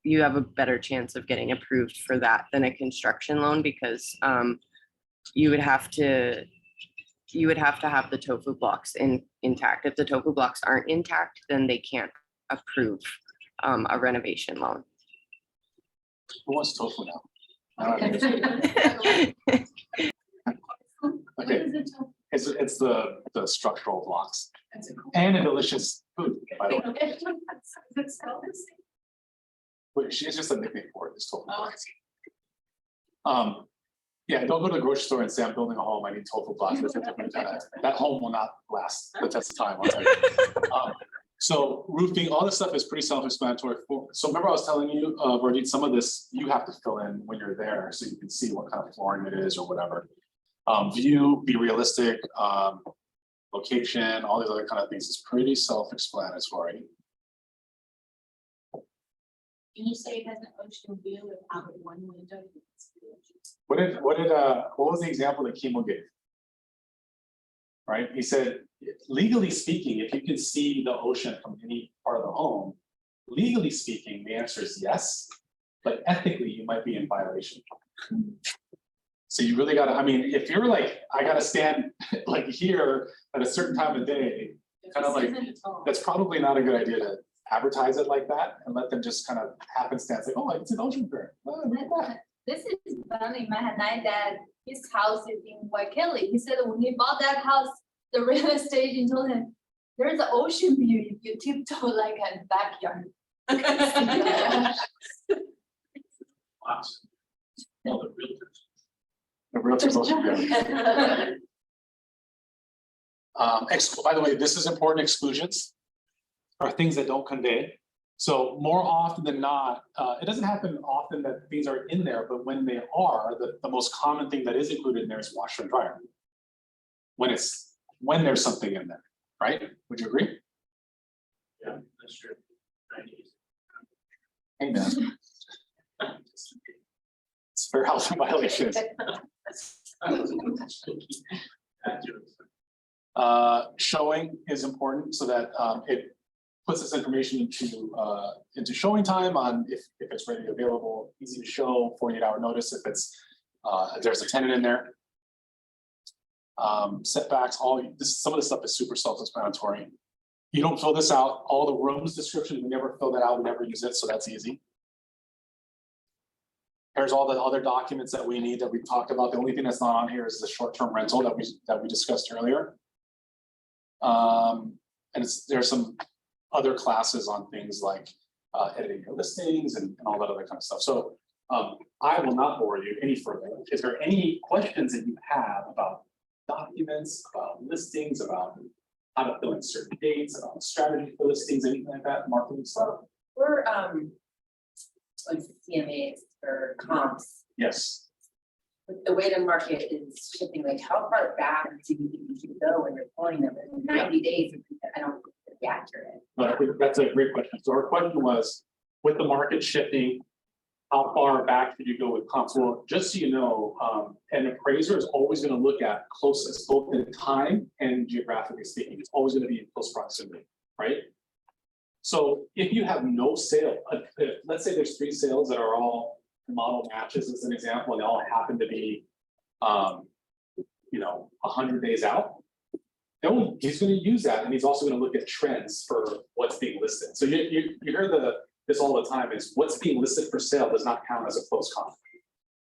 you have a better chance of getting approved for that than a construction loan because you would have to have the tofu blocks intact. If the tofu blocks aren't intact, then they can't approve a renovation loan. Who wants tofu now? Okay, it's the structural blocks and a delicious food, by the way. Which is just a nickname for it, it's tofu blocks. Yeah, don't go to the grocery store and say I'm building a home, I need tofu blocks. That home will not last the test of time, I'll tell you. So roofing, all this stuff is pretty self-explanatory. So remember I was telling you, Vardeet, some of this you have to fill in when you're there so you can see what kind of flooring it is or whatever. View, be realistic, location, all these other kind of things is pretty self-explanatory. Can you say it has an ocean view without one window? What was the example that Kimo gave? Right, he said, legally speaking, if you can see the ocean from any part of the home, legally speaking, the answer is yes, but ethically you might be in violation. So you really gotta, I mean, if you're like, I gotta stand like here at a certain time of day, kind of like, that's probably not a good idea to advertise it like that and let them just kind of happenstance like, oh, it's an ocean bird. Oh, look at that. This is funny, my dad, his house is in Waikele. He said when he bought that house, the real estate agent told him, there's an ocean view if you tiptoe like a backyard. Wow. All the realtors. The realtors ocean view. By the way, this is important. Exclusions are things that don't convey. So more often than not, it doesn't happen often that things are in there, but when they are, the most common thing that is included in there is washer and dryer. When there's something in there, right? Would you agree? Yeah, that's true. Hey man. It's fair housing violations. Showing is important so that it puts this information into showing time on if it's ready, available, easy to show, 48-hour notice if there's a tenant in there. Setbacks, some of this stuff is super self-explanatory. You don't fill this out, all the rooms description, we never fill that out, we never use it, so that's easy. Here's all the other documents that we need that we talked about. The only thing that's not on here is the short-term rental that we discussed earlier. And there's some other classes on things like editing your listings and all that other kind of stuff. So I will not bore you any further. Is there any questions that you have about documents, about listings, about how to fill in certain dates, about strategy for listings, anything like that, marketing stuff? We're like CMAs or comps, Yes. with the way the market is shifting, like how far back do you think you should go when you're pulling them in 90 days? I don't think it'd be accurate. But I think that's a great question. So our question was, with the market shifting, how far back should you go with comps? Well, just so you know, an appraiser is always going to look at closest, both in time and geographically speaking. It's always going to be in close proximity, right? So if you have no sale, let's say there's 3 sales that are all model matches as an example, and they all happen to be, 100 days out. Then he's going to use that, and he's also going to look at trends for what's being listed. So you hear this all the time is what's being listed for sale does not count as a close comp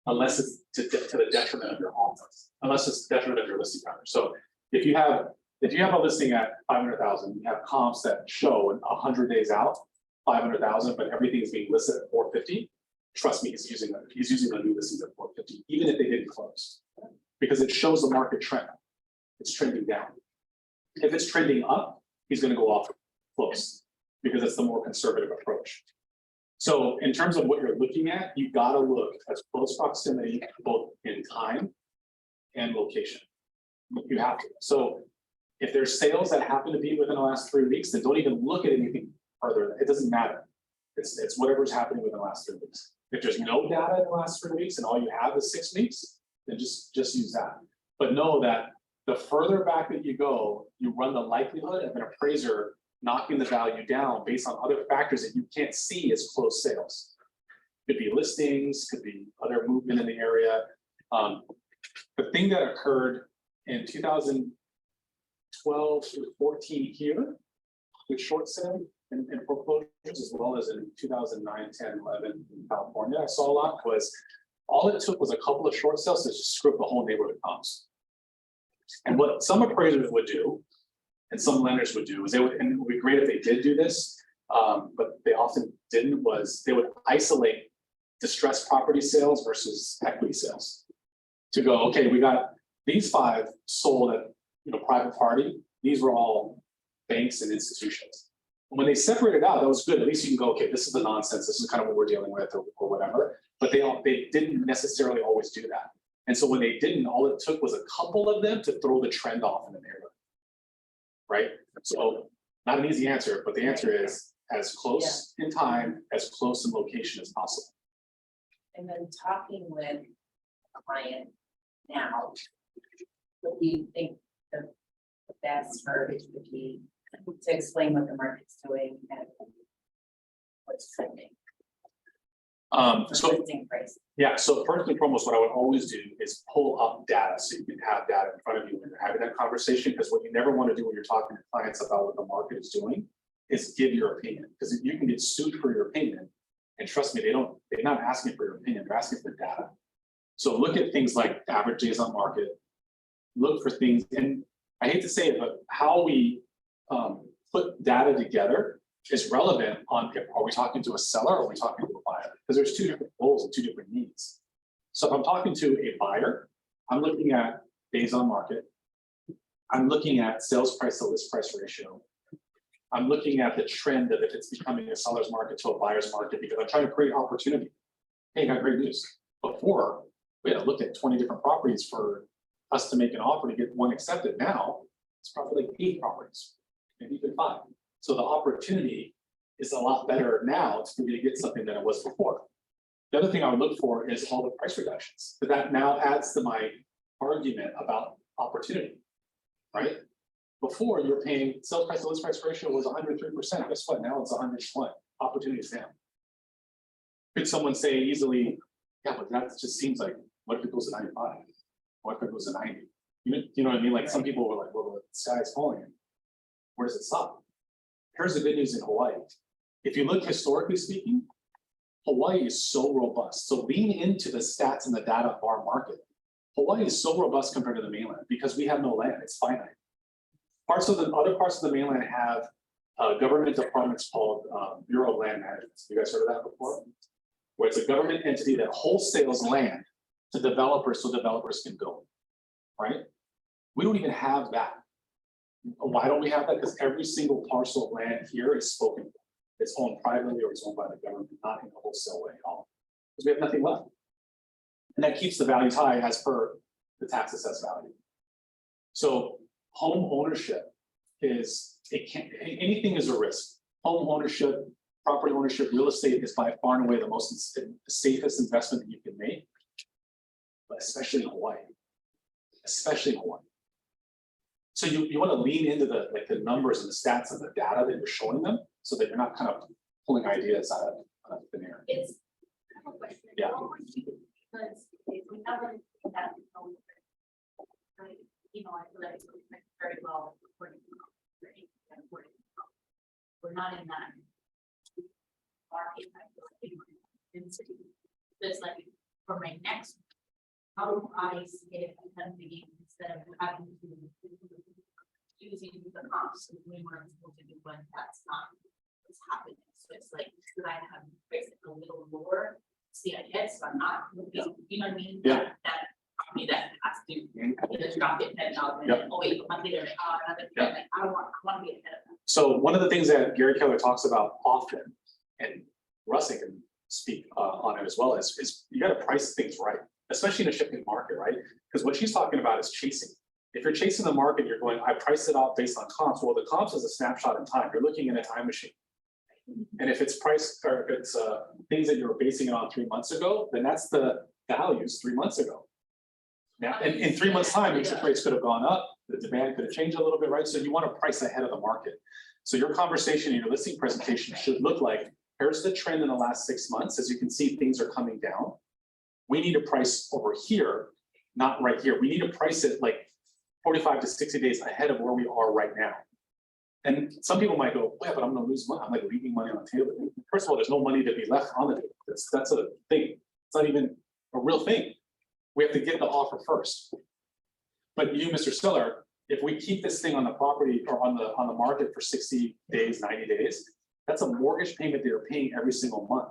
unless it's to the detriment of your home, unless it's detriment of your listing value. So if you have a listing at 500,000, you have comps that show 100 days out, 500,000, but everything is being listed at 450. Trust me, he's using the new listings at 450, even if they didn't close, because it shows the market trend. It's trending down. If it's trending up, he's going to go off close because it's the more conservative approach. So in terms of what you're looking at, you got to look at close proximity, both in time and location. You have to. So if there's sales that happen to be within the last 3 weeks, then don't even look at anything further. It doesn't matter. It's whatever's happening within the last 3 weeks. If there's no data in the last 3 weeks and all you have is 6 weeks, then just use that. But know that the further back that you go, you run the likelihood of an appraiser knocking the value down based on other factors that you can't see as closed sales. Could be listings, could be other movement in the area. The thing that occurred in 2012 through 14 here with short sale and foreclosures, as well as in 2009, 10, 11 in California, I saw a lot, was all it took was a couple of short sales to screw up the whole neighborhood comps. And what some appraisers would do, and some lenders would do, is and it would be great if they did do this, but they often didn't, was they would isolate distressed property sales versus equity sales. To go, okay, we got these 5 sold at private party, these were all banks and institutions. When they separated out, that was good. At least you can go, okay, this is the nonsense, this is kind of what we're dealing with or whatever. But they didn't necessarily always do that. And so when they didn't, all it took was a couple of them to throw the trend off in the neighborhood. Right? So not an easy answer, but the answer is as close in time, as close in location as possible. And then talking with a client now, what do you think the best verbiage would be to explain what the market's doing and what's trending? So first and foremost, what I would always do is pull up data so you can have data in front of you when you're having that conversation, because what you never want to do when you're talking to clients about what the market is doing is give your opinion, because you can get sued for your opinion. And trust me, they're not asking for your opinion, they're asking for data. So look at things like average days on market, look for things, and I hate to say it, but how we put data together is relevant on, are we talking to a seller or are we talking to a buyer? Because there's 2 different goals and 2 different needs. So if I'm talking to a buyer, I'm looking at days on market. I'm looking at sales price to list price ratio. I'm looking at the trend of if it's becoming a seller's market to a buyer's market, because I'm trying to create opportunity. Hey, got great news. Before, we had to look at 20 different properties for us to make an offer to get one accepted. Now, it's probably like 8 properties, maybe even 5. So the opportunity is a lot better now to be to get something than it was before. The other thing I would look for is all the price reductions. But that now adds to my argument about opportunity, right? Before you were paying sales price to list price ratio was 103%. Guess what? Now it's 101. Opportunity is down. Could someone say easily, yeah, but that just seems like, what if it goes to 95? What if it goes to 90? You know what I mean? Like some people were like, well, the sky is falling. Where does it stop? Here's the good news in Hawaii. If you look historically speaking, Hawaii is so robust. So lean into the stats and the data of our market. Hawaii is so robust compared to the mainland because we have no land, it's finite. Other parts of the mainland have government department's called Bureau of Land Management. You guys heard of that before? Where it's a government entity that wholesales land to developers so developers can build, right? We don't even have that. Why don't we have that? Because every single parcel of land here is spoken. It's owned privately or it's owned by the government, not in a wholesale way at all. Because we have nothing left. And that keeps the values high as per the tax assessed value. So home ownership is, anything is a risk. Home ownership, property ownership, real estate is by far and away the most safest investment that you can make, but especially in Hawaii, especially in Hawaii. So you want to lean into the numbers and the stats and the data that you're showing them, so that you're not kind of pulling ideas out of thin air. It's. I have a question. Yeah. Because if we haven't that, right, you know, I feel like it's very well according to, right, we're not in that market. I feel like density. It's like for my next, how do I get ahead of the game instead of having to using the comps that we weren't supposed to do when that's not what's happening. So it's like, should I have fixed it a little lower? See, I guess I'm not, you know what I mean? Yeah. That company that has to, you just drop it $10,000 and Yep. then, oh wait, a month later, another Yep. 10, I want to be ahead of that. So one of the things that Gary Keller talks about often, and Russell can speak on it as well, is you got to price things right, especially in a shifting market, right? Because what she's talking about is chasing. If you're chasing the market, you're going, I price it out based on comps. Well, the comps is a snapshot in time. You're looking in a time machine. And if it's price, or if it's things that you were basing it on 3 months ago, then that's the values 3 months ago. Now, in 3 months' time, interest rates could have gone up, the demand could have changed a little bit, right? So you want to price ahead of the market. So your conversation and your listing presentation should look like, here's the trend in the last 6 months. As you can see, things are coming down. We need to price over here, not right here. We need to price it like 45 to 60 days ahead of where we are right now. And some people might go, yeah, but I'm gonna lose money. I'm like leaving money on the table. First of all, there's no money to be left on the table. That's a thing. It's not even a real thing. We have to get the offer first. But you, Mr. Seller, if we keep this thing on the property or on the market for 60 days, 90 days, that's a mortgage payment that you're paying every single month.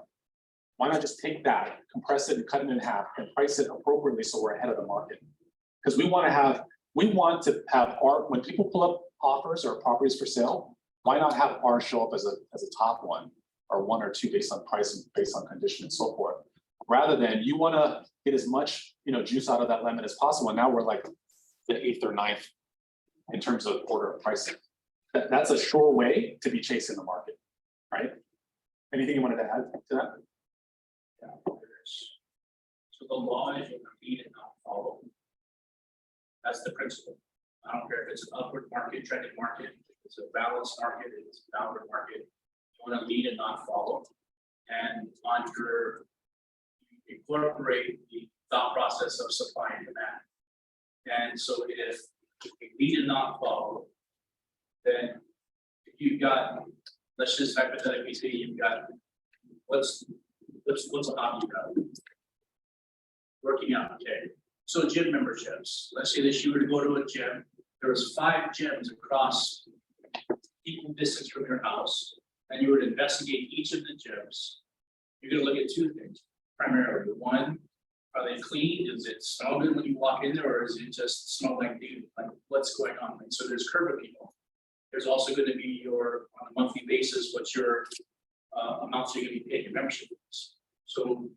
Why not just take that, compress it and cut it in half and price it appropriately so we're ahead of the market? Because we want to have our, when people pull up offers or properties for sale, why not have ours show up as a top one or one or two based on price and based on condition and so forth, rather than you want to get as much juice out of that lemon as possible. And now we're like the 8th or 9th in terms of order of pricing. That's a sure way to be chasing the market, right? Anything you wanted to add to that? Yeah, so the law is you compete and not follow. That's the principle. I don't care if it's an upward market, trending market, if it's a balanced market, if it's a downward market. You want to lead and not follow. And on your, you incorporate the thought process of supply and demand. And so if you lead and not follow, then if you've got, let's just hypothetically say you've got, what's a hobby you got? Working out, okay. So gym memberships, let's say that you were to go to a gym, there was 5 gyms across equal distance from your house, and you were to investigate each of the gyms. You're gonna look at 2 things, primarily. One, are they clean? Does it smell good when you walk in there, or is it just smell like dude? Like what's going on? And so there's curb appeal. There's also going to be your, on a monthly basis, what's your amounts you're going to be paying your membership fees. So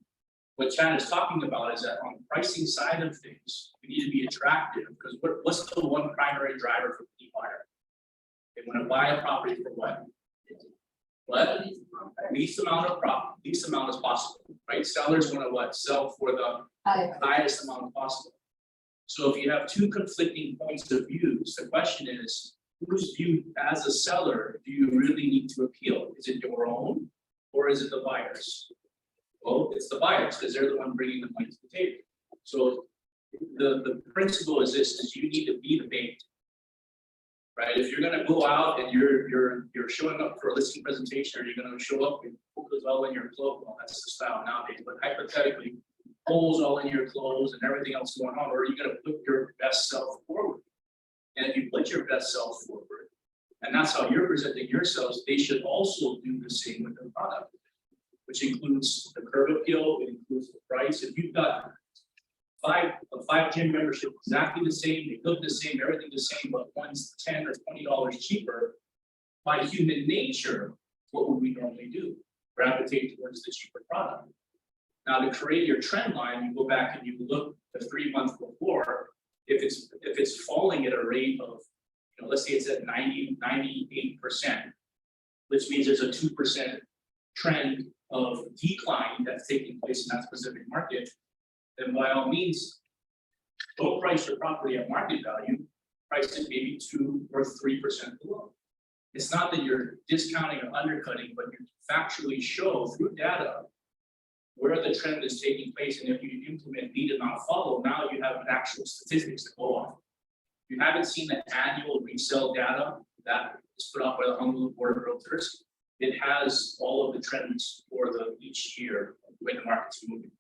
what Chad is talking about is that on the pricing side of things, we need to be attractive, because what's the one primary driver for the buyer? They want to buy a property for what? What? Least amount of profit, least amount as possible, right? Sellers want to what? Sell for the highest amount possible. So if you have 2 conflicting points of views, the question is, whose view as a seller do you really need to appeal? Is it your own, or is it the buyers? Well, it's the buyers, because they're the one bringing the money to the table. So the principle is this: is you need to be the bait, right? If you're going to go out and you're showing up for a listing presentation, or you're going to show up with holes all in your clothes, well, that's the style nowadays. But hypothetically, holes all in your clothes and everything else going on, or are you going to put your best self forward? And if you put your best self forward, And that's how you're presenting yourselves. They should also do the same with their product, which includes the curb appeal, it includes the price. If you've got a five gym membership exactly the same, they look the same, everything the same, but one's $10 or $20 cheaper, by human nature, what would we normally do? Gravitate towards the cheaper product. Now, to create your trend line, you go back and you look the 3 months before, if it's falling at a rate of, let's say it's at 98%, which means there's a 2% trend of decline that's taking place in that specific market, then by all means, don't price your property at market value, price it maybe 2 or 3% below. It's not that you're discounting or undercutting, but you factually show through data where the trend is taking place, and if you implement need and not follow, now you have actual statistics to go off. If you haven't seen the annual resale data that is put out by the Honolulu Board of Realtors, it has all of the trends for each year when the market's moving.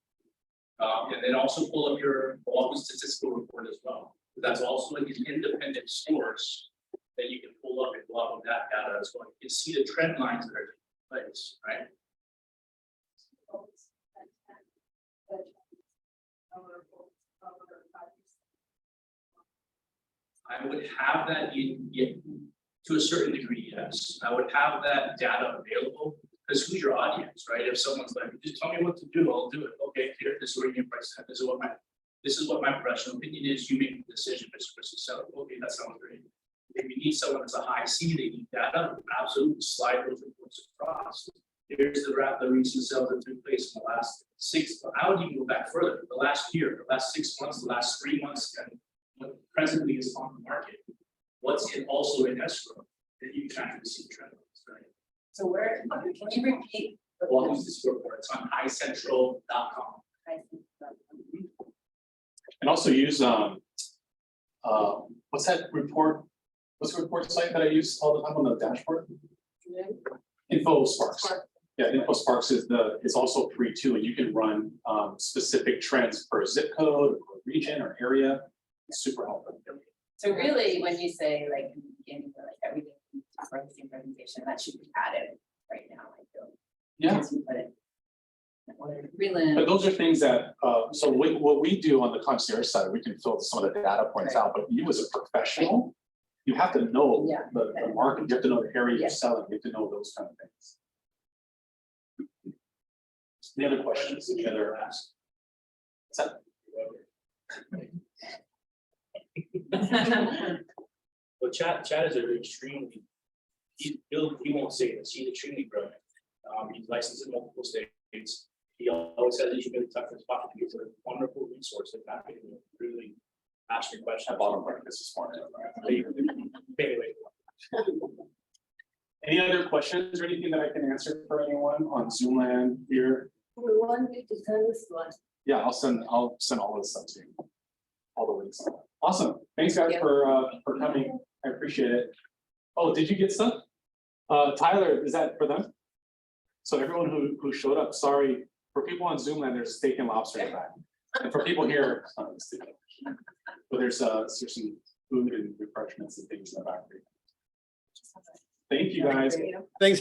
And then also pull up your August statistical report as well. That's also an independent source that you can pull up and go off of that data as well. You can see the trend lines that are taking place, right? I would have that to a certain degree, yes. I would have that data available, because who's your audience, right? If someone's like, just tell me what to do, I'll do it. Okay, here, this is where you can price that. This is what my professional opinion is. You make the decision, Mr. Versus Seller. Okay, that sounds great. If you need someone that's a high C, they need data, absolutely slide those reports across. Here's the recent sales that took place in the last 6, I would even go back further, the last year, the last 6 months, the last 3 months, and what presently is on the market. What's also in escrow that you can actually see trend lines, right? So where, can you repeat? Well, use this report, it's on iCentral.com. And also use, what's that report? What's the report site that I use all the time on the dashboard? InfoSparks. Yeah, InfoSparks is also free too, and you can run specific trends per zip code, or region, or area. It's super helpful. So really, when you say like in the beginning, like everything for the same presentation, that should be added right now, I feel. Yeah. Because you put it. But those are things that, so what we do on the concierge side, we can fill some of the data points out, but you as a professional, you have to know the market, you have to know the area you're selling, you have to know those kind of things. Any other questions? Any other asks? What's that? Well, Chad is extremely, he won't say this, he's extremely brilliant. He's licensed in multiple states. He always says that you should really tough his pocket. He's a wonderful resource if not really ask your question. I bought him breakfast this morning. Anyway. Any other questions or anything that I can answer for anyone on Zoom land here? We want you to tell us one. Yeah, I'll send all this stuff to you. All the links. Awesome. Thanks guys for coming. I appreciate it. Oh, did you get stuff? Tyler, is that for them? So everyone who showed up, sorry, for people on Zoom land, there's steak and lobster in the back. And for people here, but there's some food and refreshments and things in the back. Thank you guys. Thanks.